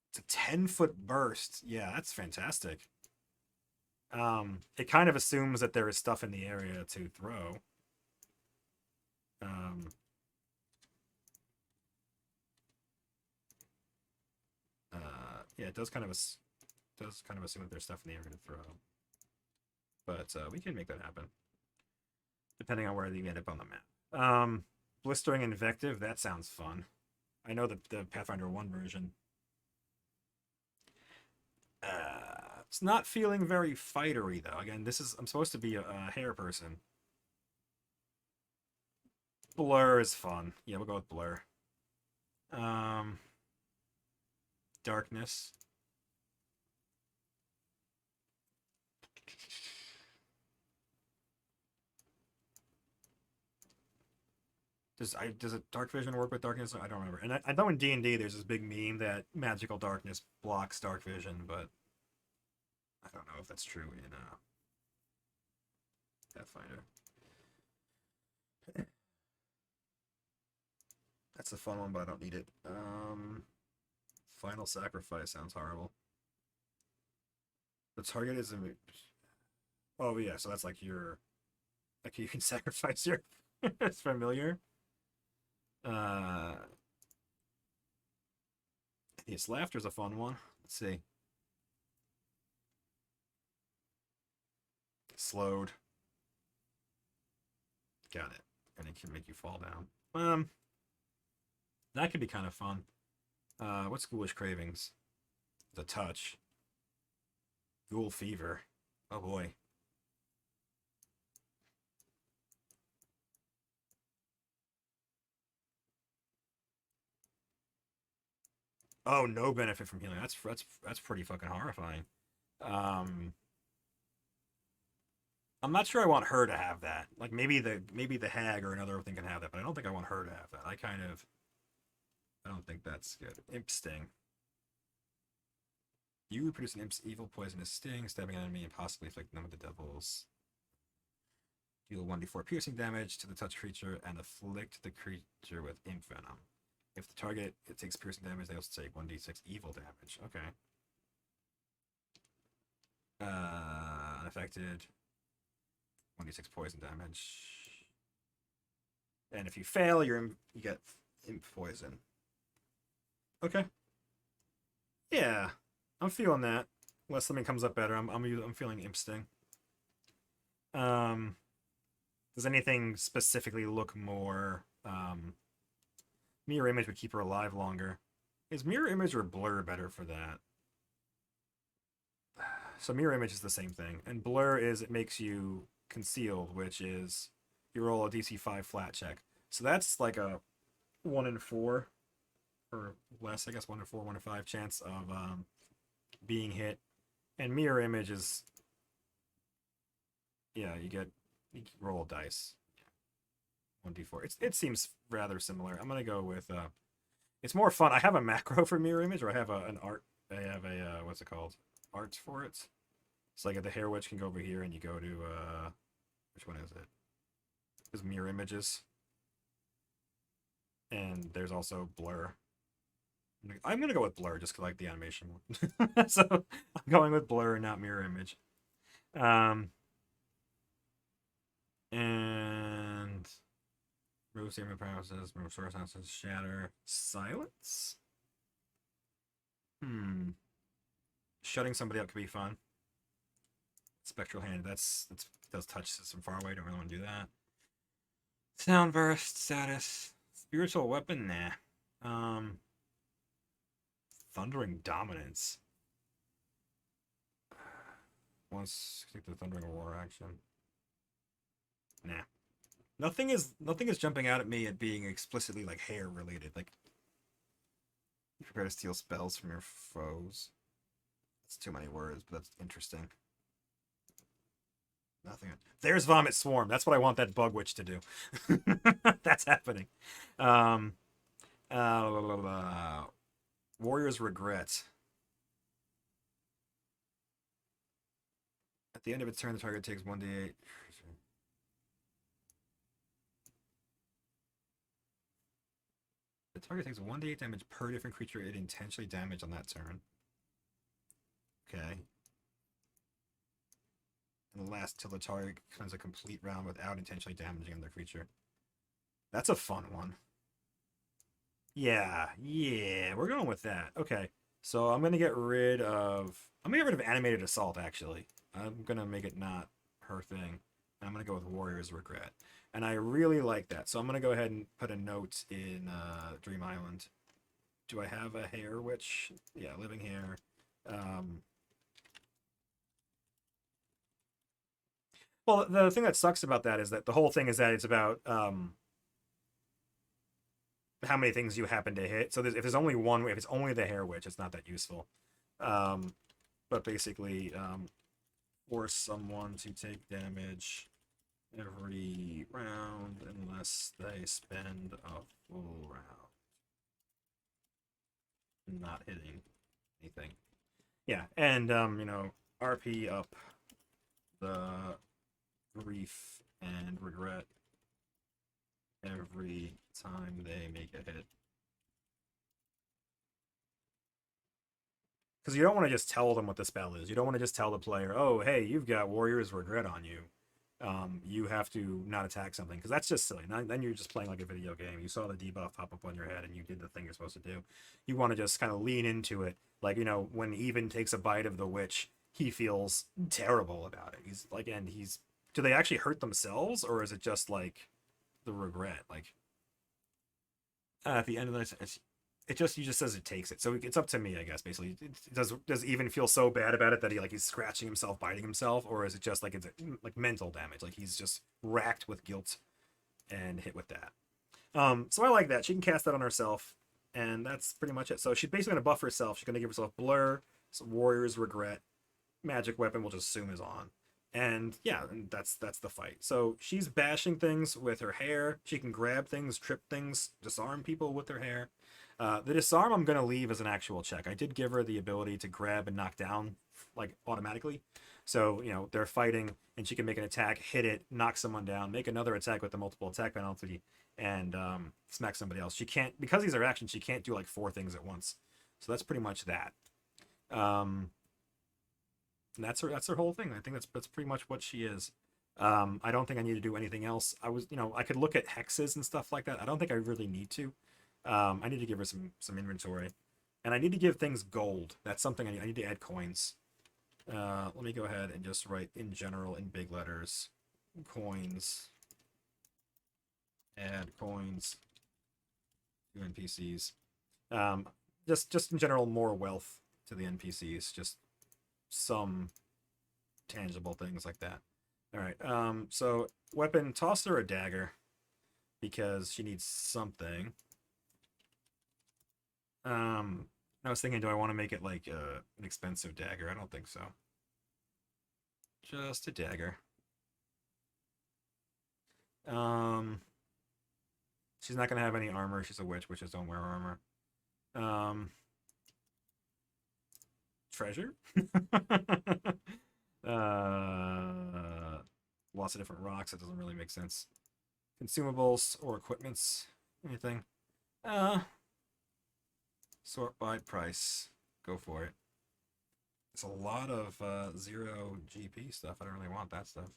It's a 10-foot burst. Yeah, that's fantastic. It kind of assumes that there is stuff in the area to throw. Yeah, it does kind of assume that there's stuff in the area to throw. But we can make that happen, depending on where you end up on the map. Blistering Invective, that sounds fun. I know the Pathfinder 1 version. It's not feeling very fightery, though. Again, I'm supposed to be a hair person. Blur is fun. Yeah, we'll go with Blur. Darkness. Does it Dark Vision work with Darkness? I don't remember. And I know in D&D there's this big meme that magical darkness blocks Dark Vision, but I don't know if that's true in Pathfinder. That's a fun one, but I don't need it. Final Sacrifice sounds horrible. The target is oh yeah, so that's like your you can sacrifice your it's familiar. Yes, laughter's a fun one. Let's see. Slowed. Got it. And it can make you fall down. That could be kind of fun. What's Ghoulish Cravings? The touch. Ghoul Fever. Oh boy. Oh, no benefit from healing. That's pretty fucking horrifying. I'm not sure I want her to have that. Like maybe the hag or another thing can have that, but I don't think I want her to have that. I don't think that's good. Imp Sting. You produce an imp's evil poisonous sting, stabbing an enemy and possibly inflicting them with the devils. Deal 1d4 piercing damage to the touch creature and afflict the creature with imp venom. If the target takes piercing damage, they also take 1d6 evil damage. Okay. Unaffected. 1d6 poison damage. And if you fail, you get imp poison. Okay. Yeah, I'm feeling that. Unless something comes up better, I'm feeling imp sting. Does anything specifically look more? Mirror image would keep her alive longer. Is mirror image or blur better for that? So mirror image is the same thing, and blur is it makes you concealed, which is you roll a DC 5 flat check. So that's like a 1 in 4 or less, I guess 1 in 4, 1 in 5 chance of being hit. And mirror image is yeah, you roll a dice. 1d4. It seems rather similar. I'm gonna go with it's more fun. I have a macro for mirror image, or I have an art. I have a what's it called? Arts for it. It's like the hair witch can go over here, and you go to which one is it? There's mirror images, and there's also blur. I'm gonna go with blur just 'cause I like the animation one. So I'm going with blur, not mirror image. And remove saving paralysis, remove source answers, shatter, silence. Shutting somebody up could be fun. Spectral hand, that does touch system far away. Don't really want to do that. Sound burst status, spiritual weapon, nah. Thundering dominance. Once take the thundering aurora action. Nah. Nothing is jumping out at me at being explicitly like hair related. Like prepare to steal spells from your foes. That's too many words, but that's interesting. Nothing. There's Vomit Swarm. That's what I want that bug witch to do. That's happening. Warrior's Regret. At the end of its turn, the target takes 1d8. The target takes 1d8 damage per different creature it intentionally damaged on that turn. Okay. And last till the target comes a complete round without intentionally damaging another creature. That's a fun one. Yeah, we're going with that. Okay. So I'm gonna get rid of Animated Assault, actually. I'm gonna make it not her thing. I'm gonna go with Warrior's Regret. And I really like that. So I'm gonna go ahead and put a note in Dream Island. Do I have a hair witch? Yeah, living hair. Well, the thing that sucks about that is that the whole thing is that it's about how many things you happen to hit. So if there's only one, if it's only the hair witch, it's not that useful. But basically, force someone to take damage every round unless they spend a full round not hitting anything. Yeah, and RP up the grief and regret every time they make a hit. because you don't want to just tell them what the spell is. You don't want to just tell the player, oh, hey, you've got Warrior's Regret on you. You have to not attack something, because that's just silly. Then you're just playing like a video game. You saw the debuff pop up on your head and you did the thing you're supposed to do. You want to just kind of lean into it. Like, you know, when Even takes a bite of the witch, he feels terrible about it. He's like, and he's, do they actually hurt themselves, or is it just like the regret? Like, at the end of the, it just, he just says it takes it. So it's up to me, I guess. Basically, does Even feel so bad about it that he's scratching himself, biting himself, or is it just like it's like mental damage? Like he's just racked with guilt and hit with that. So I like that. She can cast that on herself, and that's pretty much it. So she's basically gonna buff herself. She's gonna give herself Blur, some Warrior's Regret, magic weapon. We'll just assume is on. And yeah, and that's the fight. So she's bashing things with her hair. She can grab things, trip things, disarm people with her hair. The disarm I'm going to leave as an actual check. I did give her the ability to grab and knock down, like, automatically. So, you know, they're fighting, and she can make an attack, hit it, knock someone down, make another attack with the multiple attack penalty, and smack somebody else. She can't, because these are actions, she can't do, like, 4 things at once. So that's pretty much that. And that's her whole thing. I think that's pretty much what she is. I don't think I need to do anything else. I could look at hexes and stuff like that. I don't think I really need to. I need to give her some inventory, and I need to give things gold. That's something I need to add coins. Let me go ahead and just write in general in big letters, coins. Add coins to NPCs. Just in general, more wealth to the NPCs. Just some tangible things like that. All right. So weapon, toss her a dagger because she needs something. I was thinking, do I want to make it like an expensive dagger? I don't think so. Just a dagger. She's not gonna have any armor. She's a witch. Witches don't wear armor. Treasure. Lots of different rocks. It doesn't really make sense. Consumables or equipments. Anything. Sort by price. Go for it. It's a lot of 0 GP stuff. I don't really want that stuff.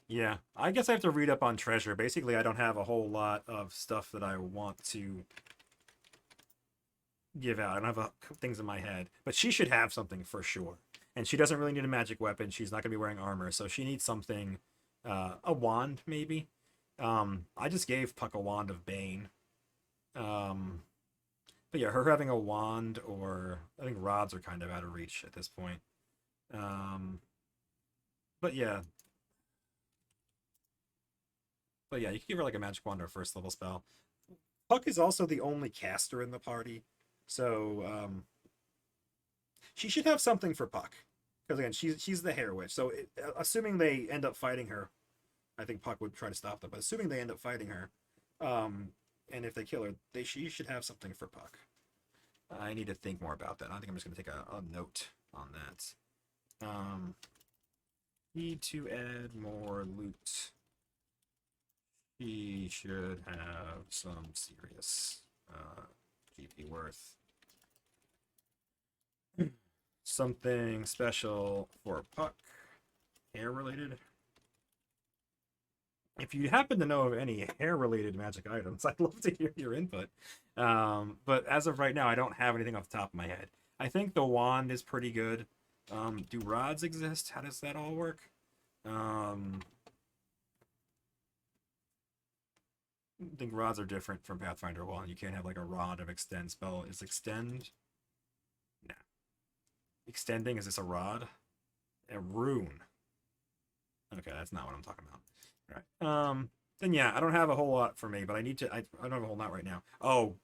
Yeah, I guess I have to read up on treasure. Basically, I don't have a whole lot of stuff that I want to give out. I don't have things in my head. But she should have something for sure. And she doesn't really need a magic weapon. She's not going to be wearing armor. So she needs something, a wand maybe. I just gave Puck a wand of Bane. But yeah, her having a wand, or I think rods are kind of out of reach at this point. But yeah. But yeah, you can give her like a magic wand or a first level spell. Puck is also the only caster in the party. So she should have something for Puck. Because again, she's the hair witch. So assuming they end up fighting her, I think Puck would try to stop them. But assuming they end up fighting her, and if they kill her, she should have something for Puck. I need to think more about that. I think I'm just going to take a note on that. Need to add more loot. He should have some serious GP worth. Something special for Puck. Hair related. If you happen to know of any hair-related magic items, I'd love to hear your input. But as of right now, I don't have anything off the top of my head. I think the wand is pretty good. Do rods exist? How does that all work? I think rods are different from Pathfinder 1. You can't have like a rod of extend spell. Is extend? No. Extending, is this a rod? A rune. Okay, that's not what I'm talking about. All right. Then yeah, I don't have a whole lot for me, but I need to. I don't have a whole lot right now. Oh,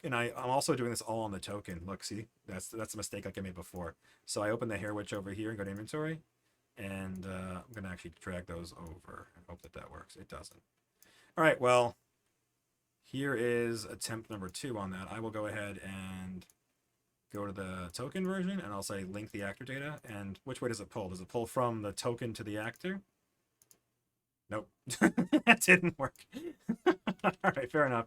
and I'm also doing this all on the token. Look, see, that's a mistake like I made before. So I open the hair witch over here and go to inventory, and I'm gonna actually drag those over and hope that works. It doesn't. All right. Well, here is attempt number 2 on that. I will go ahead and go to the token version, and I'll say link the actor data. And which way does it pull? Does it pull from the token to the actor? Nope. That didn't work. All right, fair enough.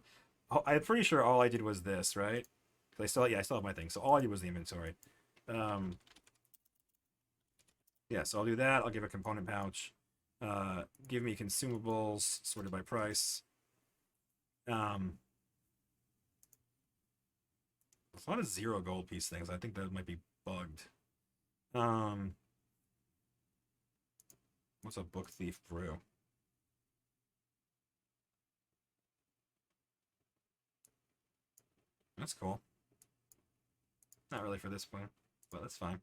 Oh, I'm pretty sure all I did was this, right? 'Cause I still have my thing. So all I did was the inventory. Um, yeah, so I'll do that. I'll give a component pouch. Give me consumables sorted by price. Um, there's a lot of 0 gold piece things. I think that might be bugged. Um, what's a book thief brew? That's cool. Not really for this point, but that's fine.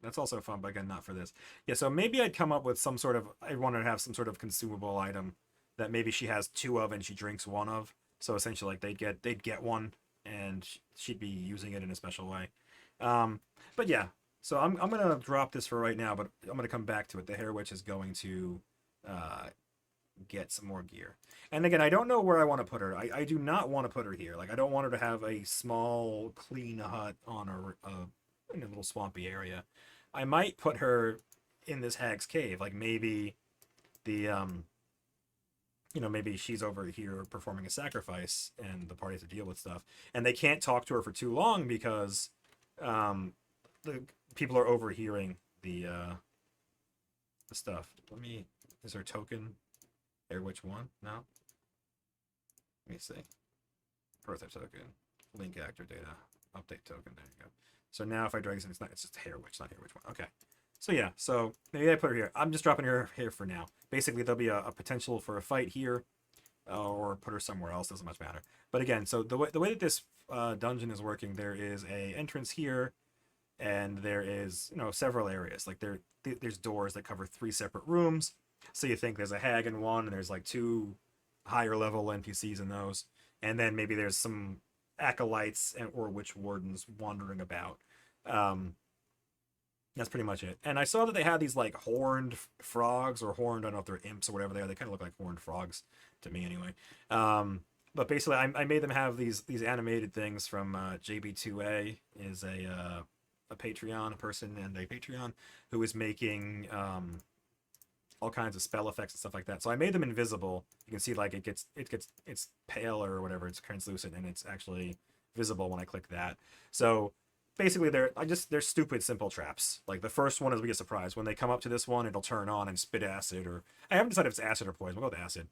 That's also fun, but again, not for this. Yeah, so maybe I'd come up with some sort of. I wanted to have some sort of consumable item that maybe she has 2 of and she drinks 1 of. So essentially, like they'd get one, and she'd be using it in a special way. Um, but yeah, so I'm gonna drop this for right now, but I'm gonna come back to it. The Hair Witch is going to uh, get some more gear. And again, I don't know where I want to put her. I do not want to put her here. Like I don't want her to have a small, clean hut on in a little swampy area. I might put her in this hag's cave. Like maybe the maybe she's over here performing a sacrifice and the party has to deal with stuff. And they can't talk to her for too long because um the people are overhearing the stuff. Is there a token? There, which one? No? Let me see. Prototype token. Link actor data. Update token. There you go. So now if I drag this in, it's just Hair Witch, not Hair Witch one. Okay. So yeah, so maybe I put her here. I'm just dropping her here for now. Basically, there'll be a potential for a fight here, or put her somewhere else. Doesn't much matter. But again, so the way that this dungeon is working, there is a entrance here, and there is several areas. Like there's doors that cover 3 separate rooms. So you think there's a hag in one, and there's like 2 higher level NPCs in those, and then maybe there's some acolytes or witch wardens wandering about. Um, that's pretty much it. And I saw that they had these like horned frogs or horned, I don't know if they're imps or whatever they are. They kind of look like horned frogs to me anyway. But basically, I made them have these animated things from JB2A is a Patreon, a person and a Patreon who is making all kinds of spell effects and stuff like that. So I made them invisible. You can see like it's pale or whatever, it's translucent, and it's actually visible when I click that. So basically they're stupid simple traps. Like the first one is we get surprised. When they come up to this one, it'll turn on and spit acid, or I haven't decided if it's acid or poison. We'll go with acid.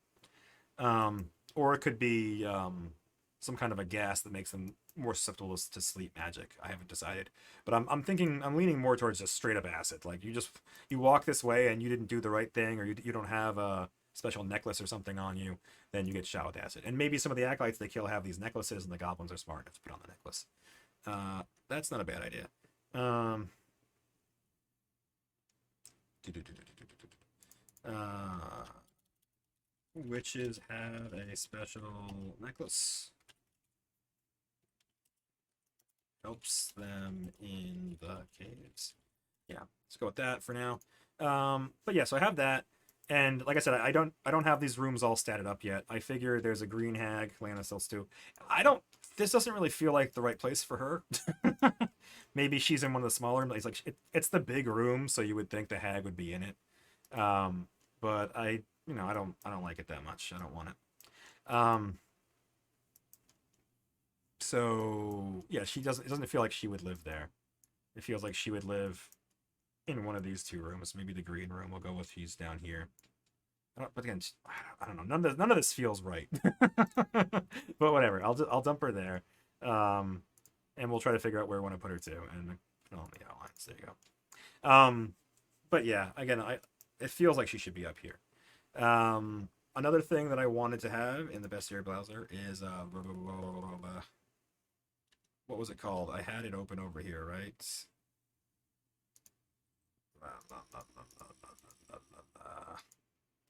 Or it could be some kind of a gas that makes them more susceptible to sleep magic. I haven't decided, but I'm leaning more towards just straight up acid. Like you walk this way and you didn't do the right thing, or you don't have a special necklace or something on you, then you get shot with acid. And maybe some of the acolytes they kill have these necklaces, and the goblins are smart enough to put on the necklace. That's not a bad idea. Witches have a special necklace. Helps them in the caves. Yeah, let's go with that for now. But yeah, so I have that, and like I said, I don't have these rooms all statted up yet. I figure there's a green hag, Leona Siltstew. I don't. This doesn't really feel like the right place for her. Maybe she's in one of the smaller. It's like it's the big room, so you would think the hag would be in it. But I don't like it that much. I don't want it. So yeah, it doesn't feel like she would live there. It feels like she would live in one of these 2 rooms. Maybe the green room. We'll go with she's down here. But again, I don't know. None of this feels right. But whatever. I'll dump her there, and we'll try to figure out where we want to put her to, and put on the outlines. There you go. But yeah, again, it feels like she should be up here. Another thing that I wanted to have in the bestiary browser is what was it called? I had it open over here, right?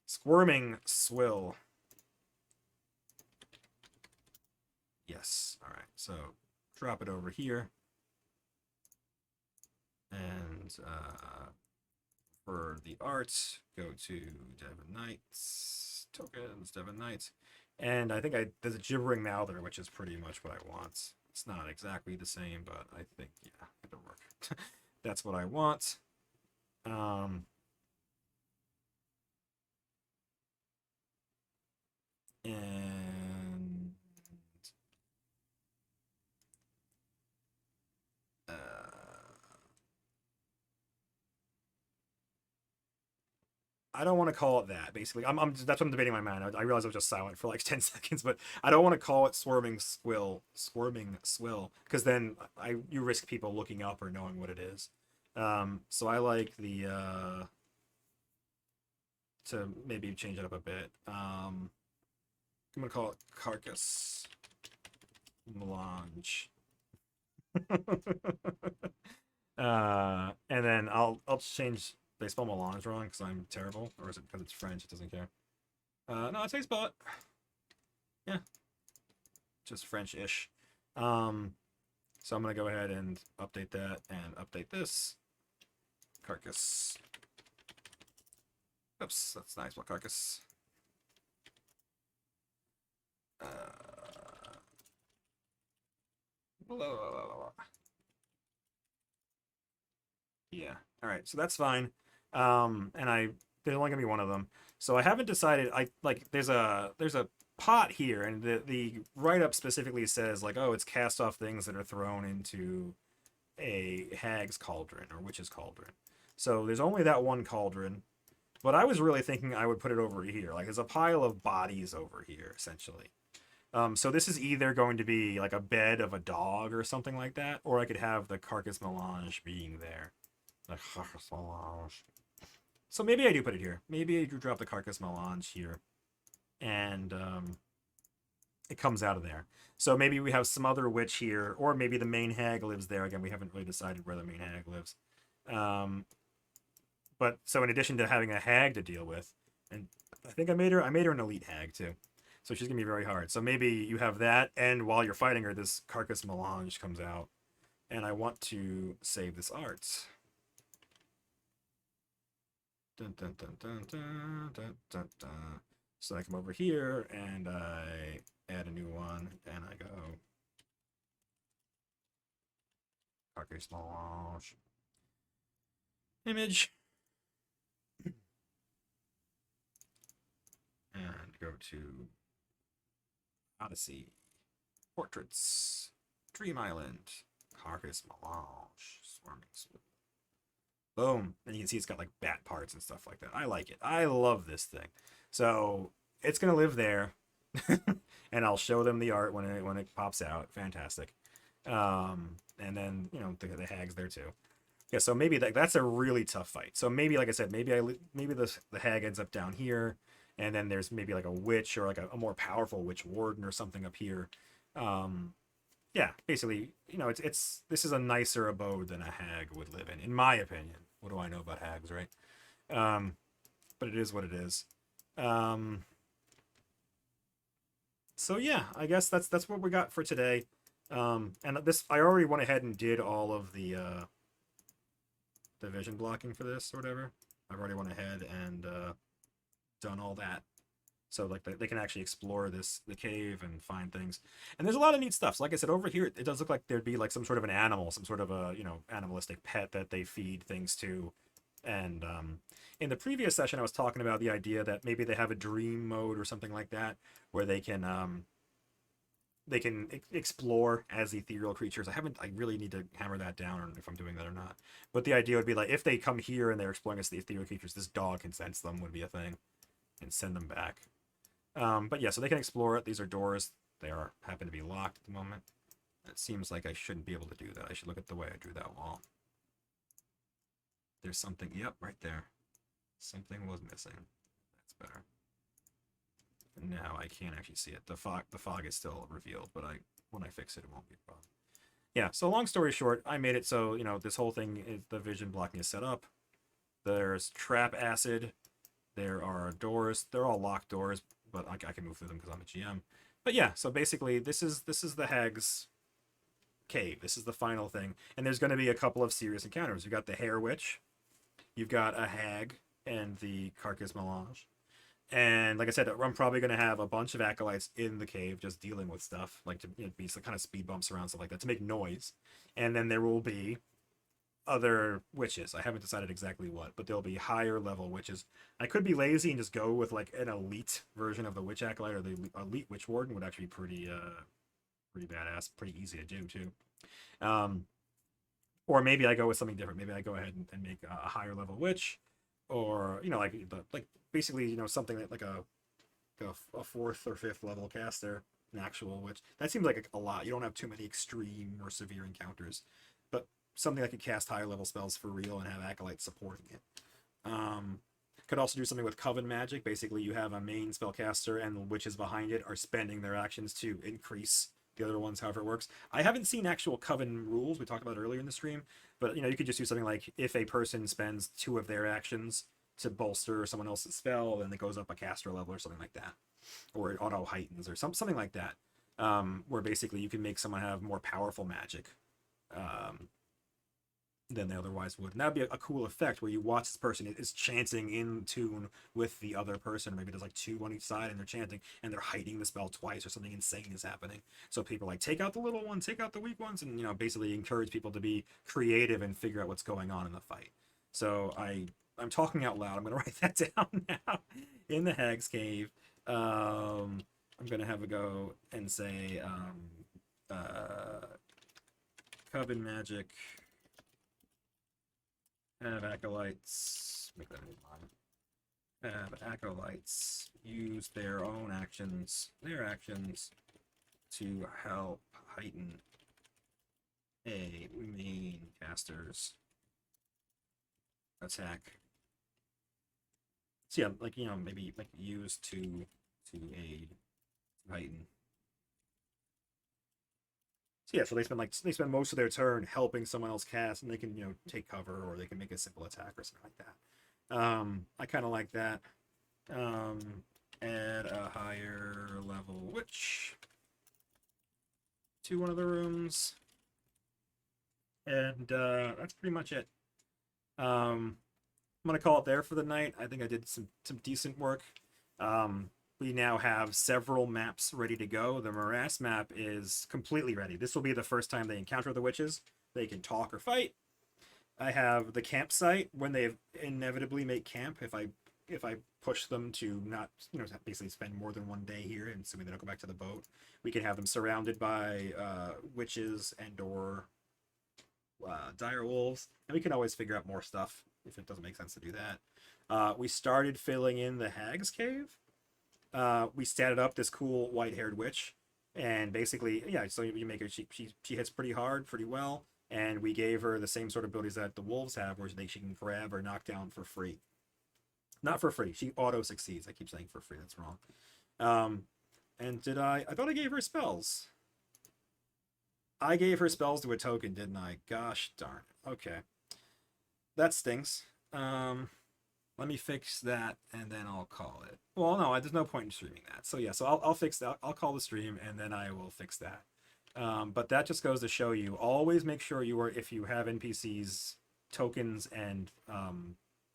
Squirming Swill. Yes. All right. So drop it over here. And for the art, go to Devon Knights, tokens, Devon Knights. And I think there's a gibbering mouther, which is pretty much what I want. It's not exactly the same, but I think, yeah, it'll work. That's what I want. I don't want to call it that. Basically, that's what I'm debating in my mind. I realized I was just silent for like 10 seconds, but I don't want to call it swarming swill, because then you risk people looking up or knowing what it is. So I like the to maybe change it up a bit. I'm gonna call it carcass melange. And then I'll change. They spell melange wrong because I'm terrible, or is it because it's French? It doesn't care. No, that's how you spell it. Yeah, just French-ish. So I'm gonna go ahead and update that and update this carcass. Oops, that's nice. What carcass? Blah, blah, blah, blah. Yeah. All right. So that's fine. And there's only gonna be one of them. So I haven't decided. I like there's a pot here, and the write up specifically says like, oh, it's cast off things that are thrown into a hag's cauldron or witch's cauldron. So there's only that one cauldron. But I was really thinking I would put it over here. Like there's a pile of bodies over here, essentially. So this is either going to be like a bed of a dog or something like that, or I could have the carcass melange being there. The carcass melange. So maybe I do put it here. Maybe I do drop the carcass melange here, and it comes out of there. So maybe we have some other witch here, or maybe the main hag lives there. Again, we haven't really decided where the main hag lives. But so in addition to having a hag to deal with, and I think I made her an elite hag too. So she's gonna be very hard. So maybe you have that, and while you're fighting her, this carcass melange comes out. And I want to save this art. Dun, dun, dun, dun, dun, dun, dun, dun. So I come over here and I add a new one, and I go carcass melange image. And go to Odyssey, Portraits, Dream Island, Carcass Melange, Swarming. Boom. And you can see it's got like bat parts and stuff like that. I like it. I love this thing. So it's going to live there. And I'll show them the art when it pops out. Fantastic. And then, the hag's there too. Yeah, so maybe that's a really tough fight. So maybe, like I said, maybe the hag ends up down here, and then there's maybe like a witch or like a more powerful witch warden or something up here. Yeah, basically, this is a nicer abode than a hag would live in my opinion. What do I know about hags, right? But it is what it is. So yeah, I guess that's what we got for today. And this, I already went ahead and did all of the vision blocking for this or whatever. I've already went ahead and done all that. So like they can actually explore the cave and find things. And there's a lot of neat stuff. So like I said, over here it does look like there'd be like some sort of an animal, some sort of a animalistic pet that they feed things to. And in the previous session I was talking about the idea that maybe they have a dream mode or something like that, where they can explore as ethereal creatures. I really need to hammer that down, or if I'm doing that or not. But the idea would be like if they come here and they're exploring as the ethereal creatures, this dog can sense them, would be a thing, and send them back. But yeah, so they can explore it. These are doors. They happen to be locked at the moment. It seems like I shouldn't be able to do that. I should look at the way I drew that wall. There's something. Yep, right there. Something was missing. That's better. Now I can't actually see it. The fog is still revealed, but when I fix it, it won't be a problem. Yeah, so long story short, I made it so, this whole thing, the vision blocking is set up. There's trap acid. There are doors. They're all locked doors, but I can move through them because I'm a GM. But yeah, so basically this is the hag's cave. This is the final thing. And there's going to be a couple of serious encounters. You've got the hair witch. You've got a hag and the carcass melange. And like I said, I'm probably going to have a bunch of acolytes in the cave just dealing with stuff, like to be some kind of speed bumps around, stuff like that, to make noise. And then there will be other witches. I haven't decided exactly what, but there'll be higher level witches. I could be lazy and just go with like an elite version of the Witch Acolyte, or the elite Witch Warden would actually be pretty badass, pretty easy to do too. Or maybe I go with something different. Maybe I go ahead and make a higher level witch, or like basically something that like a fourth or fifth level caster, an actual witch. That seems like a lot. You don't have too many extreme or severe encounters, but something that could cast higher level spells for real and have acolytes supporting it. Could also do something with Coven magic. Basically, you have a main spellcaster and the witches behind it are spending their actions to increase the other ones, however it works. I haven't seen actual Coven rules. We talked about it earlier in the stream, but you could just do something like if a person spends 2 of their actions to bolster someone else's spell, then it goes up a caster level or something like that, or it auto heightens or something like that, where basically you can make someone have more powerful magic than they otherwise would. And that would be a cool effect where you watch this person is chanting in tune with the other person. Maybe there's like 2 on each side and they're chanting and they're hiding the spell twice or something insane is happening. So people like take out the little one, take out the weak ones, and basically encourage people to be creative and figure out what's going on in the fight. So I'm talking out loud. I'm going to write that down now. In the Hag's Cave, I'm going to have a go and say Coven magic. Have acolytes, make that in mind. Have acolytes use their actions to help heighten a main caster's attack. So yeah, maybe like use to aid heighten. So yeah, so they spend most of their turn helping someone else cast, and they can take cover or they can make a simple attack or something like that. I kind of like that. Add a higher level witch to one of the rooms, and that's pretty much it. I'm gonna call it there for the night. I think I did some decent work. We now have several maps ready to go. The Morass map is completely ready. This will be the first time they encounter the witches. They can talk or fight. I have the campsite when they inevitably make camp. If I push them to not, basically spend more than 1 day here, and assuming they don't go back to the boat, we can have them surrounded by witches and or dire wolves, and we can always figure out more stuff if it doesn't make sense to do that. We started filling in the Hag's Cave. We statted up this cool white-haired witch, and basically, yeah, so you make her, she hits pretty hard, pretty well, and we gave her the same sort of abilities that the wolves have, where she can grab or knock down for free. Not for free, she auto-succeeds. I keep saying for free, that's wrong. And I thought I gave her spells. I gave her spells to a token, didn't I? Gosh darn it. Okay. That stinks. Let me fix that, and then I'll call it. Well, no, there's no point in streaming that. So yeah, so I'll fix that. I'll call the stream, and then I will fix that. But that just goes to show you, always make sure if you have NPCs, tokens, and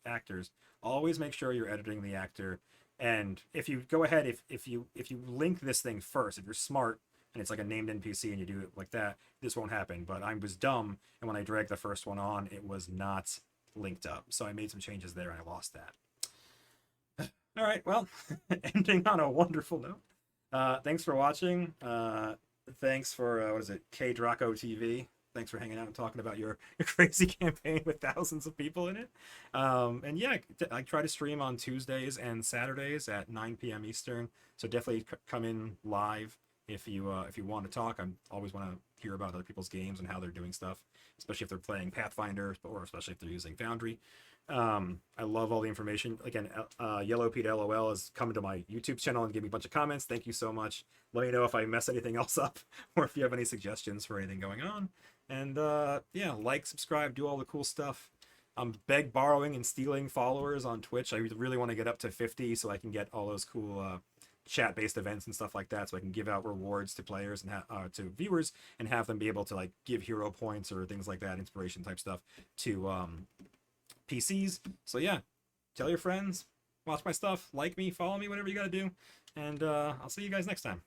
actors, always make sure you're editing the actor. And if you go ahead, if you link this thing first, if you're smart, and it's like a named NPC and you do it like that, this won't happen. But I was dumb, and when I dragged the first one on, it was not linked up. So I made some changes there and I lost that. All right, well, ending on a wonderful note. Thanks for watching. Thanks for, what is it, K Draco TV. Thanks for hanging out and talking about your crazy campaign with thousands of people in it. And yeah, I try to stream on Tuesdays and Saturdays at 9 p.m. Eastern. So definitely come in live if you want to talk. I always want to hear about other people's games and how they're doing stuff, especially if they're playing Pathfinder, or especially if they're using Foundry. I love all the information. Again, Yellow Pete LOL has come to my YouTube channel and gave me a bunch of comments. Thank you so much. Let me know if I mess anything else up or if you have any suggestions for anything going on. And yeah, like, subscribe, do all the cool stuff. I'm borrowing and stealing followers on Twitch. I really want to get up to 50 so I can get all those cool chat-based events and stuff like that, so I can give out rewards to players and to viewers, and have them be able to like give hero points or things like that, inspiration type stuff, to PCs. So yeah, tell your friends, watch my stuff, like me, follow me, whatever you gotta do, and I'll see you guys next time.